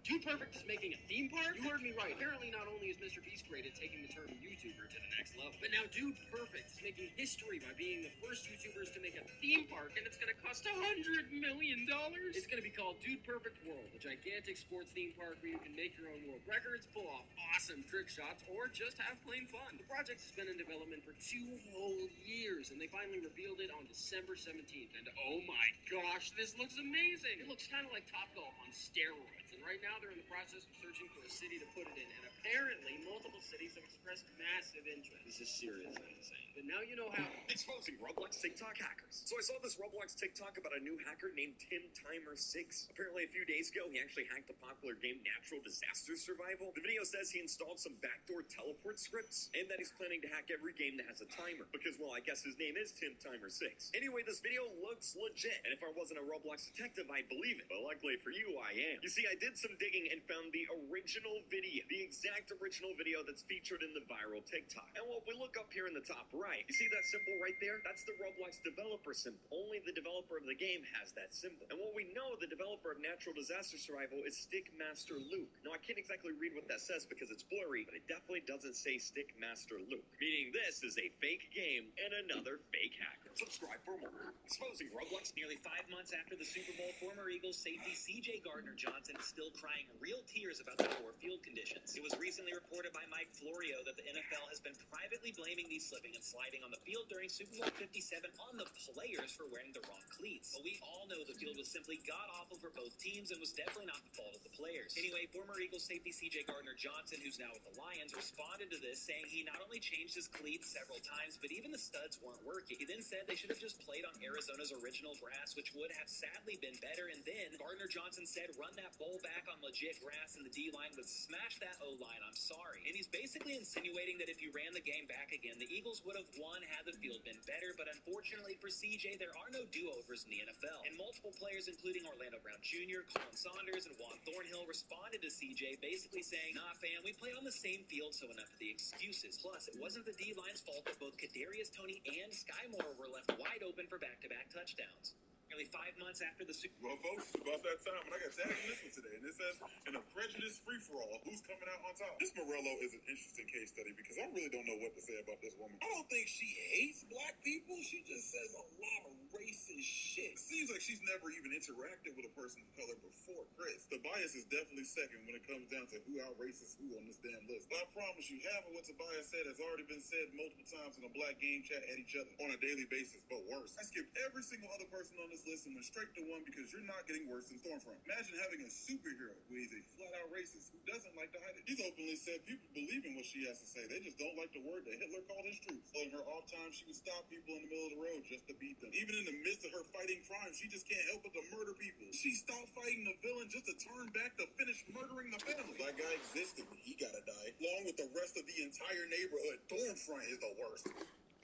Speaker 8: Dude Perfect is making a theme park? You heard me right. Apparently, not only is Mr. Beast great at taking the term YouTuber to the next level, but now Dude Perfect is making history by being the first YouTubers to make a theme park, and it's going to cost $100 million. It's going to be called Dude Perfect World, a gigantic sports theme park where you can make your own world records, pull off awesome trick shots, or just have plain fun. The project has been in development for 2 whole years, and they finally revealed it on December 17th. And oh my gosh, this looks amazing! It looks kind of like Topgolf on steroids.
Speaker 1: And right now they're in the process of searching for a city to put it in. And apparently multiple cities have expressed massive interest. This is seriously insane. But now you know how.
Speaker 5: Exposing Roblox TikTok hackers. So I saw this Roblox TikTok about a new hacker named TimTimer6. Apparently a few days ago, he actually hacked the popular game Natural Disaster Survival. The video says he installed some backdoor teleport scripts and that he's planning to hack every game that has a timer. Because, well, I guess his name is TimTimer6. Anyway, this video looks legit. And if I wasn't a Roblox detective, I'd believe it. But luckily for you, I am. You see, I did some digging and found the original video. The exact original video that's featured in the viral TikTok. And what we look up here in the top right, you see that symbol right there? That's the Roblox developer symbol. Only the developer of the game has that symbol. And what we know, the developer of Natural Disaster Survival is Stickmaster Luke. Now, I can't exactly read what that says because it's blurry, but it definitely doesn't say Stickmaster Luke, meaning this is a fake game and another fake hacker. Subscribe for more. Exposing Roblox.
Speaker 15: Nearly 5 months after the Super Bowl, former Eagles safety C.J. Gardner-Johnson is still crying real tears about the poor field conditions. It was recently reported by Mike Florio that the NFL has been privately blaming the slipping and sliding on the field during Super Bowl 57 on the players for wearing the wrong cleats. But we all know the field was simply god-awful for both teams and was definitely not the fault of the players. Anyway, former Eagles safety C.J. Gardner-Johnson, who's now with the Lions, responded to this, saying he not only changed his cleats several times, but even the studs weren't working. He then said they should have just played on Arizona's original grass, which would have sadly been better. And then Gardner-Johnson said, run that ball back on legit grass and the D-line would smash that O-line. I'm sorry. And he's basically insinuating that if you ran the game back again, the Eagles would have won had the field been better. But unfortunately for CJ, there are no do-overs in the NFL. And multiple players, including Orlando Brown Jr., Colin Saunders, and Juan Thornhill, responded to CJ, basically saying, nah, fam, we play on the same field, so enough of the excuses. Plus, it wasn't the D-line's fault that both Kadarius Toney and Sky Moore were left wide open for back-to-back touchdowns. Nearly 5 months after the Super
Speaker 16: Well, folks, it's about that time when I got tagged in this one today, and it says, in a prejudice free-for-all, who's coming out on top? This Morello is an interesting case study because I really don't know what to say about this woman. I don't think she hates black people. She just says a lot of racist shit. It seems like she's never even interacted with a person of color before Chris. The bias is definitely second when it comes down to who out racist who on this damn list. But I promise you, half of what Tobias said has already been said multiple times in a black game chat at each other on a daily basis, but worse. I skipped every single other person on this list and went straight to one because you're not getting worse than Stormfront. Imagine having a superhero who is a flat-out racist who doesn't like to hide it. He's openly said people believe in what she has to say. They just don't like the word that Hitler called his troops. So in her off time, she would stop people in the middle of the road just to beat them. Even in the midst of her fighting crime, she just can't help but to murder people. She stopped fighting the villain just to turn back to finish murdering the family. That guy existed. He gotta die. Along with the rest of the entire neighborhood. Stormfront is the worst.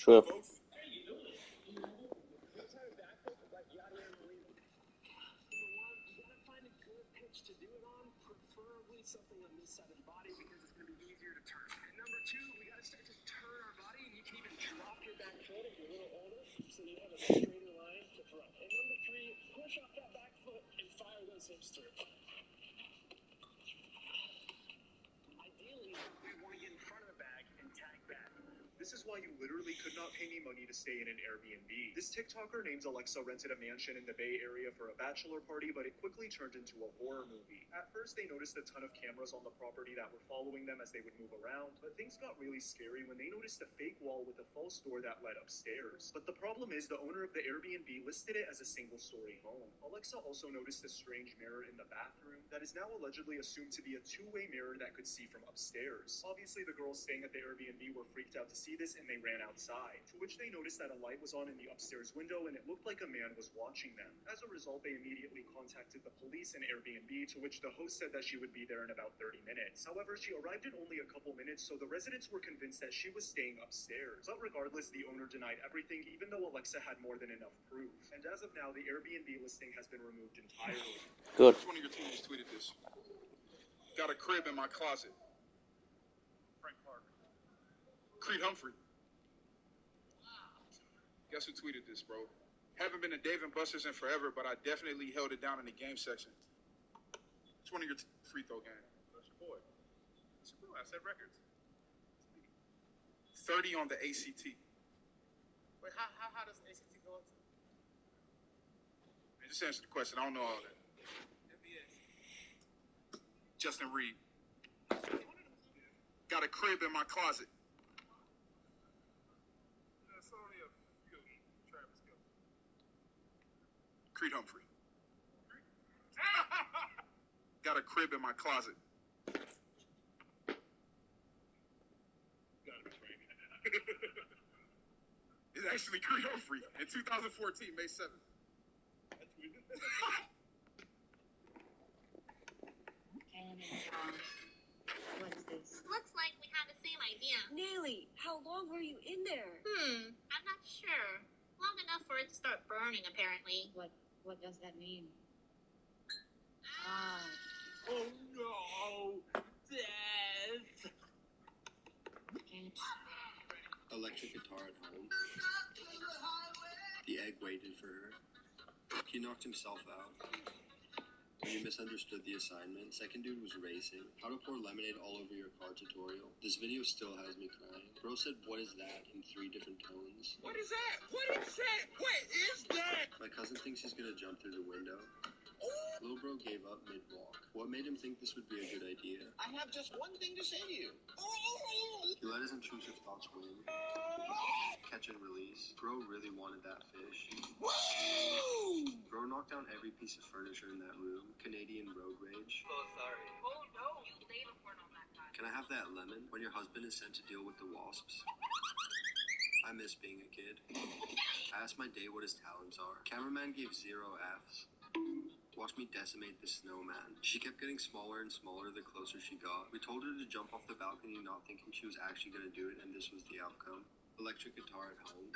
Speaker 12: True.
Speaker 16: Folks,
Speaker 2: to do it on, preferably something on this side of the body because it's going to be easier to turn. And number two, we got to start to turn our body, and you can even drop your back foot if you're a little older, so you have a straighter line to throw. And number three, push off that back foot and fire those hips through. Ideally, we want to get in front of the bag and tag back.
Speaker 24: This is why you literally could not pay me money to stay in an Airbnb. This TikToker named Alexa rented a mansion in the Bay Area for a bachelor party, but it quickly turned into a horror movie. At first, they noticed a ton of cameras on the property that were following them as they would move around, but things got really scary when they noticed a fake wall with a false door that led upstairs. But the problem is the owner of the Airbnb listed it as a single-story home. Alexa also noticed a strange mirror in the bathroom that is now allegedly assumed to be a two-way mirror that could see from upstairs. Obviously, the girls staying at the Airbnb were freaked out to see this and they ran outside, to which they noticed that a light was on in the upstairs window and it looked like a man was watching them. As a result, they immediately contacted the police and Airbnb, to which the host said that she would be there in about 30 minutes. However, she arrived in only a couple minutes, so the residents were convinced that she was staying upstairs. But regardless, the owner denied everything, even though Alexa had more than enough proof. And as of now, the Airbnb listing has been removed entirely.
Speaker 12: Good.
Speaker 16: Which one of your teammates tweeted this? Got a crib in my closet. Frank Clark. Creed Humphrey. Guess who tweeted this, bro? Haven't been to Dave & Buster's in forever, but I definitely held it down in the game section. Which one of your free throw game? That's your boy. That's your boy. I said records. 30 on the ACT.
Speaker 17: Wait, how does ACT go into?
Speaker 16: Man, just answer the question. I don't know all that.
Speaker 17: NBA.
Speaker 16: Justin Reed. Got a crib in my closet. Creed Humphrey. got a crib in my closet. It's actually Creole-free in 2014, May 7th.
Speaker 6: What is this? Looks like we have the same idea. Nearly. How long were you in there?
Speaker 13: I'm not sure. Long enough for it to start burning, apparently.
Speaker 6: What does that mean?
Speaker 14: Oh no! Death!
Speaker 20: Electric guitar at home. The egg waited for her. He knocked himself out. When you misunderstood the assignment, second dude was racing. How to pour lemonade all over your car tutorial. This video still has me crying. Bro said, "What is that?" in 3 different tones.
Speaker 3: What is that? What is that? What is that?
Speaker 20: My cousin thinks he's gonna jump through the window. Little bro gave up mid-walk. What made him think this would be a good idea?
Speaker 3: I have just one thing to say to you.
Speaker 20: He let his intrusive thoughts win. Catch and release. Bro really wanted that fish.
Speaker 3: Woo!
Speaker 20: Bro knocked down every piece of furniture in that room. Canadian road rage.
Speaker 14: Oh, sorry.
Speaker 13: Oh no, you laid a horn on that guy.
Speaker 20: Can I have that lemon? When your husband is sent to deal with the wasps. I miss being a kid. I asked my date what his talents are. Cameraman gave 0 Fs. Watch me decimate the snowman. She kept getting smaller and smaller the closer she got. We told her to jump off the balcony not thinking she was actually going to do it, and this was the outcome. Electric guitar at home.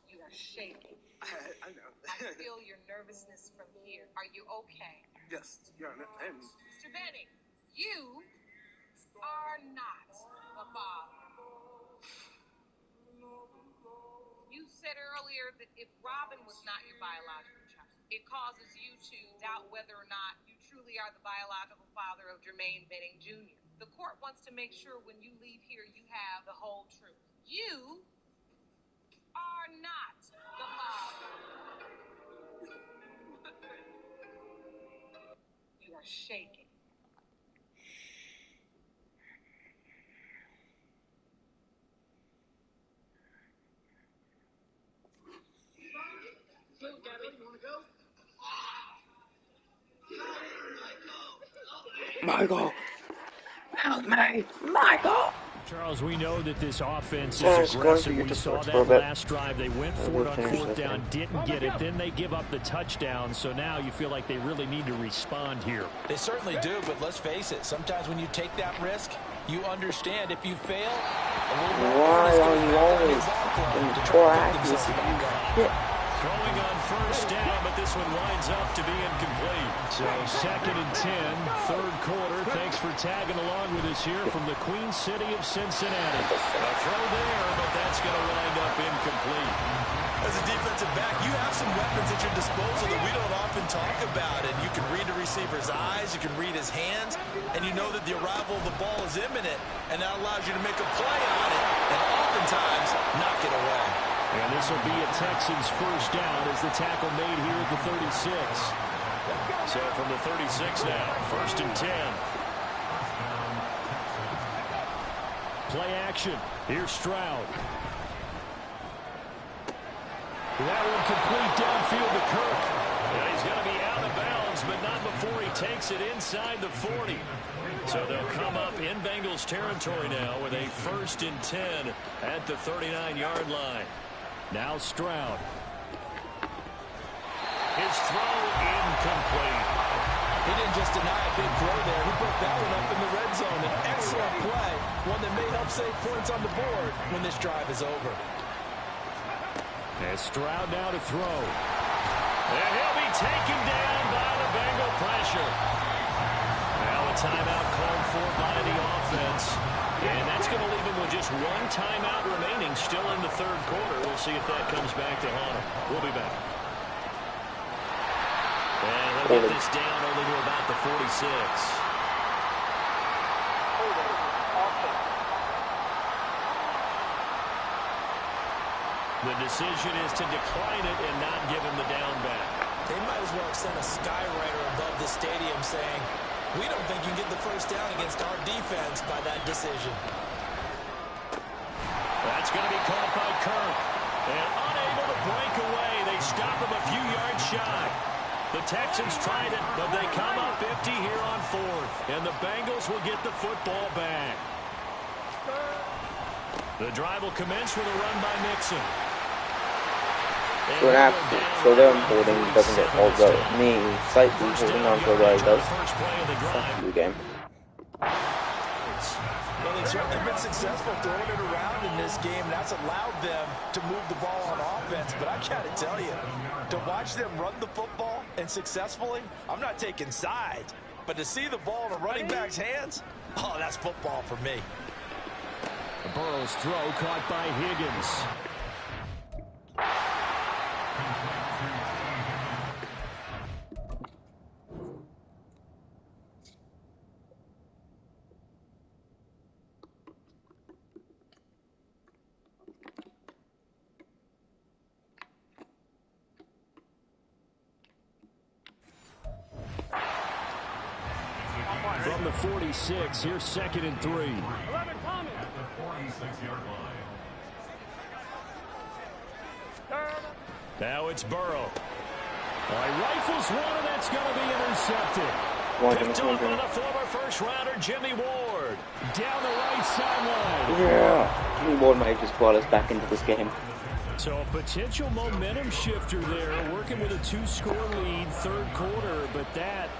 Speaker 21: You are shaking.
Speaker 17: I know.
Speaker 21: I feel your nervousness from here. Are you okay?
Speaker 17: Yes, Your Honor. And
Speaker 21: Mr. Benning, you are not the father. You said earlier that if Robin was not your biological child, it causes you to doubt whether or not you truly are the biological father of Jermaine Benning Jr. The court wants to make sure when you leave here you have the whole truth. You are not the father. You are shaking.
Speaker 12: Michael! Help me! Michael!
Speaker 10: Charles, we know that this offense is aggressive. We saw that last drive. They went for it on 4th down, didn't get it. Then they give up the touchdown. So now you feel like they really need to respond here.
Speaker 9: They certainly do, but let's face it. Sometimes when you take that risk, you understand if you fail, a little more
Speaker 10: Throwing on 1st down, but this one winds up to be incomplete. So 2nd and 10, 3rd quarter. Thanks for tagging along with us here from the Queen City of Cincinnati. A throw there, but that's going to wind up incomplete.
Speaker 7: As a defensive back, you have some weapons at your disposal that we don't often talk about. And you can read the receiver's eyes, you can read his hands, and you know that the arrival of the ball is imminent, and that allows you to make a play on it, and oftentimes knock it away.
Speaker 10: And this will be a Texans 1st down as the tackle made here at the 36. So from the 36 now, 1st and 10. Play action. Here's Stroud. That one complete downfield to Kirk. And he's going to be out of bounds, but not before he takes it inside the 40. So they'll come up in Bengals territory now with a 1st and 10 at the 39-yard line. Now Stroud. His throw incomplete.
Speaker 14: He didn't just deny a big throw there. He put that one up in the red zone. An excellent play. One that may help save points on the board when this drive is over.
Speaker 10: And Stroud now to throw. And he'll be taken down by the Bengal pressure. Now a timeout called for by the offense. And that's going to leave him with just 1 timeout remaining still in the 3rd quarter. We'll see if that comes back to haunt him. We'll be back. And they'll get this down only to about the 46. The decision is to decline it and not give him the down back.
Speaker 7: They might as well send a skywriter above the stadium saying, "We don't think you can get the 1st down against our defense by that decision."
Speaker 10: That's going to be caught by Kirk. And unable to break away. They stop him a few yards shy. The Texans tried it, but they come up empty here on 4th. And the Bengals will get the football back. The drive will commence with a run by Mixon.
Speaker 12: So they're holding doesn't get although me slightly holding on to the does. Fuck you, game.
Speaker 9: Well, they've certainly been successful throwing it around in this game, and that's allowed them to move the ball on offense. But I gotta tell you, to watch them run the football and successfully, I'm not taking sides, but to see the ball in a running back's hands, oh, that's football for me.
Speaker 10: Burrow's throw caught by Higgins. From the 46, here's 2nd and 3.
Speaker 3: 11 coming. At the 46-yard line.
Speaker 10: Now it's Burrow. Rifles one, and that's going to be intercepted. Picked up by the former first-rounder Jimmy Ward. Down the right sideline.
Speaker 12: Yeah. Jimmy Ward might have just brought us back into this game.
Speaker 10: So a potential momentum shifter there, working with a 2-score lead, 3rd quarter, but that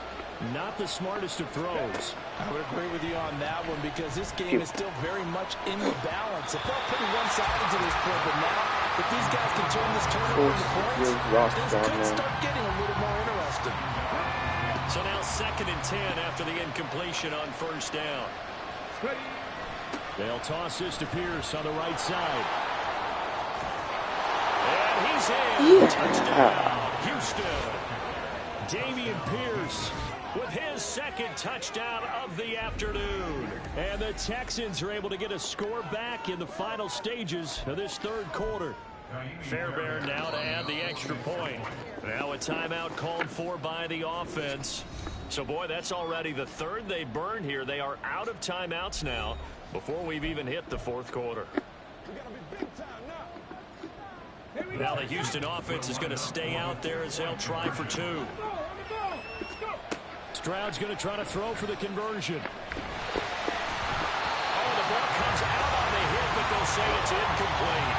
Speaker 10: not the smartest of throws.
Speaker 9: I would agree with you on that one because this game is still very much in the balance. It felt pretty one-sided to this point, but now if these guys can turn this turnover into points, this could start getting a little more interesting.
Speaker 10: So now 2nd and 10 after the incompletion on 1st down. They'll toss this to Pierce on the right side. And he's in. Touchdown, Houston. Damian Pierce with his 2nd touchdown of the afternoon. And the Texans are able to get a score back in the final stages of this 3rd quarter. Fairbairn now to add the extra point. Now a timeout called for by the offense. So, boy, that's already the 3rd they burned here. They are out of timeouts now before we've even hit the 4th quarter. Now the Houston offense is going to stay out there as they'll try for 2. Stroud's going to try to throw for the conversion. Oh, the ball comes out on the hit, but they'll say it's incomplete.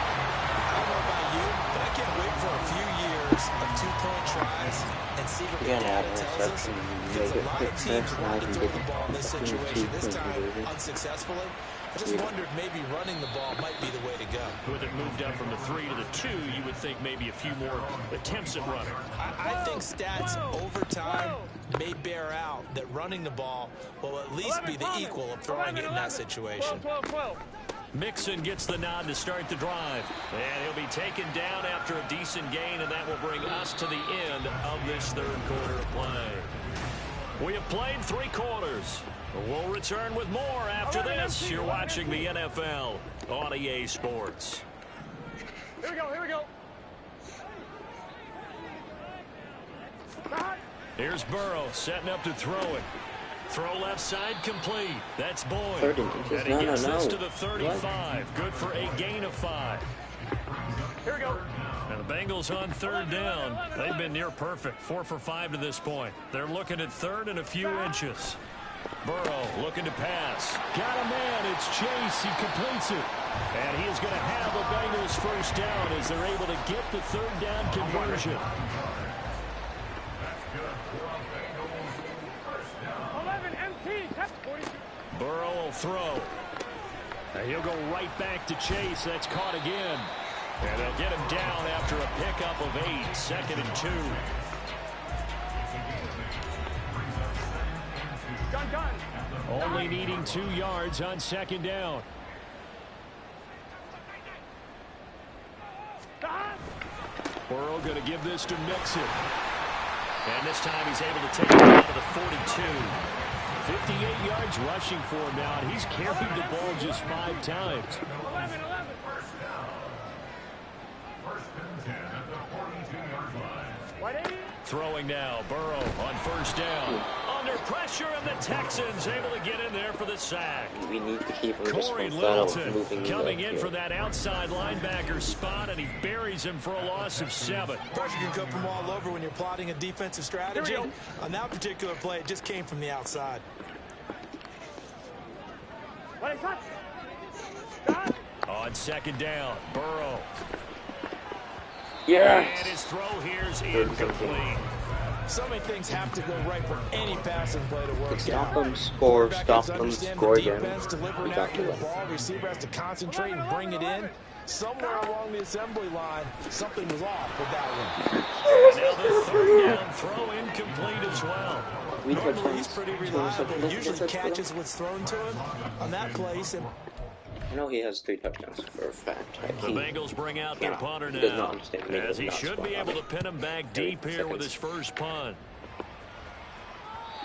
Speaker 9: I don't know about you, but I can't wait for a few years of 2-point tries and see what the data tells us. Because a lot of teams want to throw the ball in this situation. This time, unsuccessfully. I just wonder if maybe running the ball might be the way to go.
Speaker 10: With it moved up from the 3 to the 2, you would think maybe a few more attempts at running.
Speaker 9: I think stats over time may bear out that running the ball will at least be the equal of throwing it in that situation.
Speaker 3: 12.
Speaker 10: Mixon gets the nod to start the drive. And he'll be taken down after a decent gain, and that will bring us to the end of this 3rd quarter of play. We have played 3 quarters. We'll return with more after this. You're watching the NFL on EA Sports.
Speaker 3: Here we go.
Speaker 10: Here's Burrow setting up to throw it. Throw left side complete. That's Boyd. And he gets this to the 35. Good for a gain of 5.
Speaker 3: Here we go.
Speaker 10: And the Bengals on 3rd down. They've been near perfect. 4 for 5 to this point. They're looking at 3rd and a few inches. Burrow looking to pass. Got a man. It's Chase. He completes it. And he is going to have the Bengals 1st down as they're able to get the 3rd down conversion.
Speaker 3: 11 MT. That's 42.
Speaker 10: Burrow will throw. And he'll go right back to Chase. That's caught again. And they'll get him down after a pickup of 8. 2nd and 2.
Speaker 3: Gun.
Speaker 10: Only needing 2 yards on 2nd down. Burrow going to give this to Mixon. And this time he's able to take it out of the 42. 58 yards rushing for him now, and he's carried the ball just 5 times.
Speaker 3: 11.
Speaker 10: Throwing now, Burrow on 1st down. Under pressure, and the Texans able to get in there for the sack.
Speaker 12: We need to keep him just
Speaker 10: Corey
Speaker 12: from flat out
Speaker 10: Littleton
Speaker 12: moving
Speaker 10: coming in
Speaker 12: here.
Speaker 10: for that outside linebacker spot, and he buries him for a loss of 7.
Speaker 7: Pressure can come from all over when you're plotting a defensive strategy. On that particular play, it just came from the outside.
Speaker 10: On second down, Burrow.
Speaker 12: Yeah.
Speaker 10: And his throw here's incomplete.
Speaker 7: So many things have to go right for any passing play to work.
Speaker 12: Stop them, score. Stop them, score again.
Speaker 7: Deliver an accurate ball. Receiver has to concentrate and bring it in. Somewhere along the assembly line, something was off with that one.
Speaker 10: Now the third down throw incomplete as well.
Speaker 7: Normally he's pretty reliable. Usually catches what's thrown to him. On that play,
Speaker 12: I know he has 3 touchdowns for a fact.
Speaker 10: The Bengals bring out their punter
Speaker 12: He does not
Speaker 10: now,
Speaker 12: understand
Speaker 10: as he should be able to pin him back deep here with his first punt.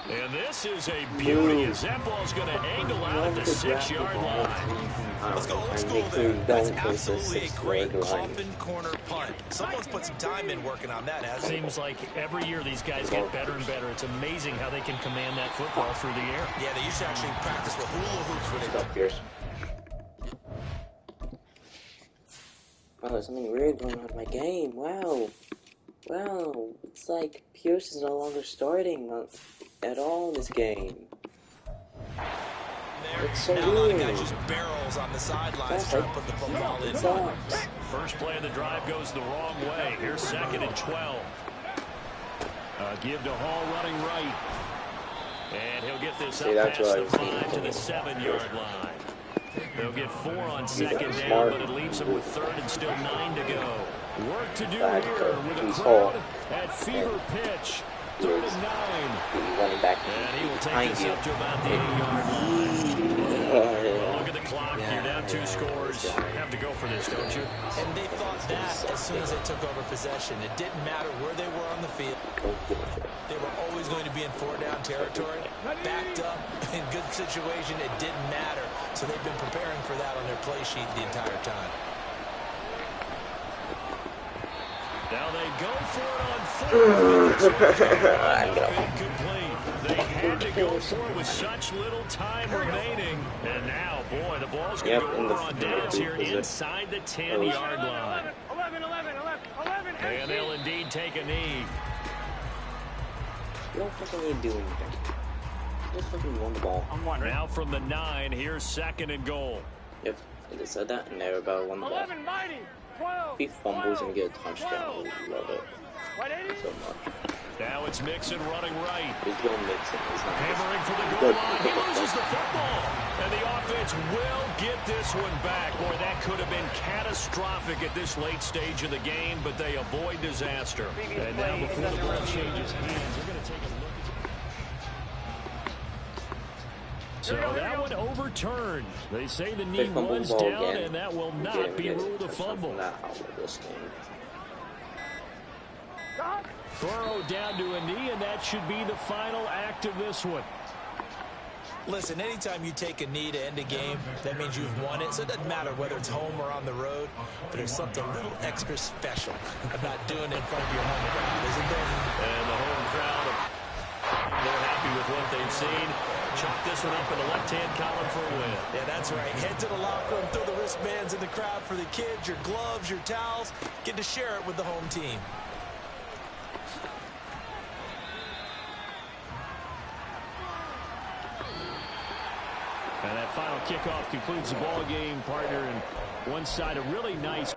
Speaker 10: And this is a beauty, as that ball's going to angle out at the 6-yard line.
Speaker 7: Let's go old school there. That's absolutely a great coffin corner punt. Someone's put some time in working on that, hasn't it?
Speaker 10: Seems like every year these guys get better and better. It's amazing how they can command that football through the air.
Speaker 7: Yeah, they used to actually practice with hula hoops when they
Speaker 12: Stop, Pierce. Wow, there's something weird going on with my game. Wow. Wow. It's like Pierce is no longer starting at all in this game. It's so
Speaker 7: now
Speaker 12: weird.
Speaker 7: the guy just barrels on the sidelines trying to put the football in.
Speaker 10: First play of the drive goes the wrong way. Here's 2nd and 12. Give to Hall running right. And he'll get this up past the 5 to the 7-yard line. They'll get 4 on second down, but it leaves them with 3rd and still 9 to go. Work to do here with a crowd at fever pitch. 3rd and 9. And he will take this up to about the 8-yard line. Look at the clock. You're down 2 scores. You have to go for this, don't you?
Speaker 7: And they thought that as soon as they took over possession. It didn't matter where they were on the field. They were always going to be in 4-down territory. Backed up, in good situation, it didn't matter. So they've been preparing for that on their play sheet the entire time.
Speaker 10: Now they go for it on 4th. Incomplete. They had to go for it with such little time remaining. And now, boy, the ball's going to go over on downs here inside the 10-yard line. 11. And they'll indeed take a knee.
Speaker 12: You don't fucking need to do anything. Just fucking won the ball.
Speaker 10: Now from the 9, here's 2nd and goal.
Speaker 12: Yep, they just said that, and they were about to win the ball. If he fumbles and get a touchdown, I love it so much.
Speaker 10: Now it's Mixon running right.
Speaker 12: He's going Mixon.
Speaker 10: Hammering for the goal line. He loses the football. And the offense will get this one back. Boy, that could have been catastrophic at this late stage of the game, but they avoid disaster. And now before the ball changes hands, they're going to take a look. So that one overturned. They say the knee was down, and that will not be ruled a fumble. Burrow down to a knee, and that should be the final act of this one.
Speaker 7: Listen, anytime you take a knee to end a game, that means you've won it. So it doesn't matter whether it's home or on the road, but there's something a little extra special about doing it in front of your home crowd, isn't there?
Speaker 10: And the home crowd, they're happy with what they've seen. Chalk this one up in the left-hand column for a win.
Speaker 7: Yeah, that's right. Head to the locker room, throw the wristbands in the crowd for the kids, your gloves, your towels. Get to share it with the home team.
Speaker 10: And that final kickoff concludes the ball game, partner. And one side, a really nice.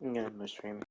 Speaker 12: Yeah, I'm streaming.